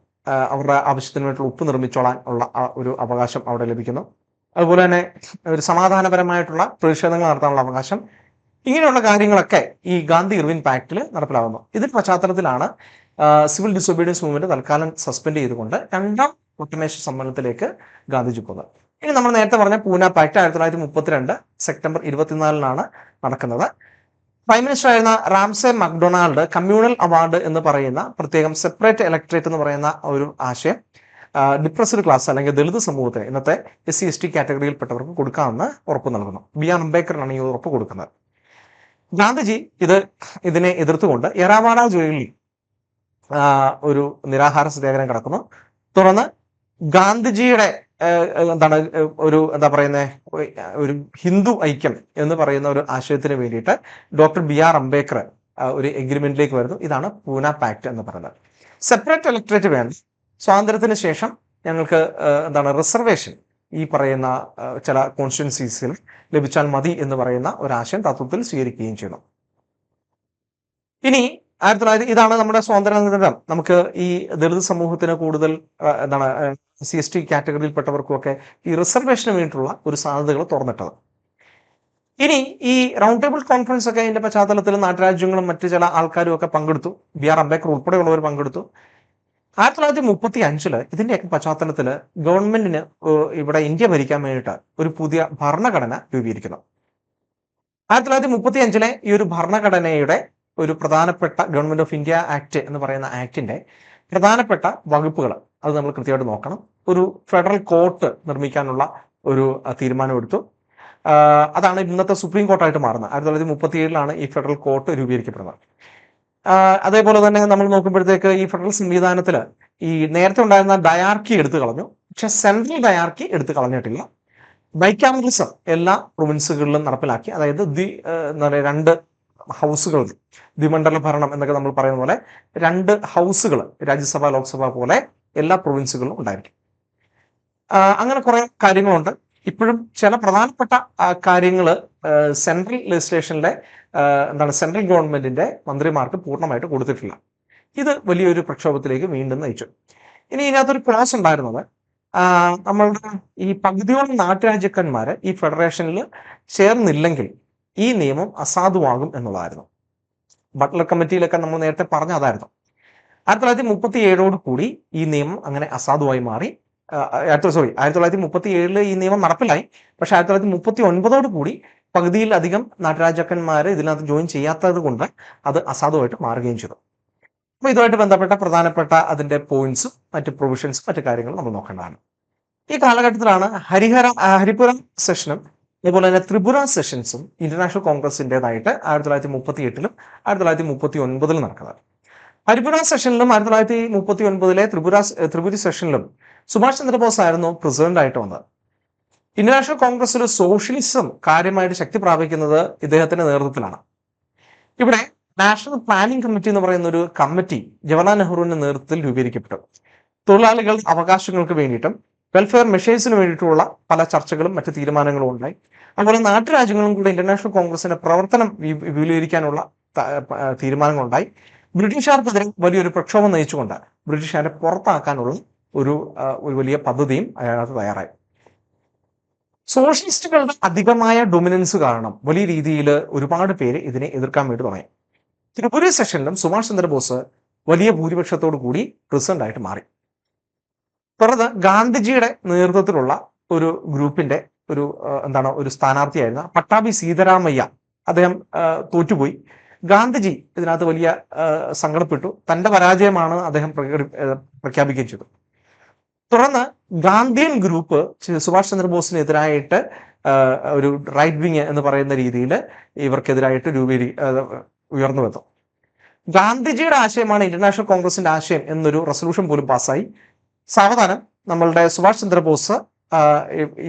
അവരുടെ ആവശ്യത്തിന് വേണ്ടിയുള്ള ഉപ്പ് നിർമ്മിച്ചോളാൻ ഉള്ള ഒരു അവകാശം അവിടെ ലഭിക്കുന്നു. അതുപോലെ തന്നെ ഒരു സമാധാനപരമായിട്ടുള്ള പ്രതിഷേധങ്ങൾ നടത്താനുള്ള അവകാശം. ഇങ്ങനെയുള്ള കാര്യങ്ങളൊക്കെ ഈ ഗാന്ധി ഇർവിൻ പാക്റ്റിൽ നടപ്പിലാവുന്നു. ഇതിന്റെ പശ്ചാത്തലത്തിലാണ് സിവിൽ ഡിസൊബീഡിയൻസ് മൂവ്മെന്റ് തൽക്കാലം സസ്പെൻഡ് ചെയ്തുകൊണ്ട് രണ്ടാം ഒട്ടമേശ സമ്മേളനത്തിലേക്ക് ഗാന്ധിജി പോകുന്നത്. ഇനി നമ്മൾ നേരത്തെ പറഞ്ഞ പൂന പാക്ട് 1932 സെപ്റ്റംബർ 24 നടക്കുന്നത്. പ്രൈം മിനിസ്റ്റർ ആയിരുന്ന റാംസെ മക്ഡൊണാൾഡ് കമ്മ്യൂണൽ അവാർഡ് എന്ന് പറയുന്ന പ്രത്യേകം സെപ്പറേറ്റ് ഇലക്ടറേറ്റ് എന്ന് പറയുന്ന ഒരു ആശയം ഡിപ്രസ്ഡ് ക്ലാസ് അല്ലെങ്കിൽ ദളിത് സമൂഹത്തിന് ഇന്നത്തെ SC/ST കാറ്റഗറിയിൽപ്പെട്ടവർക്ക് കൊടുക്കാമെന്ന് ഉറപ്പ് നൽകുന്നു. BR അംബേദ്കറാണ് ഈ ഉറപ്പ് കൊടുക്കുന്നത്. ഗാന്ധിജി ഇതിനെ എതിർത്തുകൊണ്ട് യറാവാഡ ജയിലിൽ ഒരു നിരാഹാര സത്യാഗ്രഹം കിടക്കുന്നു. തുടർന്ന് ഗാന്ധിജിയുടെ എന്താ പറയുന്നത്, ഒരു ഹിന്ദു ഐക്യം എന്ന് പറയുന്ന ഒരു ആശയത്തിന് വേണ്ടിയിട്ട് ഡോക്ടർ BR അംബേദ്കർ ഒരു എഗ്രിമെന്റിലേക്ക് വരുന്നു. ഇതാണ് പൂന പാക്ട് എന്ന് പറയുന്നത്. സെപ്പറേറ്റ് ഇലക്ടറേറ്റ് വേണം, സ്വാതന്ത്ര്യത്തിന് ശേഷം ഞങ്ങൾക്ക് റിസർവേഷൻ ഈ പറയുന്ന ചില കോൺസ്റ്റിറ്റ്യുവൻസീസിൽ ലഭിച്ചാൽ മതി എന്ന് പറയുന്ന ഒരു ആശയം തത്വത്തിൽ സ്വീകരിക്കുകയും ചെയ്യുന്നു. ഇനി ഇതാണ് നമ്മുടെ സ്വാതന്ത്ര്യാനന്തരം നമുക്ക് ഈ ദളിത് സമൂഹത്തിന് കൂടുതൽ SC/ST കാറ്റഗറിയിൽപ്പെട്ടവർക്കുമൊക്കെ ഈ റിസർവേഷന് വേണ്ടിയിട്ടുള്ള ഒരു സാധ്യതകൾ തുറന്നിട്ടത്. ഇനി ഈ റൗണ്ട് ടേബിൾ കോൺഫറൻസ് ഒക്കെ ഇതിന്റെ പശ്ചാത്തലത്തിൽ നാട്ടുരാജ്യങ്ങളും മറ്റു ചില ആൾക്കാരും ഒക്കെ പങ്കെടുത്തു. BR അംബേദ്കർ ഉൾപ്പെടെയുള്ളവർ പങ്കെടുത്തു. 1935 ഇതിന്റെയൊക്കെ പശ്ചാത്തലത്തിൽ ഗവൺമെന്റിന് ഇവിടെ ഇന്ത്യ ഭരിക്കാൻ വേണ്ടിയിട്ട് ഒരു പുതിയ ഭരണഘടന രൂപീകരിക്കുന്നു. 1935 ഈ ഒരു ഭരണഘടനയുടെ ഒരു പ്രധാനപ്പെട്ട ഗവൺമെന്റ് ഓഫ് ഇന്ത്യ ആക്ട് എന്ന് പറയുന്ന ആക്ടിന്റെ പ്രധാനപ്പെട്ട വകുപ്പുകൾ അത് നമ്മൾ കൃത്യമായിട്ട് നോക്കണം. ഒരു ഫെഡറൽ കോർട്ട് നിർമ്മിക്കാനുള്ള ഒരു തീരുമാനമെടുത്തു. അതാണ് ഇന്നത്തെ സുപ്രീം കോർട്ടായിട്ട് മാറുന്നത്. 1937 ഈ ഫെഡറൽ കോർട്ട് രൂപീകരിക്കപ്പെടുന്നത്. അതേപോലെ തന്നെ നമ്മൾ നോക്കുമ്പോഴത്തേക്ക് ഈ ഫെഡറൽ സംവിധാനത്തിൽ ഈ നേരത്തെ ഉണ്ടായിരുന്ന ഡയാർക്കി എടുത്തു കളഞ്ഞു. പക്ഷെ സെൻട്രൽ ഡയാർക്കി എടുത്തു കളഞ്ഞിട്ടില്ല. ബൈക്കാമറലിസം എല്ലാ പ്രൊവിൻസുകളിലും നടപ്പിലാക്കി. അതായത് രണ്ട് ഹൗസുകൾ, ദ്വിമണ്ഡല ഭരണം എന്നൊക്കെ നമ്മൾ പറയുന്ന പോലെ 2 ഹൗസുകൾ, രാജ്യസഭ ലോക്സഭ പോലെ എല്ലാ പ്രൊവിൻസുകളിലും ഉണ്ടായിരിക്കും. അങ്ങനെ കുറെ കാര്യങ്ങളുണ്ട്. ഇപ്പോഴും ചില പ്രധാനപ്പെട്ട കാര്യങ്ങൾ സെൻട്രൽ ലെജിസ്ലേഷനിലെ സെൻട്രൽ ഗവൺമെന്റിന്റെ മന്ത്രിമാർക്ക് പൂർണ്ണമായിട്ട് കൊടുത്തിട്ടില്ല. ഇത് വലിയൊരു പ്രക്ഷോഭത്തിലേക്ക് വീണ്ടും നയിച്ചു. ഇനി ഇതിനകത്തൊരു ക്ലോസ് ഉണ്ടായിരുന്നത്, നമ്മളുടെ ഈ പകുതിയോളം നാട്ടുരാജ്യക്കാന്മാര് ഈ ഫെഡറേഷനിൽ ചേർന്നില്ലെങ്കിൽ ഈ നിയമം അസാധുവാകും എന്നുള്ളതായിരുന്നു. ബട്ട്ലർ കമ്മിറ്റിയിലൊക്കെ നമ്മൾ നേരത്തെ പറഞ്ഞ അതായിരുന്നു. 1937 കൂടി ഈ നിയമം അങ്ങനെ അസാധുവായി മാറി. 1937 ഈ നിയമം നടപ്പിലായി. പക്ഷെ 1939 കൂടി പകുതിയിലധികം നാട്ടുരാജാക്കന്മാർ ഇതിനകത്ത് ജോയിൻ ചെയ്യാത്തത് കൊണ്ട് അത് അസാധുവായിട്ട് മാറുകയും ചെയ്തു. അപ്പൊ ഇതുമായിട്ട് ബന്ധപ്പെട്ട പ്രധാനപ്പെട്ട അതിന്റെ പോയിന്റ്സും മറ്റ് പ്രൊവിഷൻസും മറ്റു കാര്യങ്ങളും നമ്മൾ നോക്കേണ്ടതാണ്. ഈ കാലഘട്ടത്തിലാണ് ഹരിപുരം സെഷനും അതുപോലെ തന്നെ ത്രിപുര സെഷൻസും ഇന്റർനാഷണൽ കോൺഗ്രസിൻ്റെതായിട്ട് 1938 1939 നടക്കുന്നത്. ഹരിപുര സെഷനിലും 1939 ത്രിപുരി സെഷനിലും സുഭാഷ് ചന്ദ്രബോസ് ആയിരുന്നു പ്രസിഡന്റ് ആയിട്ട് വന്നത്. ഇന്റർനാഷണൽ കോൺഗ്രസിൽ സോഷ്യലിസം കാര്യമായിട്ട് ശക്തി പ്രാപിക്കുന്നത് ഇദ്ദേഹത്തിന്റെ നേതൃത്വത്തിലാണ്. ഇവിടെ നാഷണൽ പ്ലാനിംഗ് കമ്മിറ്റി എന്ന് പറയുന്ന ഒരു കമ്മിറ്റി ജവഹർലാൽ നെഹ്റുവിന്റെ നേതൃത്വത്തിൽ രൂപീകരിക്കപ്പെട്ടു. തൊഴിലാളികളുടെ അവകാശങ്ങൾക്ക് വേണ്ടിയിട്ടും വെൽഫെയർ മെഷേഴ്സിന് വേണ്ടിയിട്ടുള്ള പല ചർച്ചകളും മറ്റു തീരുമാനങ്ങളും ഉണ്ടായി. അതുപോലെ നാട്ടുരാജ്യങ്ങളും കൂടെ ഇന്റർനാഷണൽ കോൺഗ്രസിന്റെ പ്രവർത്തനം വിപുലീകരിക്കാനുള്ള തീരുമാനങ്ങളുണ്ടായി. ബ്രിട്ടീഷുകാർക്കെതിരെ വലിയൊരു പ്രക്ഷോഭം നയിച്ചുകൊണ്ട് ബ്രിട്ടീഷുകാരെ പുറത്താക്കാനുള്ള ഒരു വലിയ പദ്ധതിയും അതിനകത്ത് തയ്യാറായി. സോഷ്യലിസ്റ്റുകളുടെ അധികമായ ഡൊമിനൻസ് കാരണം വലിയ രീതിയിൽ ഒരുപാട് പേര് ഇതിനെ എതിർക്കാൻ വേണ്ടി തുടങ്ങി. ത്രിപുര സെഷനിലും സുഭാഷ് ചന്ദ്രബോസ് വലിയ ഭൂരിപക്ഷത്തോടു കൂടി പ്രസിഡന്റ് ആയിട്ട് മാറി. തുടർന്ന് ഗാന്ധിജിയുടെ നേതൃത്വത്തിലുള്ള ഒരു ഗ്രൂപ്പിന്റെ ഒരു സ്ഥാനാർത്ഥിയായിരുന്ന പട്ടാഭി സീതാരാമയ്യ അദ്ദേഹം തോറ്റുപോയി. ഗാന്ധിജി ഇതിനകത്ത് വലിയ സങ്കടപ്പെട്ടു. തന്റെ പരാജയമാണ് അദ്ദേഹം പ്രഖ്യാപിക്കുകയും ചെയ്തു. തുടർന്ന് ഗാന്ധിയൻ ഗ്രൂപ്പ് സുഭാഷ് ചന്ദ്രബോസിനെതിരായിട്ട് ഒരു റൈറ്റ് വിങ് എന്ന് പറയുന്ന രീതിയിൽ ഇവർക്കെതിരായിട്ട് ഉയർന്നു വന്നു. ഗാന്ധിജിയുടെ ആശയമാണ് ഇന്റർനാഷണൽ കോൺഗ്രസിന്റെ ആശയം എന്നൊരു റെസൊല്യൂഷൻ പോലും പാസ്സായി. സാവധാനം നമ്മളുടെ സുഭാഷ് ചന്ദ്രബോസ്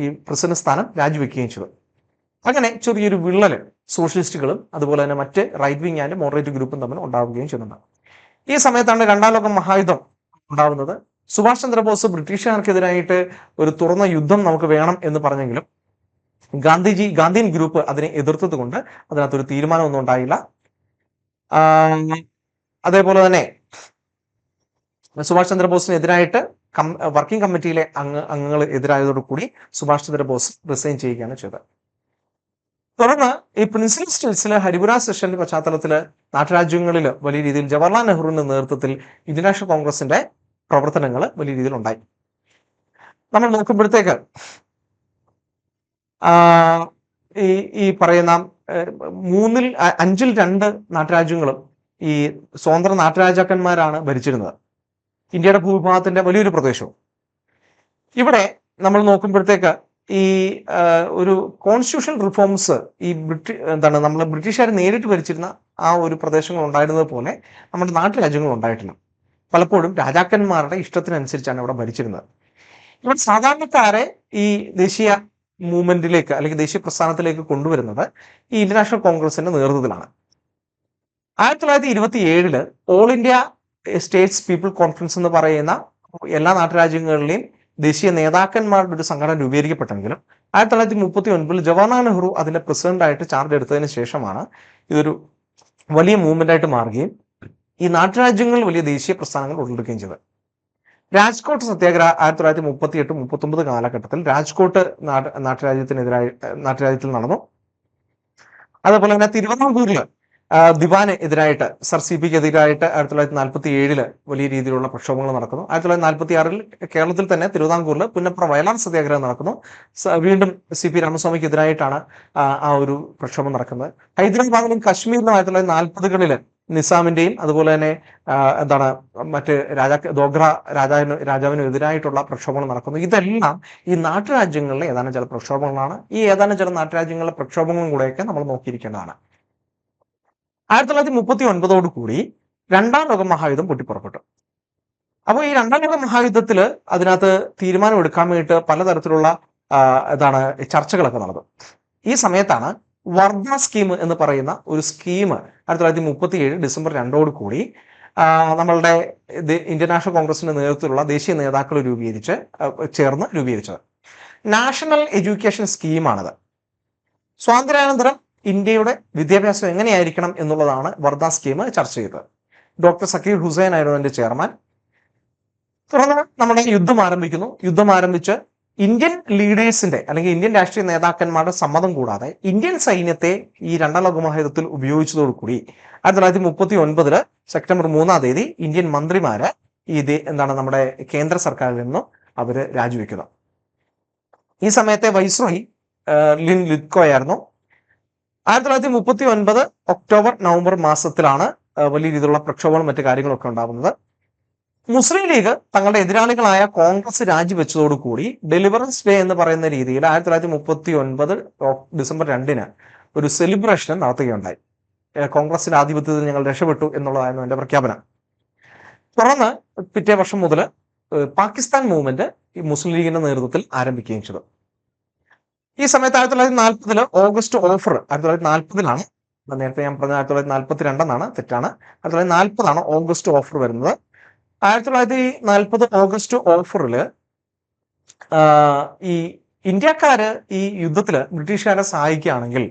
ഈ പ്രസിഡന്റ് സ്ഥാനം രാജിവെക്കുകയും ചെയ്തു. അങ്ങനെ ചെറിയൊരു വിള്ളല് സോഷ്യലിസ്റ്റുകളും അതുപോലെ തന്നെ മറ്റ് റൈറ്റ് വിങ് ആൻഡ് മോഡറേറ്റ് ഗ്രൂപ്പും തമ്മിൽ ഉണ്ടാവുകയും ചെയ്യുന്നുണ്ട്. ഈ സമയത്താണ് 2ാം ലോക മഹായുദ്ധം ഉണ്ടാവുന്നത്. സുഭാഷ് ചന്ദ്രബോസ് ബ്രിട്ടീഷുകാർക്കെതിരായിട്ട് ഒരു തുറന്ന യുദ്ധം നമുക്ക് വേണം എന്ന് പറഞ്ഞെങ്കിലും ഗാന്ധിയൻ ഗ്രൂപ്പ് അതിനെ എതിർത്തത് കൊണ്ട് അതിനകത്തൊരു തീരുമാനമൊന്നും ഉണ്ടായില്ല. അതേപോലെ തന്നെ സുഭാഷ് ചന്ദ്രബോസിനെതിരായിട്ട് വർക്കിംഗ് കമ്മിറ്റിയിലെ അംഗങ്ങൾ എതിരായതോടുകൂടി സുഭാഷ് ചന്ദ്രബോസ് റിസൈൻ ചെയ്യുകയാണ് ചെയ്തത്. തുടർന്ന് ഈ പ്രിൻസിപ്പൽ സ്റ്റേറ്റ്സിലെ ഹരിപുര സെഷന്റെ പശ്ചാത്തലത്തിൽ നാട്ടുരാജ്യങ്ങളിൽ വലിയ രീതിയിൽ ജവഹർലാൽ നെഹ്റുവിന്റെ നേതൃത്വത്തിൽ ഇന്ത്യൻ നാഷണൽ കോൺഗ്രസിന്റെ പ്രവർത്തനങ്ങൾ വലിയ രീതിയിൽ ഉണ്ടായി. നമ്മൾ നോക്കുമ്പോഴത്തേക്ക് ഈ ഈ പറയുന്ന 5-ൽ 2 നാട്ടുരാജ്യങ്ങളും ഈ സ്വതന്ത്ര നാട്ടുരാജാക്കന്മാരാണ് ഭരിച്ചിരുന്നത്. ഇന്ത്യയുടെ ഭൂവിഭാഗത്തിന്റെ വലിയൊരു പ്രദേശവും. ഇവിടെ നമ്മൾ നോക്കുമ്പോഴത്തേക്ക് ഈ ഒരു കോൺസ്റ്റിറ്റ്യൂഷൻ റിഫോംസ് ഈ നമ്മൾ ബ്രിട്ടീഷുകാർ നേരിട്ട് ഭരിച്ചിരുന്ന ആ ഒരു പ്രദേശങ്ങൾ ഉണ്ടായിരുന്നത് പോലെ നമ്മുടെ നാട്ടുരാജ്യങ്ങൾ ഉണ്ടായിട്ടില്ല. പലപ്പോഴും രാജാക്കന്മാരുടെ ഇഷ്ടത്തിനനുസരിച്ചാണ് ഇവിടെ ഭരിച്ചിരുന്നത്. ഇവിടെ സാധാരണക്കാരെ ഈ ദേശീയ മൂവ്മെന്റിലേക്ക് അല്ലെങ്കിൽ ദേശീയ പ്രസ്ഥാനത്തിലേക്ക് കൊണ്ടുവരുന്നത് ഈ ഇന്ത്യൻ നാഷണൽ കോൺഗ്രസിന്റെ നേതൃത്വത്തിലാണ്. 1927 all India States people conference എന്ന് പറയുന്ന എല്ലാ നാട്ടുരാജ്യങ്ങളിലെയും ദേശീയ നേതാക്കന്മാരുടെ ഒരു സംഘടന രൂപീകരിക്കപ്പെട്ടെങ്കിലും 1939 ജവഹർലാൽ നെഹ്റു അതിന്റെ പ്രസിഡന്റായിട്ട് ചാർജ് എടുത്തതിന് ശേഷമാണ് ഇതൊരു വലിയ മൂവ്മെന്റ് ആയിട്ട് മാറുകയും ഈ നാട്ടുരാജ്യങ്ങളിൽ വലിയ ദേശീയ പ്രസ്ഥാനങ്ങൾ ഉടലെടുക്കുകയും ചെയ്തത്. രാജ്കോട്ട് സത്യാഗ്രഹം 1938-39 കാലഘട്ടത്തിൽ രാജ്കോട്ട് നാട്ടുരാജ്യത്തിൽ നടന്നു. അതുപോലെ തന്നെ തിരുവിതാംകൂറില് ദിവാന് എതിരായിട്ട് സർ CPക്ക് എതിരായിട്ട് 1947 വലിയ രീതിയിലുള്ള പ്രക്ഷോഭങ്ങൾ നടക്കുന്നു. 1946 കേരളത്തിൽ തന്നെ തിരുവിതാംകൂറിൽ പുന്നപ്ര വയലാർ സത്യാഗ്രഹം നടക്കുന്നു. വീണ്ടും CP രാമസ്വാമിക്ക് എതിരായിട്ടാണ് ആ ഒരു പ്രക്ഷോഭം നടക്കുന്നത്. ഹൈദരാബാദിലും കശ്മീരിലും 1940-കളിൽ നിസാമിന്റെയും അതുപോലെ തന്നെ മറ്റ് ദോഗ്ര രാജാവിനും എതിരായിട്ടുള്ള പ്രക്ഷോഭങ്ങൾ നടക്കുന്നു. ഇതെല്ലാം ഈ നാട്ടുരാജ്യങ്ങളിലെ ഏതാനും ചില പ്രക്ഷോഭങ്ങളാണ്. ഈ ഏതാനും ചില നാട്ടുരാജ്യങ്ങളിലെ പ്രക്ഷോഭങ്ങളും കൂടെയൊക്കെ നമ്മൾ നോക്കിയിരിക്കേണ്ടതാണ്. 1939 കൂടി 2ാം ലോക മഹായുദ്ധം പൊട്ടിപ്പുറപ്പെട്ടു. അപ്പോൾ ഈ 2ാം ലോക മഹായുദ്ധത്തില് അതിനകത്ത് തീരുമാനം എടുക്കാൻ വേണ്ടിയിട്ട് പലതരത്തിലുള്ള ചർച്ചകളൊക്കെ നടന്നു. ഈ സമയത്താണ് വർദ്ധ സ്കീം എന്ന് പറയുന്ന ഒരു സ്കീം 1937 ഡിസംബർ 2 കൂടി നമ്മളുടെ ഇന്ത്യൻ നാഷണൽ കോൺഗ്രസിന്റെ നേതൃത്വത്തിലുള്ള ദേശീയ നേതാക്കൾ ചേർന്ന് രൂപീകരിച്ചത്. National education സ്കീമാണത്. സ്വാതന്ത്ര്യാനന്തരം ഇന്ത്യയുടെ വിദ്യാഭ്യാസം എങ്ങനെയായിരിക്കണം എന്നുള്ളതാണ് വർദ്ധ സ്കീം ചർച്ച ചെയ്തത്. ഡോക്ടർ സക്കീർ ഹുസൈൻ ആയിരുന്നു അതിന്റെ ചെയർമാൻ. തുടർന്ന് നമ്മുടെ യുദ്ധം ആരംഭിച്ച് ഇന്ത്യൻ ലീഡേഴ്സിന്റെ അല്ലെങ്കിൽ ഇന്ത്യൻ രാഷ്ട്രീയ നേതാക്കന്മാരുടെ സമ്മതം കൂടാതെ ഇന്ത്യൻ സൈന്യത്തെ ഈ 2ാം ലോക മഹായുദ്ധത്തിൽ ഉപയോഗിച്ചതോടുകൂടി 1939 സെപ്റ്റംബർ 3 ഇന്ത്യൻ മന്ത്രിമാര് നമ്മുടെ കേന്ദ്ര സർക്കാരിൽ നിന്നും അവര് രാജിവെക്കുന്നു. ഈ സമയത്തെ വൈസ്രോയി ലിൻ ലിത്കോയായിരുന്നു. 1939 ഒക്ടോബർ നവംബർ മാസത്തിലാണ് വലിയ രീതിയിലുള്ള പ്രക്ഷോഭങ്ങളും മറ്റു കാര്യങ്ങളൊക്കെ ഉണ്ടാകുന്നത്. മുസ്ലിം ലീഗ് തങ്ങളുടെ എതിരാളികളായ കോൺഗ്രസ് രാജിവെച്ചതോടുകൂടി ഡെലിവറൻസ് ഡേ എന്ന് പറയുന്ന രീതിയിൽ 1939 ഡിസംബർ 2 ഒരു സെലിബ്രേഷൻ നടത്തുകയുണ്ടായി. കോൺഗ്രസിന്റെ ആധിപത്യത്തിൽ ഞങ്ങൾ രക്ഷപ്പെട്ടു എന്നുള്ളതായിരുന്നു എന്റെ പ്രഖ്യാപനം. തുടർന്ന് പിറ്റേ വർഷം മുതൽ പാകിസ്ഥാൻ മൂവ്മെന്റ് ഈ മുസ്ലിം ലീഗിന്റെ നേതൃത്വത്തിൽ ആരംഭിക്കുകയും ചെയ്തു. ഈ സമയത്ത് 1940 ഓഗസ്റ്റ് ഓഫർ 1940 നേരത്തെ ഞാൻ പറഞ്ഞ 1942 തെറ്റാണ്. 1940 ഓഗസ്റ്റ് ഓഫർ വരുന്നത്. 1940 ഓഗസ്റ്റ് ഓഫറിൽ ഈ ഇന്ത്യക്കാര് ഈ യുദ്ധത്തില് ബ്രിട്ടീഷുകാരെ സഹായിക്കുകയാണെങ്കിൽ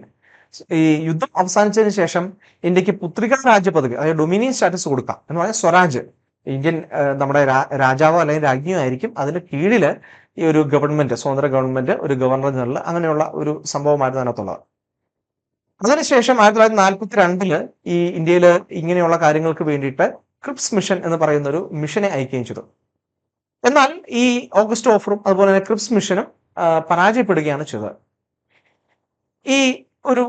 ഈ യുദ്ധം അവസാനിച്ചതിന് ശേഷം ഇന്ത്യക്ക് പുത്രികാ രാജ്യ പദവി അതായത് ഡൊമിനിയൻ സ്റ്റാറ്റസ് കൊടുക്കാം എന്ന് പറഞ്ഞാൽ സ്വരാജ് ഇന്ത്യൻ നമ്മുടെ രാജാവോ അല്ലെങ്കിൽ രാജ്ഞിയോ ആയിരിക്കും. അതിന്റെ കീഴില് ഈ ഒരു ഗവൺമെന്റ് സ്വതന്ത്ര ഗവൺമെന്റ് ഒരു ഗവർണർ ജനറൽ അങ്ങനെയുള്ള ഒരു സംഭവമായിരുന്നു അതിനകത്തുള്ളത്. അതിനുശേഷം 1942 ഈ ഇന്ത്യയിൽ ഇങ്ങനെയുള്ള കാര്യങ്ങൾക്ക് വേണ്ടിയിട്ട് ക്രിപ്സ് മിഷൻ എന്ന് പറയുന്ന ഒരു മിഷനെ അയക്കുകയും ചെയ്തു. എന്നാൽ ഈ ഓഗസ്റ്റ് ഓഫറും അതുപോലെ തന്നെ ക്രിപ്സ് മിഷനും പരാജയപ്പെടുകയാണ് ചെയ്തത്. ഈ ഒരു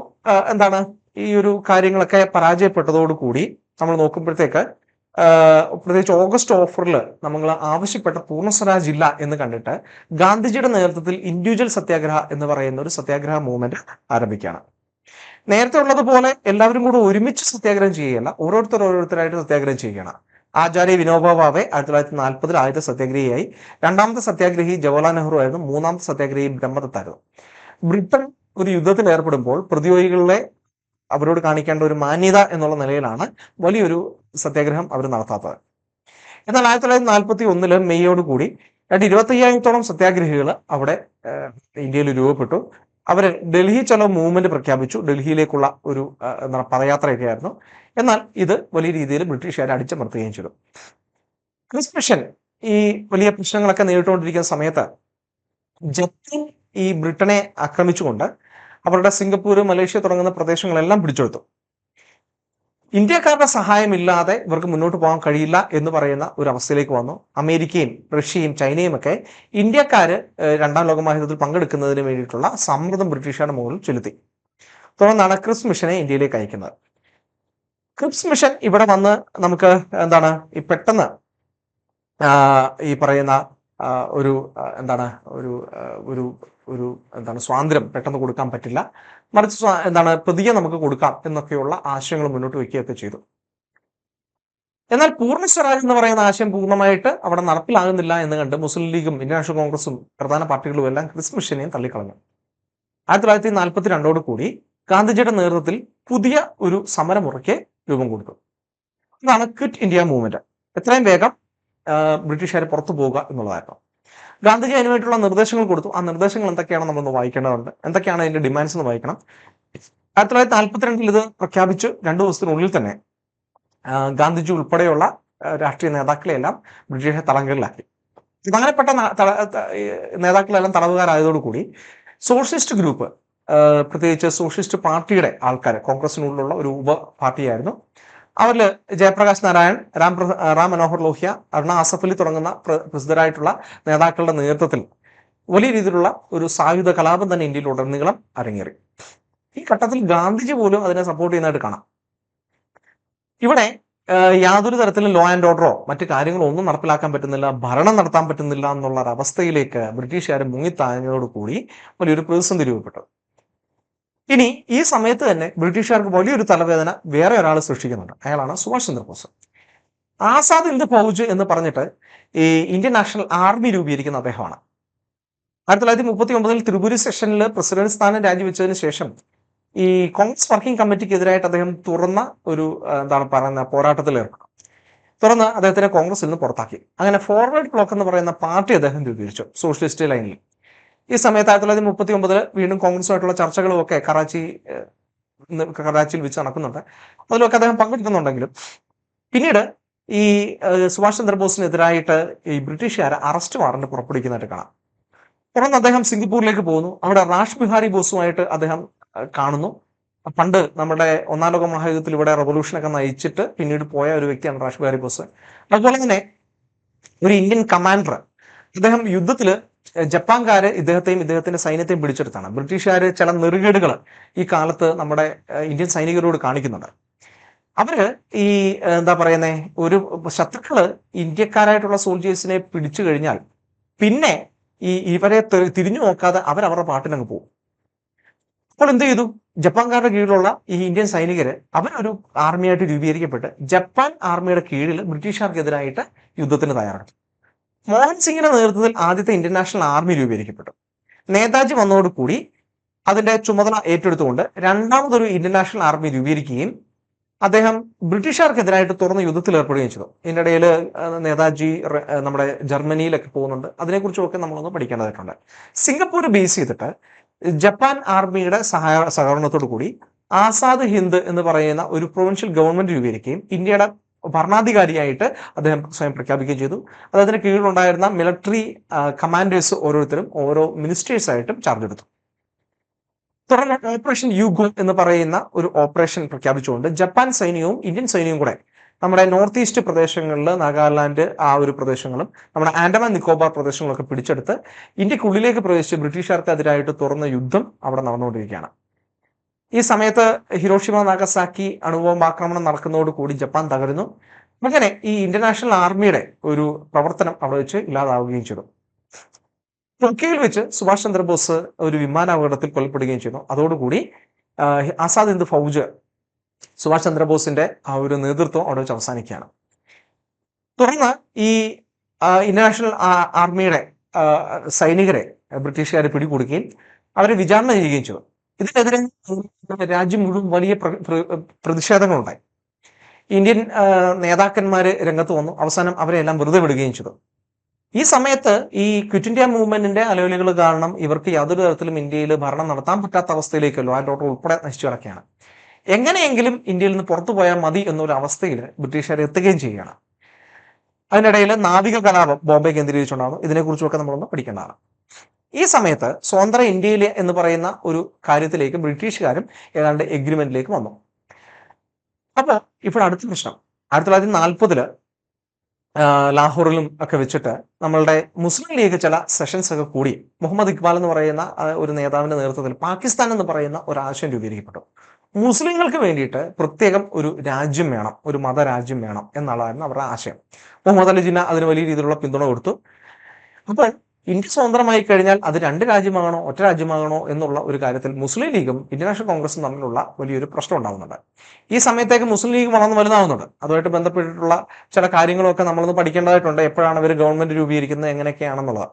ഈ ഒരു കാര്യങ്ങളൊക്കെ പരാജയപ്പെട്ടതോടുകൂടി നമ്മൾ നോക്കുമ്പോഴത്തേക്ക് പ്രത്യേകിച്ച് ഓഗസ്റ്റ് ഓഫറിൽ നമ്മൾ ആവശ്യപ്പെട്ട പൂർണ്ണ സ്വരാജ് ഇല്ല എന്ന് കണ്ടിട്ട് ഗാന്ധിജിയുടെ നേതൃത്വത്തിൽ ഇൻഡിവിജ്വൽ സത്യാഗ്രഹ എന്ന് പറയുന്ന ഒരു സത്യാഗ്രഹ മൂവ്മെന്റ് ആരംഭിക്കുകയാണ്. നേരത്തെ ഉള്ളതുപോലെ എല്ലാവരും കൂടെ ഒരുമിച്ച് സത്യാഗ്രഹം ചെയ്യുകയല്ല, ഓരോരുത്തരായിട്ട് സത്യാഗ്രഹം ചെയ്യുകയാണ്. ആചാര്യ വിനോബ ഭാവെ 1940 ആദ്യത്തെ സത്യാഗ്രഹിയായി. 2ാമത്തെ സത്യാഗ്രഹി ജവഹർലാൽ നെഹ്റു ആയിരുന്നു. 3ാമത്തെ സത്യാഗ്രഹി ബ്രഹ്മദത്തായിരുന്നു. ബ്രിട്ടൻ ഒരു യുദ്ധത്തിൽ ഏർപ്പെടുമ്പോൾ പ്രതിയോഗികളെ അവരോട് കാണിക്കേണ്ട ഒരു മാന്യത എന്നുള്ള നിലയിലാണ് വലിയൊരു സത്യാഗ്രഹം അവർ നടത്താത്തത്. എന്നാൽ 1941 മെയ്യോടുകൂടി 25,000-ഓളം സത്യാഗ്രഹികൾ അവിടെ ഇന്ത്യയിൽ രൂപപ്പെട്ടു. അവർ ഡൽഹി ചലോ മൂവ്മെന്റ് പ്രഖ്യാപിച്ചു. ഡൽഹിയിലേക്കുള്ള ഒരു പദയാത്രയൊക്കെ ആയിരുന്നു. എന്നാൽ ഇത് വലിയ രീതിയിൽ ബ്രിട്ടീഷുകാരെ അടിച്ചമർത്തുകയും ചെയ്തു. ക്രിപ്സ് മിഷൻ ഈ വലിയ പ്രശ്നങ്ങളൊക്കെ നേരിട്ടുകൊണ്ടിരിക്കുന്ന സമയത്ത് ജപ്പാൻ ഈ ബ്രിട്ടനെ ആക്രമിച്ചുകൊണ്ട് അവരുടെ സിംഗപ്പൂർ, മലേഷ്യ തുടങ്ങുന്ന പ്രദേശങ്ങളെല്ലാം പിടിച്ചെടുത്തു. ഇന്ത്യക്കാരുടെ സഹായമില്ലാതെ ഇവർക്ക് മുന്നോട്ട് പോകാൻ കഴിയില്ല എന്ന് പറയുന്ന ഒരു അവസ്ഥയിലേക്ക് വന്നു. അമേരിക്കയും റഷ്യയും ചൈനയും ഒക്കെ ഇന്ത്യക്കാര് രണ്ടാം ലോക മഹായുദ്ധത്തിൽ പങ്കെടുക്കുന്നതിന് വേണ്ടിയിട്ടുള്ള സമ്മർദ്ദം ബ്രിട്ടീഷുകാരുടെ മുകളിൽ ചെലുത്തി. തുടർന്നാണ് ക്രിപ്സ് മിഷനെ ഇന്ത്യയിലേക്ക് അയക്കുന്നത്. ക്രിപ്സ് മിഷൻ ഇവിടെ വന്ന് നമുക്ക് എന്താണ് ഈ പെട്ടെന്ന് ഈ പറയുന്ന ഒരു എന്താണ് ഒരു ഒരു ഒരു എന്താണ് സ്വാതന്ത്ര്യം പെട്ടെന്ന് കൊടുക്കാൻ പറ്റില്ല, മറിച്ച് എന്താണ് പ്രതിയെ നമുക്ക് കൊടുക്കാം എന്നൊക്കെയുള്ള ആശയങ്ങൾ മുന്നോട്ട് വയ്ക്കുകയൊക്കെ ചെയ്തു. എന്നാൽ പൂർണ്ണ സ്വരാജ് എന്ന് പറയുന്ന ആശയം പൂർണ്ണമായിട്ട് അവിടെ നടപ്പിലാകുന്നില്ല എന്ന് കണ്ട് മുസ്ലിം ലീഗും ഇന്ത്യൻ നാഷണൽ കോൺഗ്രസും പ്രധാന പാർട്ടികളും എല്ലാം ക്രിപ്സ് മിഷനെയും തള്ളിക്കളഞ്ഞു. 1942 കൂടി ഗാന്ധിജിയുടെ നേതൃത്വത്തിൽ പുതിയ ഒരു സമരമുറയ്ക്ക് രൂപം കൊടുത്തു. അതാണ് ക്വിറ്റ് ഇന്ത്യ മൂവ്മെന്റ്. എത്രയും വേഗം ബ്രിട്ടീഷുകാരെ പുറത്തു പോവുക എന്നുള്ളതായിരുന്നു. ഗാന്ധിജി അതിനുവേണ്ടിയുള്ള നിർദ്ദേശങ്ങൾ കൊടുത്തു. ആ നിർദ്ദേശങ്ങൾ എന്തൊക്കെയാണ് നമ്മളൊന്ന് വായിക്കേണ്ടതുണ്ട്. എന്തൊക്കെയാണ് അതിന്റെ ഡിമാൻഡ്സ് എന്ന് വായിക്കണം. 1942 ഇത് പ്രഖ്യാപിച്ചു 2 ദിവസത്തിനുള്ളിൽ തന്നെ ഗാന്ധിജി ഉൾപ്പെടെയുള്ള രാഷ്ട്രീയ നേതാക്കളെയെല്ലാം ബ്രിട്ടീഷ് തടങ്കലിലാക്കി. പ്രധാനപ്പെട്ട നേതാക്കളെല്ലാം തടവുകാരായതോടുകൂടി സോഷ്യലിസ്റ്റ് ഗ്രൂപ്പ്, പ്രത്യേകിച്ച് സോഷ്യലിസ്റ്റ് പാർട്ടിയുടെ ആൾക്കാർ, കോൺഗ്രസിനുള്ളിലുള്ള ഒരു ഉപ പാർട്ടിയായിരുന്നു, അവരിൽ ജയപ്രകാശ് നാരായൺ, റാം മനോഹർ ലോഹ്യ, അരുണ ആസഫ് അലി തുടങ്ങുന്ന പ്രസിദ്ധരായിട്ടുള്ള നേതാക്കളുടെ നേതൃത്വത്തിൽ വലിയ രീതിയിലുള്ള ഒരു സായുധ കലാപം തന്നെ ഇന്ത്യയിൽ ഉടനീളം അരങ്ങേറി. ഈ ഘട്ടത്തിൽ ഗാന്ധിജി പോലും അതിനെ സപ്പോർട്ട് ചെയ്യുന്നതായിട്ട് കാണാം. ഇവിടെ യാതൊരു തരത്തിലും ലോ ആൻഡ് ഓർഡറോ മറ്റു കാര്യങ്ങളോ ഒന്നും നടപ്പിലാക്കാൻ പറ്റുന്നില്ല, ഭരണം നടത്താൻ പറ്റുന്നില്ല എന്നുള്ള ഒരവസ്ഥയിലേക്ക് ബ്രിട്ടീഷുകാർ മുങ്ങിത്താഞ്ഞതോടുകൂടി വലിയൊരു പ്രതിസന്ധി രൂപപ്പെട്ടു. ഇനി ഈ സമയത്ത് തന്നെ ബ്രിട്ടീഷുകാർക്ക് വലിയൊരു തലവേദന വേറെ ഒരാൾ സൃഷ്ടിക്കുന്നുണ്ട്. അയാളാണ് സുഭാഷ് ചന്ദ്രബോസ്. ആസാദ് ഹിന്ദ് ഫൗജ് എന്ന് പറഞ്ഞിട്ട് ഈ ഇന്ത്യൻ നാഷണൽ ആർമി രൂപീകരിക്കുന്ന അദ്ദേഹമാണ്. 1939 ത്രിപുര സെഷനിൽ പ്രസിഡന്റ് സ്ഥാനം രാജിവെച്ചതിന് ശേഷം ഈ കോൺഗ്രസ് വർക്കിംഗ് കമ്മിറ്റിക്ക് എതിരായിട്ട് അദ്ദേഹം തുറന്ന ഒരു എന്താണ് പറയുന്ന പോരാട്ടത്തിൽ ഏർപ്പെട്ടു. തുറന്ന് അദ്ദേഹത്തിനെ കോൺഗ്രസിൽ നിന്ന് പുറത്താക്കി. അങ്ങനെ ഫോർവേഡ് ബ്ലോക്ക് എന്ന് പറയുന്ന പാർട്ടി അദ്ദേഹം രൂപീകരിച്ചു സോഷ്യലിസ്റ്റ് ലൈനിൽ. ഈ സമയത്ത് 1939 വീണ്ടും കോൺഗ്രസുമായിട്ടുള്ള ചർച്ചകളും ഒക്കെ കറാച്ചിയിൽ വെച്ച് നടക്കുന്നുണ്ട്. അതിലൊക്കെ അദ്ദേഹം പങ്കെടുക്കുന്നുണ്ടെങ്കിലും പിന്നീട് ഈ സുഭാഷ് ചന്ദ്രബോസിനെതിരായിട്ട് ഈ ബ്രിട്ടീഷുകാരെ അറസ്റ്റ് വാറന്റ് പുറപ്പെടുവിക്കുന്നതായിട്ട് കാണാം. തുടർന്ന് അദ്ദേഹം സിംഗപ്പൂരിലേക്ക് പോകുന്നു. അവിടെ റാഷ് ബിഹാരി ബോസുമായിട്ട് അദ്ദേഹം കാണുന്നു. പണ്ട് നമ്മുടെ 1ാം ലോക മഹായുദ്ധത്തിൽ ഇവിടെ റവല്യൂഷനൊക്കെ നയിച്ചിട്ട് പിന്നീട് പോയ ഒരു വ്യക്തിയാണ് റാഷ് ബിഹാരി ബോസ്. അതുപോലെ തന്നെ ഒരു ഇന്ത്യൻ കമാൻഡർ, അദ്ദേഹം യുദ്ധത്തില് ജപ്പാൻകാര് ഇദ്ദേഹത്തിന്റെ സൈന്യത്തെയും പിടിച്ചെടുത്താണ്. ബ്രിട്ടീഷുകാര് ചില നെറുകേടുകൾ ഈ കാലത്ത് നമ്മുടെ ഇന്ത്യൻ സൈനികരോട് കാണിക്കുന്നുണ്ട്. അവര് ഈ എന്താ പറയുന്നേ, ഒരു ശത്രുക്കള് ഇന്ത്യക്കാരായിട്ടുള്ള സോൾജേഴ്സിനെ പിടിച്ചു കഴിഞ്ഞാൽ പിന്നെ ഇവരെ തിരിഞ്ഞു നോക്കാതെ അവരവരുടെ പാട്ടിനങ്ങ് പോകും. അപ്പോൾ എന്ത് ചെയ്തു? ജപ്പാൻകാരുടെ കീഴിലുള്ള ഈ ഇന്ത്യൻ സൈനികര് അവരൊരു ആർമിയായിട്ട് രൂപീകരിക്കപ്പെട്ട് ജപ്പാൻ ആർമിയുടെ കീഴിൽ ബ്രിട്ടീഷുകാർക്കെതിരായിട്ട് യുദ്ധത്തിന് തയ്യാറെടുത്തു. മോഹൻ സിംഗിന്റെ നേതൃത്വത്തിൽ ആദ്യത്തെ ഇന്ത്യൻ നാഷണൽ ആർമി രൂപീകരിക്കപ്പെട്ടു. നേതാജി വന്നതോടുകൂടി അതിന്റെ ചുമതല ഏറ്റെടുത്തുകൊണ്ട് രണ്ടാമതൊരു ഇന്ത്യൻ നാഷണൽ ആർമി രൂപീകരിക്കുകയും അദ്ദേഹം ബ്രിട്ടീഷുകാർക്കെതിരായിട്ട് തുറന്ന യുദ്ധത്തിൽ ഏർപ്പെടുകയും ചെയ്തു. ഇതിന്റെ ഇടയിൽ നേതാജി നമ്മുടെ ജർമ്മനിയിലൊക്കെ പോകുന്നുണ്ട്. അതിനെക്കുറിച്ചൊക്കെ നമ്മളൊന്ന് പഠിക്കേണ്ടതായിട്ടുണ്ട്. സിംഗപ്പൂർ ബേസ് ചെയ്തിട്ട് ജപ്പാൻ ആർമിയുടെ സഹകരണത്തോടു കൂടി ആസാദ് ഹിന്ദ് എന്ന് പറയുന്ന ഒരു പ്രൊവിൻഷ്യൽ ഗവൺമെന്റ് രൂപീകരിക്കുകയും ഇന്ത്യയുടെ ഭരണാധികാരിയായിട്ട് അദ്ദേഹം സ്വയം പ്രഖ്യാപിക്കുകയും ചെയ്തു. അദ്ദേഹത്തിന് കീഴിലുണ്ടായിരുന്ന മിലിറ്ററി കമാൻഡേഴ്സ് ഓരോരുത്തരും ഓരോ മിനിസ്റ്റേഴ്സ് ആയിട്ടും ചാർജ് എടുത്തു. തുടർന്ന് ഓപ്പറേഷൻ യുഗോ എന്ന് പറയുന്ന ഒരു ഓപ്പറേഷൻ പ്രഖ്യാപിച്ചുകൊണ്ട് ജപ്പാൻ സൈന്യവും ഇന്ത്യൻ സൈന്യവും കൂടെ നമ്മുടെ നോർത്ത് ഈസ്റ്റ് പ്രദേശങ്ങളിൽ, നാഗാലാൻഡ് ആ ഒരു പ്രദേശങ്ങളും നമ്മുടെ ആൻഡമാൻ നിക്കോബാർ പ്രദേശങ്ങളൊക്കെ പിടിച്ചെടുത്ത് ഇന്ത്യക്കുള്ളിലേക്ക് പ്രവേശിച്ച് ബ്രിട്ടീഷുകാർക്കെതിരായിട്ട് തുറന്ന യുദ്ധം അവിടെ നടന്നുകൊണ്ടിരിക്കുകയാണ്. ഈ സമയത്ത് ഹിരോഷിമ നാഗസാക്കി അണുബോംബാക്രമണം നടക്കുന്നതോടുകൂടി ജപ്പാൻ തകരുന്നു. അങ്ങനെ ഈ ഇന്റർനാഷണൽ ആർമിയുടെ ഒരു പ്രവർത്തനം അവിടെ വെച്ച് ഇല്ലാതാവുകയും ചെയ്തു. ടോക്കിയോയിൽ വെച്ച് സുഭാഷ് ചന്ദ്രബോസ് ഒരു വിമാനാപകടത്തിൽ കൊല്ലപ്പെടുകയും ചെയ്യുന്നു. അതോടുകൂടി ആസാദ് ഹിന്ദ് ഫൗജ്, സുഭാഷ് ചന്ദ്രബോസിന്റെ ആ ഒരു നേതൃത്വം അവിടെ വെച്ച് അവസാനിക്കുകയാണ്. തുടർന്ന് ഈ ഇന്റർനാഷണൽ ആർമിയുടെ സൈനികരെ ബ്രിട്ടീഷുകാരെ പിടികൂടുകയും അവരെ വിചാരണ ചെയ്യുകയും ചെയ്തു. ഇതിനെതിരെ രാജ്യം മുഴുവൻ വലിയ പ്രതിഷേധങ്ങളുണ്ടായി. ഇന്ത്യൻ നേതാക്കന്മാര് രംഗത്ത് വന്നു. അവസാനം അവരെ എല്ലാം വെറുതെ വിടുകയും ചെയ്തു. ഈ സമയത്ത് ഈ ക്വിറ്റ് ഇന്ത്യ മൂവ്മെന്റിന്റെ അലവലുകൾ കാരണം ഇവർക്ക് യാതൊരു തരത്തിലും ഇന്ത്യയിൽ ഭരണം നടത്താൻ പറ്റാത്ത അവസ്ഥയിലേക്ക് ലോ ആൻഡ് ഓർഡർ ഉൾപ്പെടെ നശിച്ചു കിടക്കുകയാണ്. എങ്ങനെയെങ്കിലും ഇന്ത്യയിൽ നിന്ന് പുറത്തു പോയാൽ മതി എന്നൊരു അവസ്ഥയിൽ ബ്രിട്ടീഷുകാർ എത്തുകയും ചെയ്യുകയാണ്. അതിനിടയിൽ നാവിക കലാപം ബോംബെ കേന്ദ്രീകരിച്ചുണ്ടാകുന്നു. ഇതിനെക്കുറിച്ചൊക്കെ നമ്മളൊന്ന് പഠിക്കേണ്ടതാണ്. ഈ സമയത്ത് സ്വതന്ത്ര ഇന്ത്യയിൽ എന്ന് പറയുന്ന ഒരു കാര്യത്തിലേക്ക് ബ്രിട്ടീഷുകാരും ഏതാണ്ട് എഗ്രിമെന്റിലേക്ക് വന്നു. അപ്പൊ ഇപ്പോൾ അടുത്ത പ്രശ്നം, 1940 ലാഹോറിലും ഒക്കെ വെച്ചിട്ട് നമ്മളുടെ മുസ്ലിം ലീഗ് ചില സെഷൻസ് ഒക്കെ കൂടി മുഹമ്മദ് ഇക്ബാൽ എന്ന് പറയുന്ന ഒരു നേതാവിന്റെ നേതൃത്വത്തിൽ പാകിസ്ഥാൻ എന്ന് പറയുന്ന ഒരു ആശയം രൂപീകരിക്കപ്പെട്ടു. മുസ്ലിങ്ങൾക്ക് വേണ്ടിയിട്ട് പ്രത്യേകം ഒരു രാജ്യം വേണം, ഒരു മതരാജ്യം വേണം എന്നുള്ളതായിരുന്നു അവരുടെ ആശയം. മുഹമ്മദ് അലി ജിന്ന അതിന് വലിയ രീതിയിലുള്ള പിന്തുണ കൊടുത്തു. അപ്പോൾ ഇന്ത്യ സ്വതന്ത്രമായി കഴിഞ്ഞാൽ അത് 2 രാജ്യമാകണോ ഒറ്റ രാജ്യമാകണോ എന്നുള്ള ഒരു കാര്യത്തിൽ മുസ്ലിം ലീഗും ഇന്ത്യൻ നാഷണൽ കോൺഗ്രസും തമ്മിലുള്ള വലിയൊരു പ്രശ്നം ഉണ്ടാകുന്നുണ്ട്. ഈ സമയത്തേക്ക് മുസ്ലിം ലീഗ് വളർന്നു വലുതാവുന്നുണ്ട്. അതുമായിട്ട് ബന്ധപ്പെട്ടിട്ടുള്ള ചില കാര്യങ്ങളൊക്കെ നമ്മളൊന്ന് പഠിക്കേണ്ടതായിട്ടുണ്ട്. എപ്പോഴാണ് അവർ ഗവൺമെന്റ് രൂപീകരിക്കുന്നത്, എങ്ങനെയൊക്കെയാണെന്നുള്ളത്.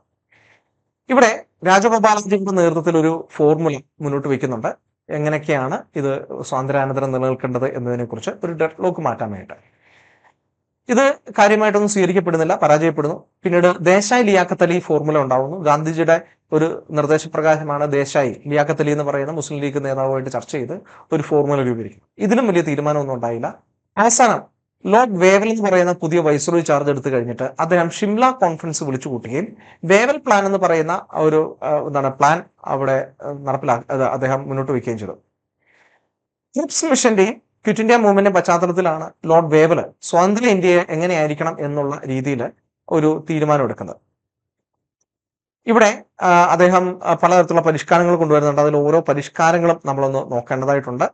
ഇവിടെ രാജഗോപാലാജിയുടെ നേതൃത്വത്തിൽ ഒരു ഫോർമുല മുന്നോട്ട് വയ്ക്കുന്നുണ്ട്, എങ്ങനെയൊക്കെയാണ് ഇത് സ്വാതന്ത്ര്യാനന്തരം നിലനിൽക്കേണ്ടത് എന്നതിനെ കുറിച്ച് ഒരു ഡെഡ് ലോക്ക് മാറ്റാൻ വേണ്ടിയിട്ട്. ഇത് കാര്യമായിട്ടൊന്നും സ്വീകരിക്കപ്പെടുന്നില്ല, പരാജയപ്പെടുന്നു. പിന്നീട് ദേശായി ലിയാഖത്ത് അലി ഫോർമുല ഉണ്ടാവുന്നു. ഗാന്ധിജിയുടെ ഒരു നിർദ്ദേശപ്രകാരമാണ് ദേശായി ലിയാഖത്ത് അലി എന്ന് പറയുന്ന മുസ്ലിം ലീഗ് നേതാവുമായിട്ട് ചർച്ച ചെയ്ത് ഒരു ഫോർമുല രൂപീകരിക്കും. ഇതിലും വലിയ തീരുമാനമൊന്നും ഉണ്ടായില്ല. അവസാനം ലോർഡ് വേവൽ എന്ന് പറയുന്ന പുതിയ വൈസ്രോയി ചാർജ് എടുത്തു കഴിഞ്ഞിട്ട് അദ്ദേഹം ഷിംല കോൺഫറൻസ് വിളിച്ചു കൂട്ടുകയും വേവൽ പ്ലാൻ എന്ന് പറയുന്ന ഒരു പ്ലാൻ അവിടെ അദ്ദേഹം മുന്നോട്ട് വയ്ക്കുകയും ചെയ്തു. ക്രിപ്സ് മിഷന്റെയും ക്വിറ്റ് ഇന്ത്യ മൂവ്മെന്റിന്റെ പശ്ചാത്തലത്തിലാണ് ലോർഡ് വേവൽ സ്വതന്ത്ര ഇന്ത്യയെ എങ്ങനെയായിരിക്കണം എന്നുള്ള രീതിയിൽ ഒരു തീരുമാനം എടുക്കുന്നത്. ഇവിടെ അദ്ദേഹം പലതരത്തിലുള്ള പരിഷ്കാരങ്ങൾ കൊണ്ടുവരുന്നുണ്ട്. അതിൽ ഓരോ പരിഷ്കാരങ്ങളും നമ്മളൊന്ന് നോക്കേണ്ടതായിട്ടുണ്ട്.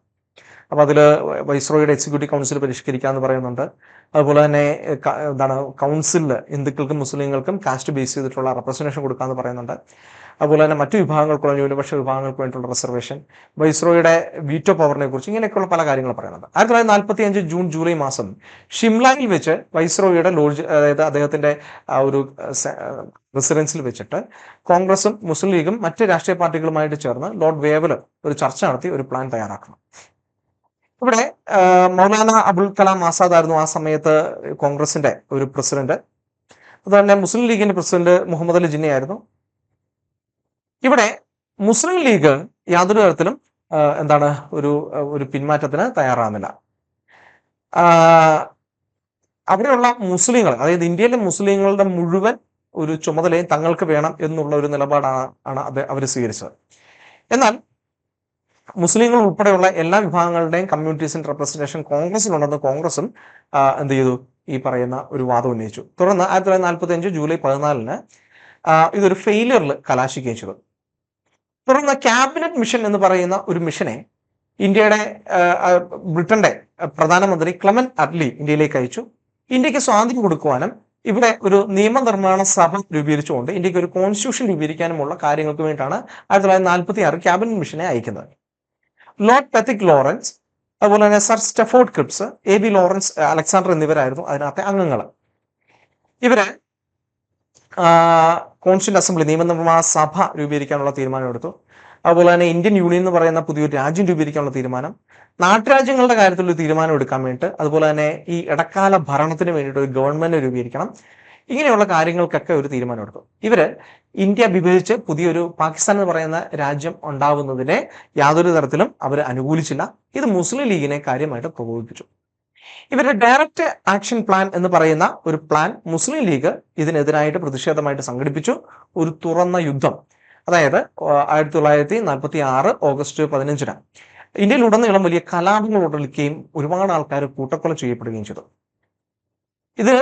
അപ്പൊ അതിൽ വൈസ്രോയുടെ എക്സിക്യൂട്ടീവ് കൗൺസിൽ പരിഷ്കരിക്കുക എന്ന് പറയുന്നുണ്ട്. അതുപോലെ തന്നെ കൗൺസിലിൽ ഹിന്ദുക്കൾക്കും മുസ്ലിങ്ങൾക്കും കാസ്റ്റ് ബേസ് ചെയ്തിട്ടുള്ള റെപ്രസെന്റേഷൻ കൊടുക്കുക എന്ന് പറയുന്നുണ്ട്. അതുപോലെ തന്നെ മറ്റു വിഭാഗങ്ങൾക്കുള്ള ന്യൂനപക്ഷ വിഭാഗങ്ങൾക്ക് വേണ്ടിയിട്ടുള്ള റിസർവേഷൻ, വൈസ്രോയുടെ വീറ്റോ പവറിനെ കുറിച്ച് ഇങ്ങനെയൊക്കെയുള്ള പല കാര്യങ്ങൾ പറയുന്നുണ്ട്. 1945 ജൂൺ ജൂലൈ മാസം ഷിംലയിൽ വെച്ച് വൈസ്രോയുടെ ലോഡ്ജ്, അതായത് അദ്ദേഹത്തിന്റെ ഒരു റെസിഡൻസിൽ വെച്ചിട്ട് കോൺഗ്രസും മുസ്ലിം ലീഗും മറ്റ് രാഷ്ട്രീയ പാർട്ടികളുമായിട്ട് ചേർന്ന് ലോർഡ് വേവൽ ഒരു ചർച്ച നടത്തി ഒരു പ്ലാൻ തയ്യാറാക്കണം. ഇവിടെ മൗലാന അബുൽ കലാം ആസാദ് ആയിരുന്നു ആ സമയത്ത് കോൺഗ്രസിന്റെ ഒരു പ്രസിഡന്റ്. അതുപോലെ മുസ്ലിം ലീഗിന്റെ പ്രസിഡന്റ് മുഹമ്മദ് അലി ജിന്നയായിരുന്നു. ഇവിടെ മുസ്ലിം ലീഗ് യാതൊരു തരത്തിലും ഒരു പിന്മാറ്റത്തിന് തയ്യാറാകുന്നില്ല. അവിടെയുള്ള മുസ്ലിങ്ങൾ, അതായത് ഇന്ത്യയിലെ മുസ്ലിങ്ങളുടെ മുഴുവൻ ഒരു ചുമതലയും തങ്ങൾക്ക് വേണം എന്നുള്ള ഒരു നിലപാടാണ് അവർ സ്വീകരിച്ചത്. എന്നാൽ മുസ്ലിങ്ങൾ ഉൾപ്പെടെയുള്ള എല്ലാ വിഭാഗങ്ങളുടെയും കമ്മ്യൂണിറ്റീസിന്റെ റെപ്രസെന്റേഷൻ കോൺഗ്രസിലുണ്ടെന്ന് കോൺഗ്രസും എന്ത് ചെയ്തു, ഈ പറയുന്ന ഒരു വാദം ഉന്നയിച്ചു. തുടർന്ന് 1945 ജൂലൈ 14 ഇതൊരു ഫെയിലിയറിൽ കലാശിക്കുകയും ചെയ്തു. തുടർന്ന് ക്യാബിനറ്റ് മിഷൻ എന്ന് പറയുന്ന ഒരു മിഷനെ ബ്രിട്ടന്റെ പ്രധാനമന്ത്രി ക്ലെമന്റ് അറ്റ്ലി ഇന്ത്യയിലേക്ക് അയച്ചു. ഇന്ത്യക്ക് സ്വാതന്ത്ര്യം കൊടുക്കുവാനും ഇവിടെ ഒരു നിയമനിർമ്മാണ സഭ രൂപീകരിച്ചുകൊണ്ട് ഇന്ത്യക്ക് ഒരു കോൺസ്റ്റിറ്റ്യൂഷൻ രൂപീകരിക്കാനുമുള്ള കാര്യങ്ങൾക്ക് വേണ്ടിയിട്ടാണ് 1946 ക്യാബിനറ്റ് മിഷനെ അയക്കുന്നത്. ലോർഡ് പെത്തിക് ലോറൻസ്, അതുപോലെ തന്നെ sir Stafford Cripps, AB Lawrence Alexander എന്നിവരായിരുന്നു അതിനകത്തെ അംഗങ്ങൾ. ഇവര് കോൺസ്റ്റിറ്റ്യൂന്റ് അസംബ്ലി, നിയമനിർമ്മാണ സഭ രൂപീകരിക്കാനുള്ള തീരുമാനം എടുത്തു. അതുപോലെ തന്നെ ഇന്ത്യൻ യൂണിയൻ എന്ന് പറയുന്ന പുതിയൊരു രാജ്യം രൂപീകരിക്കാനുള്ള തീരുമാനം, നാട്ടുരാജ്യങ്ങളുടെ കാര്യത്തിൽ ഒരു തീരുമാനം എടുക്കാൻ വേണ്ടിയിട്ട്, അതുപോലെ തന്നെ ഈ ഇടക്കാല ഭരണത്തിന് വേണ്ടിയിട്ട് ഒരു ഗവൺമെന്റ് രൂപീകരിക്കണം, ഇങ്ങനെയുള്ള കാര്യങ്ങൾക്കൊക്കെ ഒരു തീരുമാനം എടുത്തു. ഇവര് ഇന്ത്യ വിഭജിച്ച് പുതിയൊരു പാകിസ്ഥാൻ എന്ന് പറയുന്ന രാജ്യം ഉണ്ടാവുന്നതിനെ യാതൊരു തരത്തിലും അവർ അനുകൂലിച്ചില്ല. ഇത് മുസ്ലിം ലീഗിനെ കാര്യമായിട്ട് പ്രകോപിപ്പിച്ചു. ഇവരുടെ ഡയറക്റ്റ് ആക്ഷൻ പ്ലാൻ എന്ന് പറയുന്ന ഒരു പ്ലാൻ മുസ്ലിം ലീഗ് ഇതിനെതിരായിട്ട് പ്രതിഷേധമായിട്ട് സംഘടിപ്പിച്ചു. ഒരു തുറന്ന യുദ്ധം, അതായത് 1946 ഓഗസ്റ്റ് 15 ഇന്ത്യയിലുടനീളം വലിയ കലാപങ്ങൾ ഉടലിക്കുകയും ഒരുപാട് ആൾക്കാർ കൂട്ടക്കൊല ചെയ്യപ്പെടുകയും ചെയ്തു. ഇത്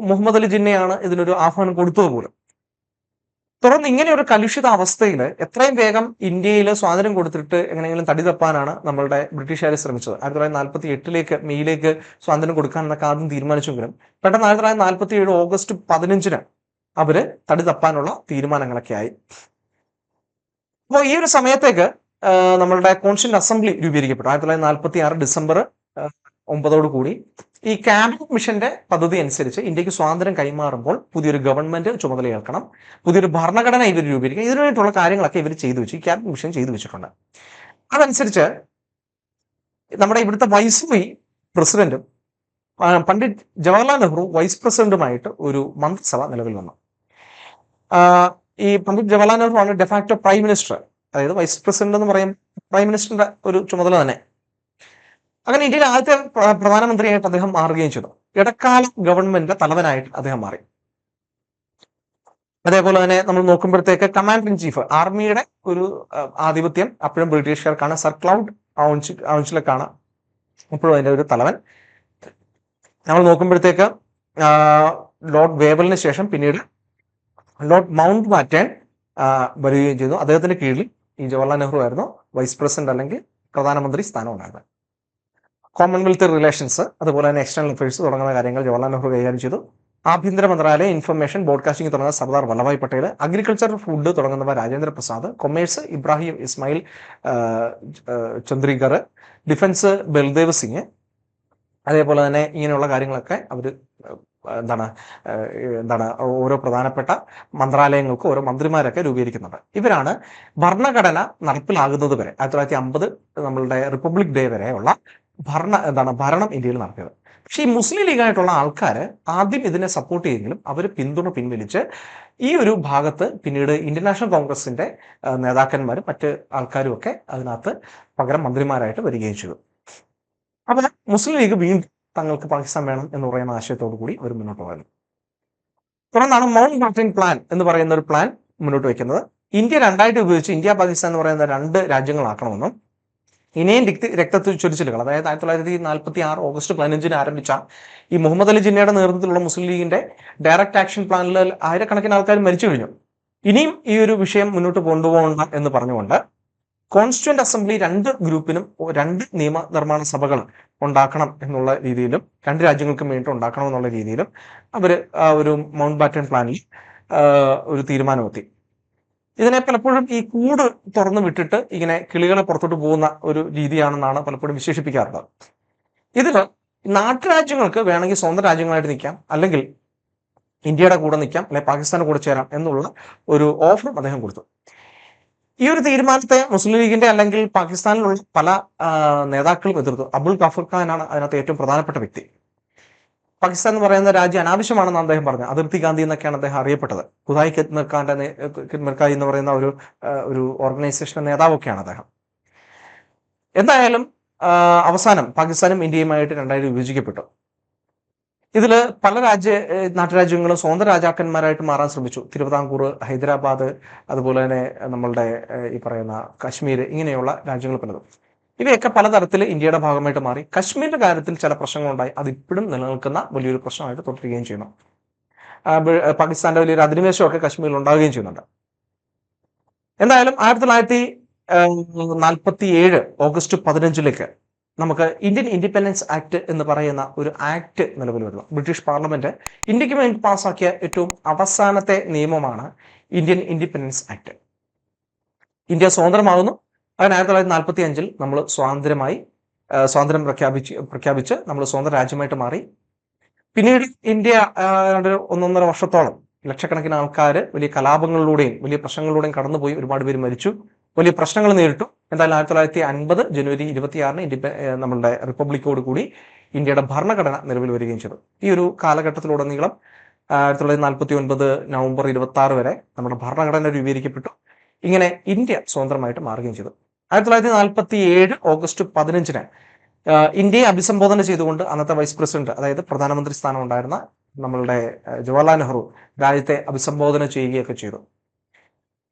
മുഹമ്മദ് അലി ജിന്നയാണ് ഇതിനൊരു ആഹ്വാനം കൊടുത്തത് പോലും. തുടർന്ന് ഇങ്ങനെ ഒരു കലുഷിത അവസ്ഥയിൽ എത്രയും വേഗം ഇന്ത്യയിൽ സ്വാതന്ത്ര്യം കൊടുത്തിട്ട് എങ്ങനെയെങ്കിലും തടി തപ്പാനാണ് നമ്മളുടെ ബ്രിട്ടീഷുകാർ ശ്രമിച്ചത്. 1948 മെയ്യിലേക്ക് സ്വാതന്ത്ര്യം കൊടുക്കാനെന്നൊക്കെ ആദ്യം തീരുമാനിച്ചെങ്കിലും പെട്ടെന്ന് 1947 ഓഗസ്റ്റ് 15 അവര് തടി തപ്പാനുള്ള തീരുമാനങ്ങളൊക്കെ ആയി. അപ്പോൾ ഈ ഒരു സമയത്തേക്ക് നമ്മളുടെ കോൺസ്റ്റിറ്റ്യൂന്റ് അസംബ്ലി രൂപീകരിക്കപ്പെട്ടു. 1946 ഡിസംബർ 9 കൂടി ഈ ക്യാബിനറ്റ് മിഷന്റെ പദ്ധതി അനുസരിച്ച് ഇന്ത്യക്ക് സ്വാതന്ത്ര്യം കൈമാറുമ്പോൾ പുതിയൊരു ഗവൺമെന്റ് ചുമതലയേൽക്കണം, പുതിയൊരു ഭരണഘടന ഇവർ രൂപീകരിക്കുക, ഇതിനായിട്ടുള്ള കാര്യങ്ങളൊക്കെ ഇവർ ചെയ്തു വെച്ചു, ഈ ക്യാബിനറ്റ് മിഷൻ ചെയ്തു വെച്ചിട്ടുണ്ട്. അതനുസരിച്ച് നമ്മുടെ ഇവിടുത്തെ വൈസ്രോയി പ്രസിഡന്റും പണ്ഡിറ്റ് ജവഹർലാൽ നെഹ്റു വൈസ് പ്രസിഡന്റുമായിട്ട് ഒരു മന്ത്രിസഭ നിലവിൽ വന്നു. ഈ പണ്ഡിറ്റ് ജവഹർലാൽ നെഹ്റു ആണ് ഡെഫാക്ടോ പ്രൈം മിനിസ്റ്റർ, അതായത് വൈസ് പ്രസിഡന്റ് എന്ന് പറയും പ്രൈം മിനിസ്റ്ററിന്റെ ഒരു ചുമതല തന്നെ. അങ്ങനെ ഇന്ത്യയിലെ ആദ്യത്തെ പ്രധാനമന്ത്രിയായിട്ട് അദ്ദേഹം മാറുകയും ചെയ്തു. ഇടക്കാല ഗവൺമെന്റിന്റെ തലവനായിട്ട് അദ്ദേഹം മാറി. അതേപോലെ തന്നെ നമ്മൾ നോക്കുമ്പോഴത്തേക്ക് കമാൻഡർ ഇൻ ചീഫ് ആർമിയുടെ ഒരു ആധിപത്യം അപ്പോഴും ബ്രിട്ടീഷുകാർക്കാണ്. സർ ക്ലൗഡ് ഔൺസിലക്കാണ് ഇപ്പോഴും അതിന്റെ ഒരു തലവൻ. നമ്മൾ നോക്കുമ്പോഴത്തേക്ക് ലോർഡ് വേവലിന് ശേഷം പിന്നീട് ലോർഡ് മൗണ്ട് ബാറ്റൻ വരികയും ചെയ്തു. അദ്ദേഹത്തിന്റെ കീഴിൽ ഈ ജവഹർലാൽ നെഹ്റു ആയിരുന്നു വൈസ് പ്രസിഡന്റ് അല്ലെങ്കിൽ പ്രധാനമന്ത്രി സ്ഥാനം ഉണ്ടായിരുന്നത്. കോമൺവെൽത്ത് റിലേഷൻസ് അതുപോലെ തന്നെ എക്സ്റ്റേണൽ അഫയേഴ്സ് തുടങ്ങുന്ന കാര്യങ്ങൾ ജവഹർലാൽ നെഹ്റു കൈകാര്യം ചെയ്തു. ആഭ്യന്തര മന്ത്രാലയം, ഇൻഫർമേഷൻ, ബ്രോഡ്കാസ്റ്റിംഗ് തുടങ്ങുന്ന സർദാർ വല്ലഭായ് പട്ടേൽ, അഗ്രികൾച്ചർ, ഫുഡ് തുടങ്ങുന്നവ രാജേന്ദ്ര പ്രസാദ്, കൊമേഴ്സ് ഇബ്രാഹിം ഇസ്മായിൽ ചന്ദ്രികർ, ഡിഫൻസ് ബൽദേവ് സിംഗ്. അതേപോലെ തന്നെ ഇങ്ങനെയുള്ള കാര്യങ്ങളൊക്കെ അവർ എന്താണ് ഓരോ പ്രധാനപ്പെട്ട മന്ത്രാലയങ്ങൾക്ക് ഓരോ മന്ത്രിമാരൊക്കെ രൂപീകരിക്കുന്നുണ്ട്. ഇവരാണ് ഭരണഘടന നടപ്പിലാകുന്നത് വരെ 1950 നമ്മളുടെ റിപ്പബ്ലിക് ഡേ വരെയുള്ള ഭരണം ഇന്ത്യയിൽ നടത്തിയത്. പക്ഷേ ഈ മുസ്ലിം ലീഗായിട്ടുള്ള ആൾക്കാർ ആദ്യം ഇതിനെ സപ്പോർട്ട് ചെയ്തെങ്കിലും അവർ പിന്തുണ പിൻവലിച്ച് ഈ ഒരു ഭാഗത്ത് പിന്നീട് ഇന്ത്യൻ നാഷണൽ കോൺഗ്രസിന്റെ നേതാക്കന്മാരും മറ്റ് ആൾക്കാരും ഒക്കെ അതിനകത്ത് പകരം മന്ത്രിമാരായിട്ട് വരികയും ചെയ്തു. അപ്പോൾ മുസ്ലിം ലീഗ് വീണ്ടും തങ്ങൾക്ക് പാകിസ്ഥാൻ വേണം എന്ന് പറയുന്ന ആശയത്തോടു കൂടി അവർ മുന്നോട്ട് പോകുന്നു. തുടർന്നാണ് മൗണ്ട് ബാറ്റൻ പ്ലാൻ എന്ന് പറയുന്ന ഒരു പ്ലാൻ മുന്നോട്ട് വയ്ക്കുന്നത്. ഇന്ത്യ രണ്ടായിട്ട് വിഭജിച്ച് ഇന്ത്യ പാകിസ്ഥാൻ എന്ന് പറയുന്ന 2 രാജ്യങ്ങളാക്കണമെന്നും ഇനിയും രക്തച്ചൊരിച്ചിലുകൾ, അതായത് 1946 ഓഗസ്റ്റ് 15 ആരംഭിച്ച ഈ മുഹമ്മദ് അലി ജിന്നയുടെ നേതൃത്വത്തിലുള്ള മുസ്ലിം ലീഗിന്റെ ഡയറക്റ്റ് ആക്ഷൻ പ്ലാനിൽ ആയിരക്കണക്കിന് ആൾക്കാർ മരിച്ചു കഴിഞ്ഞു. ഇനിയും ഈ ഒരു വിഷയം മുന്നോട്ട് കൊണ്ടുപോകണം എന്ന് പറഞ്ഞുകൊണ്ട് കോൺസ്റ്റിറ്റ്യൂന്റ് അസംബ്ലി 2 ഗ്രൂപ്പിനും 2 നിയമനിർമ്മാണ സഭകൾ ഉണ്ടാക്കണം എന്നുള്ള രീതിയിലും 2 രാജ്യങ്ങൾക്കും വേണ്ടി ഉണ്ടാക്കണം എന്നുള്ള രീതിയിലും അവർ ഒരു മൗണ്ട് ബാറ്റൻ പ്ലാനിൽ ഒരു തീരുമാനമെത്തി. ഇതിനെ പലപ്പോഴും ഈ കൂട് തുറന്നു വിട്ടിട്ട് ഇങ്ങനെ കിളികളെ പുറത്തോട്ട് പോകുന്ന ഒരു രീതിയാണെന്നാണ് പലപ്പോഴും വിശേഷിപ്പിക്കാറുള്ളത്. ഇതിൽ നാട്ടുരാജ്യങ്ങൾക്ക് വേണമെങ്കിൽ സ്വന്തം രാജ്യങ്ങളായിട്ട് നിൽക്കാം, അല്ലെങ്കിൽ ഇന്ത്യയുടെ കൂടെ നിൽക്കാം, അല്ലെങ്കിൽ പാകിസ്ഥാന്റെ കൂടെ ചേരാം എന്നുള്ള ഒരു ഓഫറും അദ്ദേഹം കൊടുത്തു. ഈ ഒരു തീരുമാനത്തെ മുസ്ലിം ലീഗിന്റെ അല്ലെങ്കിൽ പാകിസ്ഥാനിലുള്ള പല നേതാക്കളും എതിർത്തു. അബുൽ ഗഫൂർ ഖാനാണ് അതിനകത്ത് ഏറ്റവും പ്രധാനപ്പെട്ട വ്യക്തി. പാകിസ്ഥാൻ എന്ന് പറയുന്ന രാജ്യം അനാവശ്യമാണെന്ന് അദ്ദേഹം പറഞ്ഞു. അതിർത്തി ഗാന്ധി എന്നൊക്കെയാണ് അദ്ദേഹം അറിയപ്പെട്ടത്. ഖുദായി മിർക്കായി എന്ന് പറയുന്ന ഒരു ഓർഗനൈസേഷൻ നേതാവൊക്കെയാണ് അദ്ദേഹം. എന്തായാലും അവസാനം പാകിസ്ഥാനും ഇന്ത്യയുമായിട്ട് 2 വിഭജിക്കപ്പെട്ടു. ഇതിൽ പല നാട്ടുരാജ്യങ്ങളും സ്വന്തം രാജാക്കന്മാരായിട്ട് മാറാൻ ശ്രമിച്ചു. തിരുവിതാംകൂർ, ഹൈദരാബാദ്, അതുപോലെ തന്നെ നമ്മളുടെ ഈ പറയുന്ന കാശ്മീർ, ഇങ്ങനെയുള്ള രാജ്യങ്ങൾ പലതും. ഇവയൊക്കെ പലതരത്തിൽ ഇന്ത്യയുടെ ഭാഗമായിട്ട് മാറി. കശ്മീരിന്റെ കാര്യത്തിൽ ചില പ്രശ്നങ്ങളുണ്ടായി. അതിപ്പോഴും നിലനിൽക്കുന്ന വലിയൊരു പ്രശ്നമായിട്ട് തുടരുകയും ചെയ്യുന്നു. പാകിസ്ഥാന്റെ വലിയൊരു അധിനിവേശമൊക്കെ കശ്മീരിൽ ഉണ്ടാവുകയും ചെയ്യുന്നുണ്ട്. എന്തായാലും 1947 ഓഗസ്റ്റ് 15 നമുക്ക് ഇന്ത്യൻ ഇൻഡിപെൻഡൻസ് ആക്ട് എന്ന് പറയുന്ന ഒരു ആക്ട് നിലവിൽ വരുന്നു. ബ്രിട്ടീഷ് പാർലമെന്റ് ഇന്ത്യക്ക് വേണ്ടി പാസ്സാക്കിയ ഏറ്റവും അവസാനത്തെ നിയമമാണ് ഇന്ത്യൻ ഇൻഡിപെൻഡൻസ് ആക്ട്. ഇന്ത്യ സ്വതന്ത്രമാകുന്നു. അതിന് 1945 നമ്മൾ സ്വാതന്ത്ര്യം പ്രഖ്യാപിച്ച് നമ്മൾ സ്വന്തം രാജ്യമായിട്ട് മാറി. പിന്നീട് ഇന്ത്യ 1.5 വർഷത്തോളം ലക്ഷക്കണക്കിന് ആൾക്കാർ വലിയ കലാപങ്ങളിലൂടെയും വലിയ പ്രശ്നങ്ങളിലൂടെയും കടന്നുപോയി. ഒരുപാട് പേര് മരിച്ചു, വലിയ പ്രശ്നങ്ങൾ നേരിട്ടു. എന്തായാലും 1950 ജനുവരി 26 നമ്മളുടെ റിപ്പബ്ലിക്കോട് കൂടി ഇന്ത്യയുടെ ഭരണഘടന നിലവിൽ വരികയും ചെയ്തു. ഈ ഒരു കാലഘട്ടത്തിലുടനീളം 1949 നവംബർ 26 വരെ നമ്മുടെ ഭരണഘടന രൂപീകരിക്കപ്പെട്ടു. ഇങ്ങനെ ഇന്ത്യ സ്വതന്ത്രമായിട്ട് മാറുകയും ചെയ്തു. 1947 ഓഗസ്റ്റ് 15 ഇന്ത്യയെ അഭിസംബോധന ചെയ്തുകൊണ്ട് അന്നത്തെ വൈസ് പ്രസിഡന്റ്, അതായത് പ്രധാനമന്ത്രി സ്ഥാനം ഉണ്ടായിരുന്ന നമ്മളുടെ ജവഹർലാൽ നെഹ്റു രാജ്യത്തെ അഭിസംബോധന ചെയ്യുകയൊക്കെ ചെയ്തു.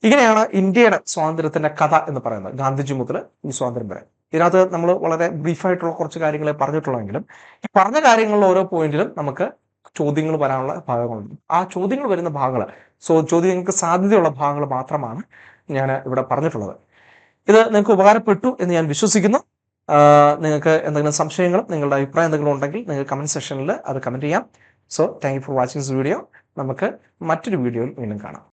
ഇങ്ങനെയാണ് ഇന്ത്യയുടെ സ്വാതന്ത്ര്യത്തിന്റെ കഥ എന്ന് പറയുന്നത്, ഗാന്ധിജി മുതൽ ഈ സ്വാതന്ത്ര്യം വരെ. ഇതിനകത്ത് നമ്മൾ വളരെ ബ്രീഫായിട്ടുള്ള കുറച്ച് കാര്യങ്ങളെ പറഞ്ഞിട്ടുള്ളെങ്കിലും ഈ പറഞ്ഞ കാര്യങ്ങളിലെ ഓരോ പോയിന്റിലും നമുക്ക് ചോദ്യങ്ങൾ വരാനുള്ള ഭാഗങ്ങളുണ്ട്. ആ ചോദ്യങ്ങൾ വരുന്ന ഭാഗങ്ങൾ, ചോദ്യങ്ങൾക്ക് സാധ്യതയുള്ള ഭാഗങ്ങൾ മാത്രമാണ് ഞാൻ ഇവിടെ പറഞ്ഞിട്ടുള്ളത്. ഇത് നിങ്ങൾക്ക് ഉപകാരപ്പെട്ടു എന്ന് ഞാൻ വിശ്വസിക്കുന്നു. നിങ്ങൾക്ക് എന്തെങ്കിലും സംശയങ്ങളും നിങ്ങളുടെ അഭിപ്രായം എന്തെങ്കിലും ഉണ്ടെങ്കിൽ നിങ്ങൾക്ക് കമന്റ് സെക്ഷനിൽ അത് കമന്റ് ചെയ്യാം. So thank you for watching this video. നമുക്ക് മറ്റൊരു വീഡിയോയിൽ വീണ്ടും കാണാം.